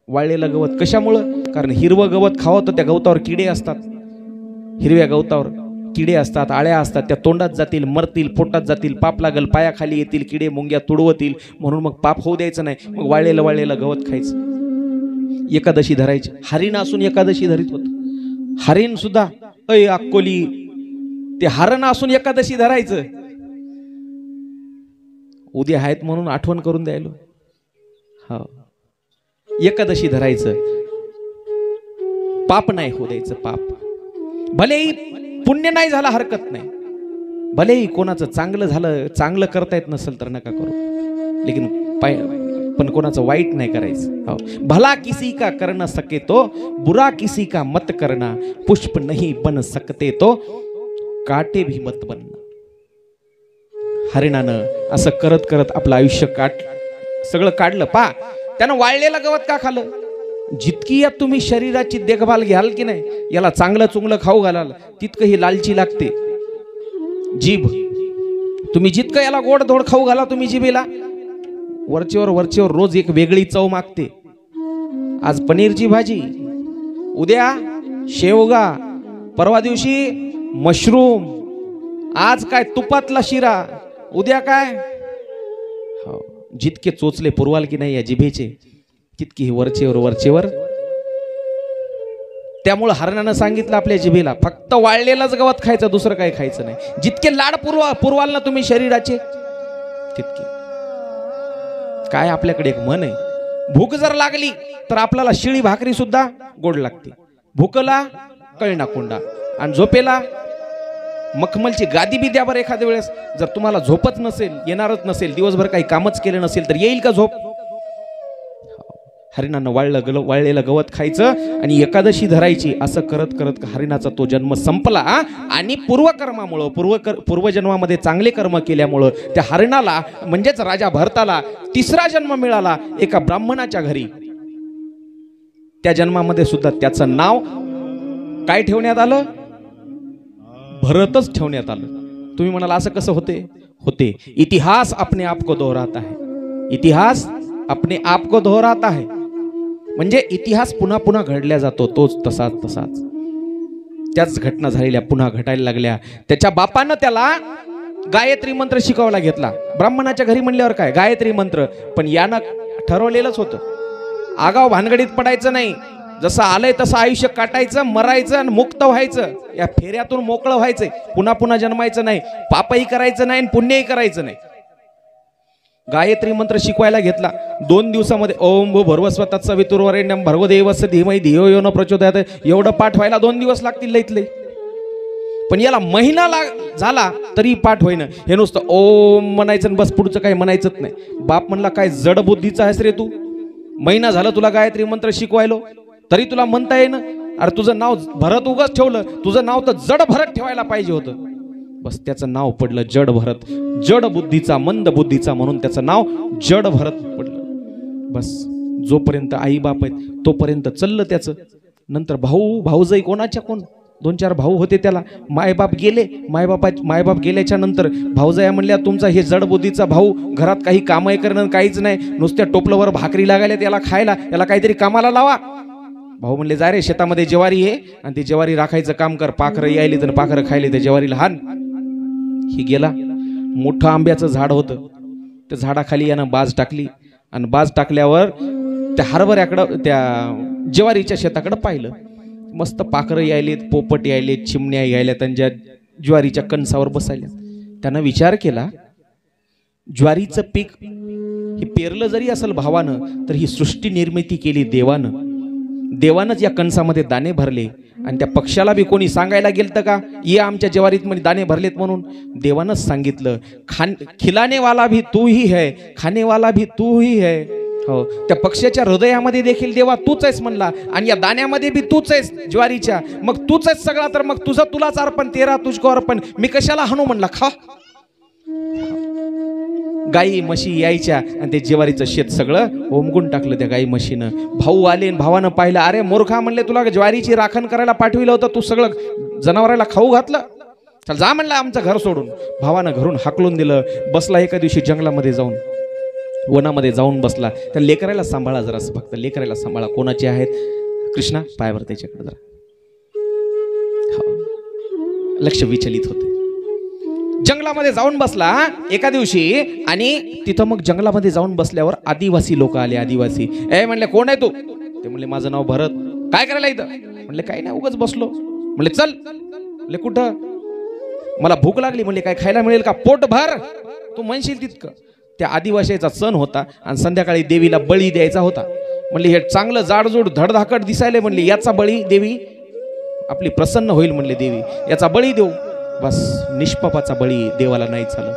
वाळलेलं गवत कशामुळं? कारण हिरवं गवत खावं तर त्या गवतावर किडे असतात. हिरव्या गवतावर किडे असतात, आळ्या असतात. त्या तोंडात जातील, मरतील, पोटात जातील, पाप लागल, पायाखाली येतील, किडे मुंग्या तुडवतील. म्हणून मग पाप होऊ द्यायचं नाही. मग वाळलेलं गवत खायचं. एकादशी धरायची. हरिण असून एकादशी धरीत होत. हरिण सुद्धा अक्कोली ते हरण असून एकादशी धरायचं. उद्या आहेत म्हणून आठवण करून द्यायलो. हो, एकादशी धरायचं. पाप नाही होऊ द्यायचं. पाप भलेही पुण्य नाही झाला हरकत नाही, भलेही कोणाचं चांगलं झालं, चांगलं करता येत नसेल तर नका करू, लेकिन पण कोणाचं वाईट नाही करायचं. हो, भला किसी का कर न सके तो बुरा किसी का मत करना, पुष्प नहीं बन सकते तो काटे भी मत बनना. हरिणानं असं करत करत आपलं आयुष्य सगळं काढलं. त्यानं वाळलेलं गवत का खाल्लं? जितकी या तुम्ही शरीराची देखभाल घ्याल की नाही, याला चांगलं चुंगलं खाऊ घालाल, तितकं ही लालची लागते. जीभ तुम्ही जितकं याला गोड धोड खाऊ घाला तुम्ही जिभेला, वरचेवर रोज एक वेगळी चव मागते. आज पनीरची भाजी, उद्या शेवगा, परवा दिवशी मशरूम, आज काय तुपातला शिरा, उद्या काय. हो, जितके चोचले पुरवाल की नाही या जिभेचे, तितकी ही वरचेवर. त्यामुळे हरणानं सांगितलं आपल्या जिभेला फक्त वाळलेलंच गवत खायचं, दुसरं काही खायचं नाही. जितके लाड पुरवाल ना तुम्ही शरीराचे, तितके. काय आपल्याकडे एक म्हण आहे, भूक जर लागली तर आपल्याला शिळी भाकरी सुद्धा गोड लागते. भूकला कळना कोंडा, आणि झोपेला मखमलची गादी बी द्या बरं एखाद्या वेळेस. जर तुम्हाला झोपच नसेल, येणारच नसेल, दिवसभर काही कामच केलं नसेल, तर येईल का झोप? हरिणानं वाळलेलं गवत खायचं आणि एकादशी धरायची. असं करत करत हरिणाचा तो जन्म संपला. आणि पूर्वकर्मामुळं, पूर्वजन्मामध्ये चांगले कर्म केल्यामुळं त्या हरिणाला म्हणजेच राजा भरताला 3रा जन्म मिळाला एका ब्राह्मणाच्या घरी. त्या जन्मामध्ये सुद्धा त्याचं नाव काय ठेवण्यात आलं? भरतच ठेवण्यात आलं. तुम्ही म्हणाल असं कसं होते? इतिहास अपने आप को दोहराता है. इतिहास अपने आप को दोहराता है म्हणजे इतिहास पुन्हा पुन्हा घडल्या जातो, तोच तसाच. त्याच घटना झालेल्या पुन्हा घटायला लागल्या. त्याच्या बापानं त्याला गायत्री मंत्र शिकवला घेतला. ब्राह्मणाच्या घरी म्हणल्यावर काय गायत्री मंत्र, पण यानं ठरवलेलंच होतं, आगाव भानगडीत पडायचं नाही. जसं आलंय तसं आयुष्य काटायचं, मरायचं आणि मुक्त व्हायचं. या फेऱ्यातून मोकळं व्हायचंय, पुन्हा पुन्हा जन्मायचं नाही, पापही करायचं नाही आणि पुण्यही करायचं नाही. गायत्री मंत्र शिकवायला घेतला 2 दिवसामध्ये ओम भू भर्वस्व तत्सवितुर्वरेण्यं भर्गदेवस्य धीमहि धियो यो न प्रचोदयात एवढं पाठ व्हायला 2 दिवस लागतील लईतले. पण याला महिना झाला तरी पाठ होईना. हे नुसतं ओम म्हणायचं बस, पुढचं काही म्हणायचंच नाही. बाप म्हणला काय जड बुद्धीचा आहेस रे तू, महिना झालं तुला गायत्री मंत्र शिकवायलो तरी तुला म्हणता येईना. अरे तुझं नाव भरत उगाच ठेवलं, तुझं नाव तर जड भरत ठेवायला पाहिजे होतं. बस त्याचं नाव पडलं जड भरत, जड बुद्धीचा मंद बुद्धीचा म्हणून त्याचं नाव जड भरत पडलं. बस जोपर्यंत आई बाप आहेत तोपर्यंत चाललं त्याचं. नंतर भाऊजाई कोणाच्या कोण 2-4 भाऊ होते त्याला. मायबाप गेले, मायबाप गेल्याच्या नंतर भाऊजाया म्हणल्या तुमचा हे जड बुद्धीचा भाऊ घरात काही कामही करणं काहीच नाही, नुसत्या टोपलंवर भाकरी लागायला त्याला खायला, याला काहीतरी कामाला लावा. भाऊ म्हणले जा रे शेतामध्ये ज्वारी आहे आणि ती ज्वारी राखायचं काम कर, पाखरं यायले तर पाखरं खायले त्या ज्वारीला हान. ही गेला. मोठं आंब्याचं झाड होतं, त्या झाडाखाली यानं बाज टाकली आणि बाज टाकल्यावर त्या हरभऱ्याकडं त्या ज्वारीच्या शेताकडं पाहिलं. मस्त पाखरं यायलेत, पोपट यायलेत, चिमण्या यायल्या त्यांच्या ज्वारीच्या कणसावर बसायल्या. त्यानं विचार केला ज्वारीचं पीक हे पेरलं जरी असेल भावानं तर ही सृष्टी निर्मिती केली देवानं. देवानंच या कणसामध्ये दाणे भरले आणि त्या पक्षाला बी कोणी सांगायला गेलतं का ये आमच्या ज्वारीत मध्ये दाणे भरलेत म्हणून? देवानंच सांगितलं. खिलाने वाला भी तू ही है, खाने वाला भी तू ही है. हो, त्या पक्षाच्या हृदयामध्ये देखील देवा तूच आहेस म्हणला आणि या दाण्यामध्ये बी तूच आहेस ज्वारीच्या. मग तूच आहेस सगळा, तर मग तुझं तुलाच अर्पण, तेरा तुझको अर्पण. मी कशाला हाणू म्हणला, खा. गाई म्हशी यायच्या आणि ते ज्वारीचं शेत सगळं ओमगून टाकलं त्या गाई म्हशीनं. भाऊ आले, भावानं पाहिलं. अरे मूर्खा म्हणले तुला ज्वारीची राखण करायला पाठविलं होतं, तू सगळं जनावराला खाऊ घातलं. चल जा म्हणलं आमचं घर सोडून. भावानं घरून हाकलून दिलं. बसला एका दिवशी जंगलामध्ये जाऊन, वनामध्ये जाऊन बसला. त्या लेकराला सांभाळा जरासं, फक्त लेकराला सांभाळा. कोणाचे आहेत? कृष्णा पायावर त्याच्याकडे जरा. लक्ष विचलित होते. जंगलामध्ये जाऊन बसला एका दिवशी आणि तिथं मग जंगलामध्ये जाऊन बसल्यावर आदिवासी लोक आले. आदिवासी म्हणले कोण आहे तू? ते म्हणले माझं नाव भरत. काय करायला इथं? म्हणले काही नाही उगाच बसलो. म्हणले चल. म्हणले कुठं? मला भूक लागली. म्हणले काय खायला मिळेल का? पोट भर, तू म्हणशील तितकं. त्या आदिवासीचा सण होता आणि संध्याकाळी देवीला बळी द्यायचा होता. म्हणले हे चांगलं जाडजूड धडधाकट दिसायले. म्हणले याचा बळी देवी आपली प्रसन्न होईल. म्हणले देवी याचा बळी देऊ. बस निष्पापाचा बळी देवाला नाही चालत.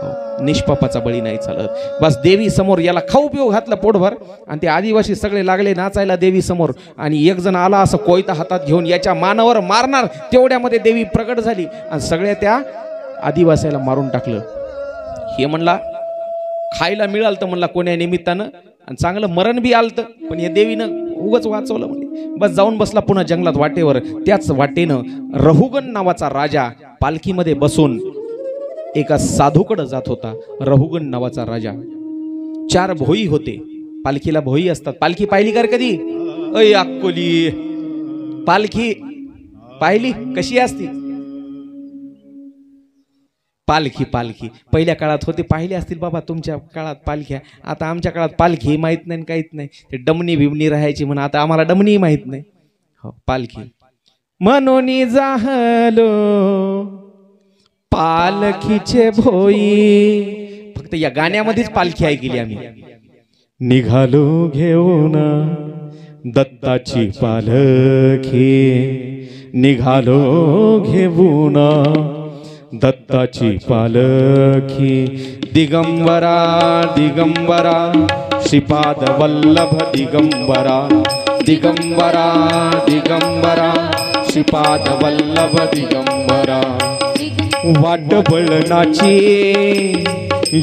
हो, निष्पापाचा बळी नाही चालत. बस देवी समोर याला खाऊ पिऊ घातलं पोटभर आणि ते आदिवासी सगळे लागले नाचायला देवी समोर. आणि एक जण आला असं कोयता हातात घेऊन याच्या मानावर मारणार, तेवढ्यामध्ये देवी प्रगट झाली आणि सगळ्या त्या आदिवासीला मारून टाकलं. हे म्हणला खायला मिळालं तर म्हणला कोण्या निमित्तानं आणि चांगलं मरण बी आलतं, पण या देवीनं उगाच वाचवलं. म्हणजे बस जाऊन बसला पुन्हा जंगलात वाटेवर. त्याच वाटेनं रहुगण नावाचा राजा पालखीमध्ये बसून एका साधूकडे जात होता. रहुगण नावाचा राजा. 4 भोई होते. पालखीला भोई असतात. पालखी पाहिली का कधी? अय अक्कोली, पालखी पाहिली कशी असती? पालखी पालखी पहिल्या काळात होते, पाहिले असतील बाबा तुमच्या काळात पालख्या. आता आमच्या काळात पालखी माहीत नाही, काहीच नाही. ते डमणी बिमणी राहायची म्हणून आता आम्हाला डमणी माहीत नाही. हो, पालखी म्हणून जाहलो पालखीचे भोई. फक्त या गाण्यामध्येच पालखी ऐकली आम्ही. निघालो घेऊन दत्ताची पालखी, निघालो घेऊन दत्ताची पालखी. दिगंबरा दिगंबरा श्रीपाद वल्लभ दिगंबरा, दिगंबरा दिगंबरा श्रीपाद वल्लभ दिगंबरा. वाट बळणाची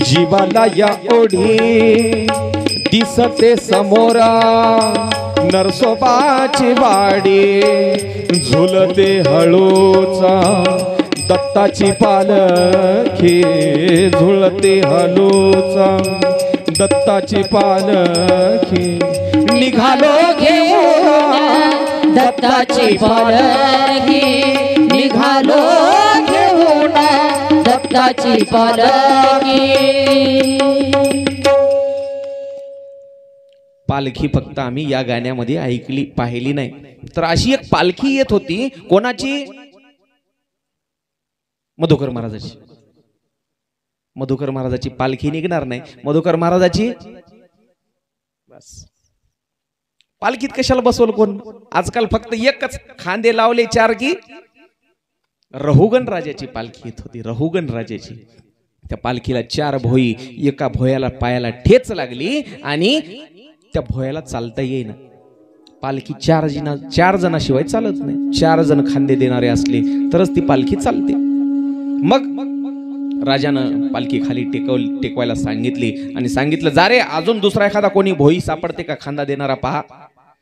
जीवाला या ओढी, दिसते समोरा नरसोबाची वाडी. झुलते हळूचा दत्ताची पालखी, झुलते हळूचा दत्ताची पालखी. निघालो घेऊन दत्ताची पालखी, निघालो घेऊन दत्ताची पालखी. पालखी फक्त आम्ही या गाण्यामध्ये ऐकली, पाहिली नाही. तर अशी एक पालखी येत होती. कोणाची? मधुकर महाराजाची. मधुकर महाराजाची पालखी निघणार नाही. मधुकर महाराजाची बस पालखीत कशाला बसवलं कोण? आजकाल फक्त एकच खांदे लावले चार की रहुगण राजाची पालखी येत होती. रहुगण राजाची त्या पालखीला चार भोई, एका भोयाला पायाला ठेच लागली आणि त्या भोयाला चालता येईना. पालखी चार जणाशिवाय चालत नाही. 4 जण खांदे देणारे असले तरच ती पालखी चालते. मग राजानं पालखी खाली टेकवायला सांगितली आणि सांगितलं, जा रे, अजून दुसरा एखादा कोणी भोई सापडते का खांदा देणारा पहा.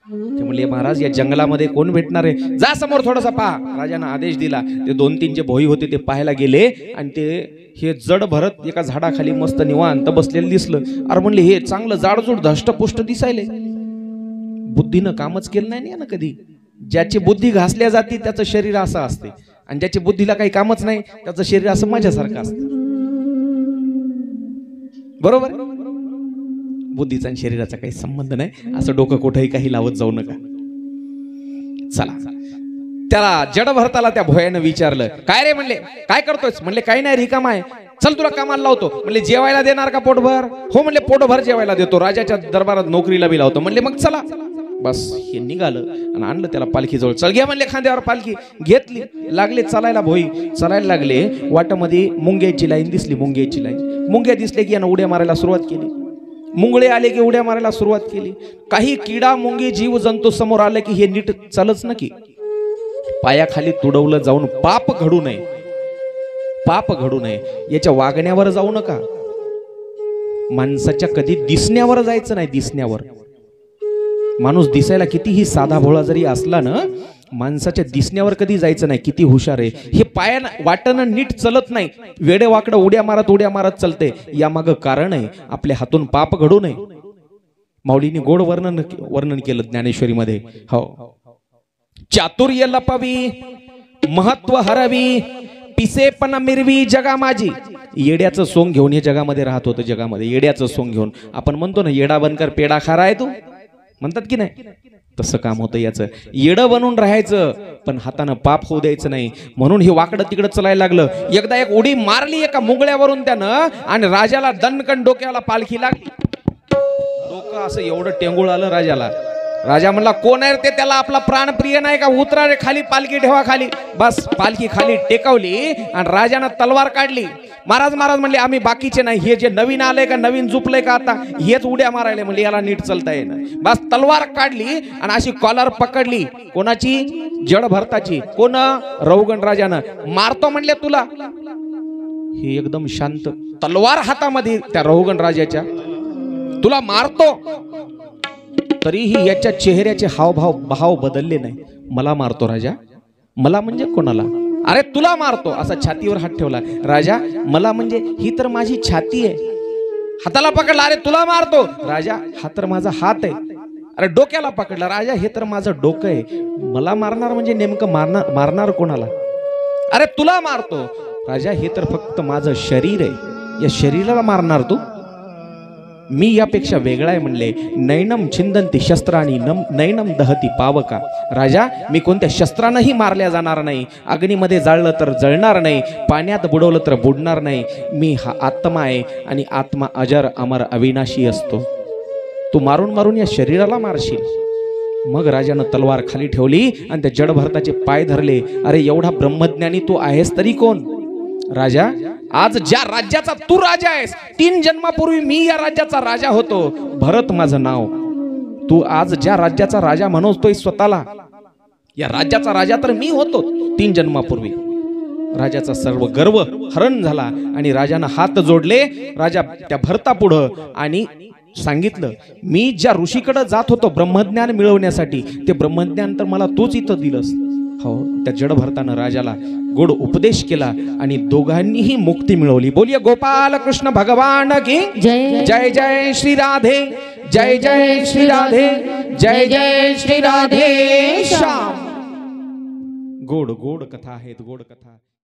ते म्हणले, महाराज या जंगलामध्ये कोण भेटणार आहे? जा समोर थोडासा पहा. राजानं आदेश दिला. ते 2-3 जे भोई होते ते पाहायला गेले आणि ते हे जड भरत एका झाडाखाली मस्त निवांत बसलेलं दिसलं. अरे म्हणले, हे चांगलं जाडजूड धष्टपुष्ट दिसायले. बुद्धीनं कामच केलं नाही ना कधी. ज्याची बुद्धी घासल्या जाते त्याचं शरीर असं असते आणि ज्याच्या बुद्धीला काही कामच नाही त्याचं शरीर असं माझ्यासारखं असतं. बरोबर? बुद्धीचा आणि शरीराचा काही संबंध नाही. असं डोकं कुठेही काही लावत जाऊ नका. चला, त्याला जड भरताला त्या भोयानं विचारलं, काय रे? म्हणले, काय करतोयस? म्हणले, काही नाही, रिकाम आहे. चल तुला कामाला लावतो. म्हणले, जेवायला देणार का पोटभर? हो म्हणले, पोटभर जेवायला देतो. राजाच्या दरबारात नोकरीला बी लावतो. म्हणले, मग चला. बस हे निघालं आणि आणलं त्याला पालखीजवळ. चल घ्या म्हणले खांद्यावर पालखी. घेतली. लागले चालायला भोई. चालायला लागले. वाटामध्ये मुंग्याची लाईन दिसली. मुंग्याची लाईन. मुंग्या दिसले की यानं उड्या मारायला सुरुवात केली. मुंगळे आले की उड्या मारायला सुरुवात केली. काही किडा मुंगी जीव जंतू समोर आले की हे नीट चालच ना की पायाखाली तुडवलं जाऊन पाप घडू नये. पाप घडू नये. याच्या वागण्यावर जाऊ नका. माणसाच्या कधी दिसण्यावर जायचं नाही. दिसण्यावर माणूस दिसायला कितीही साधा भोळा जरी असला ना, माणसाच्या दिसण्यावर कधी जायचं नाही. किती हुशार आहे हे. पायानं वाटणं नीट चलत नाही. वेडे वाकडं उड्या मारत चलते. यामागं कारण आहे आपल्या हातून पाप घडू नये. माऊलीने गोड वर्णन केलं ज्ञानेश्वरीमध्ये. हो, चातुर्य लपवी, महत्व हरवी, पिसेपणा मिरवी जगा माझी. येड्याचं सोंग घेऊन हे जगामध्ये राहत होतं. जगामध्ये येड्याचं सोंग घेऊन आपण म्हणतो ना, येडा बनकर पेडा खारा आहे तू, म्हणतात की नाही? तसं काम होतं याचं. येडं बनून राहायचं पण हातानं पाप होऊ द्यायचं नाही. म्हणून हे वाकडं तिकडं चलायला लागलं. एकदा एक उडी मारली एका मुंगळ्यावरून त्यानं आणि राजाला दणकन डोक्याला पालखी लागली. डोकं असं एवढं टेंगुळ आलं राजाला. राजा म्हणला, कोण आहे ते? त्याला आपला प्राण प्रिय नाही का? उतरा रे खाली, पालखी ठेवा खाली. बस पालखी खाली टेकवली आणि राजानं तलवार काढली. महाराज म्हणले, आम्ही बाकीचे नाही, हे जे नवीन आले का, नवीन झुपले का आता, हेच उड्या मारायला. म्हणले, याला नीट चालता येईना. बस तलवार काढली आणि अशी कॉलर पकडली. कोणाची? जड भरताची. कोण? रहुगण राजानं. मारतो म्हणले तुला. हे एकदम शांत. तलवार हातामध्ये त्या रहुगण राजाच्या. तुला मारतो. तरीही याच्या चेहऱ्याचे भाव बदलले नाही. मला मारतो राजा. मला म्हणजे कोणाला? अरे तुला मारतो. असा छातीवर हात ठेवला. राजा, मला म्हणजे ही तर माझी छाती आहे. हाताला पकडला. अरे तुला मारतो. राजा, हा तर माझा हात आहे. अरे डोक्याला पकडला. राजा, हे तर माझं डोकं आहे. मला मारणार म्हणजे नेमकं मारणार कोणाला? अरे तुला मारतो. राजा, हे तर फक्त माझं शरीर आहे. या शरीराला मारणार तू? मी यापेक्षा वेगळा आहे म्हणले. नैनम छिंदंती शस्त्रानी नैनम दहती पावका. राजा, मी कोणत्या शस्त्रानंही मारल्या जाणार नाही. अग्नीमध्ये जाळलं तर जळणार नाही. पाण्यात बुडवलं तर बुडणार नाही. मी हा आत्मा आहे आणि आत्मा अजर अमर अविनाशी असतो. तू मारून या शरीराला मारशील. मग राजानं तलवार खाली ठेवली आणि त्या जड भरताचे पाय धरले. अरे एवढा ब्रह्मज्ञानी तू आहेस तरी कोण? राजा, आज ज्या राज्याचा तू राजा आहेस, 3 जन्मापूर्वी मी या राज्याचा राजा होतो. भरत माझं नाव. तू आज ज्या राज्याचा राजा म्हणतोय स्वतःला, या राज्याचा राजा तर मी होतो 3 जन्मापूर्वी. राजाचा सर्व गर्व हरण झाला आणि राजानं हात जोडले. राजा त्या भरता पुढं आणि सांगितलं, मी ज्या ऋषीकडे जात होतो ब्रह्मज्ञान मिळवण्यासाठी, ते ब्रह्मज्ञान तर मला तूच इथं दिलंस. हो, त्या जड भरतानं राजाला गोड उपदेश केला आणि दोघांनीही मुक्ती मिळवली. बोलिये गोपाल कृष्ण भगवान की जय. जय जय श्री राधे. जय जय श्री राधे. जय जय श्री राधे श्याम. गोड गोड कथा आहेत. गोड कथा.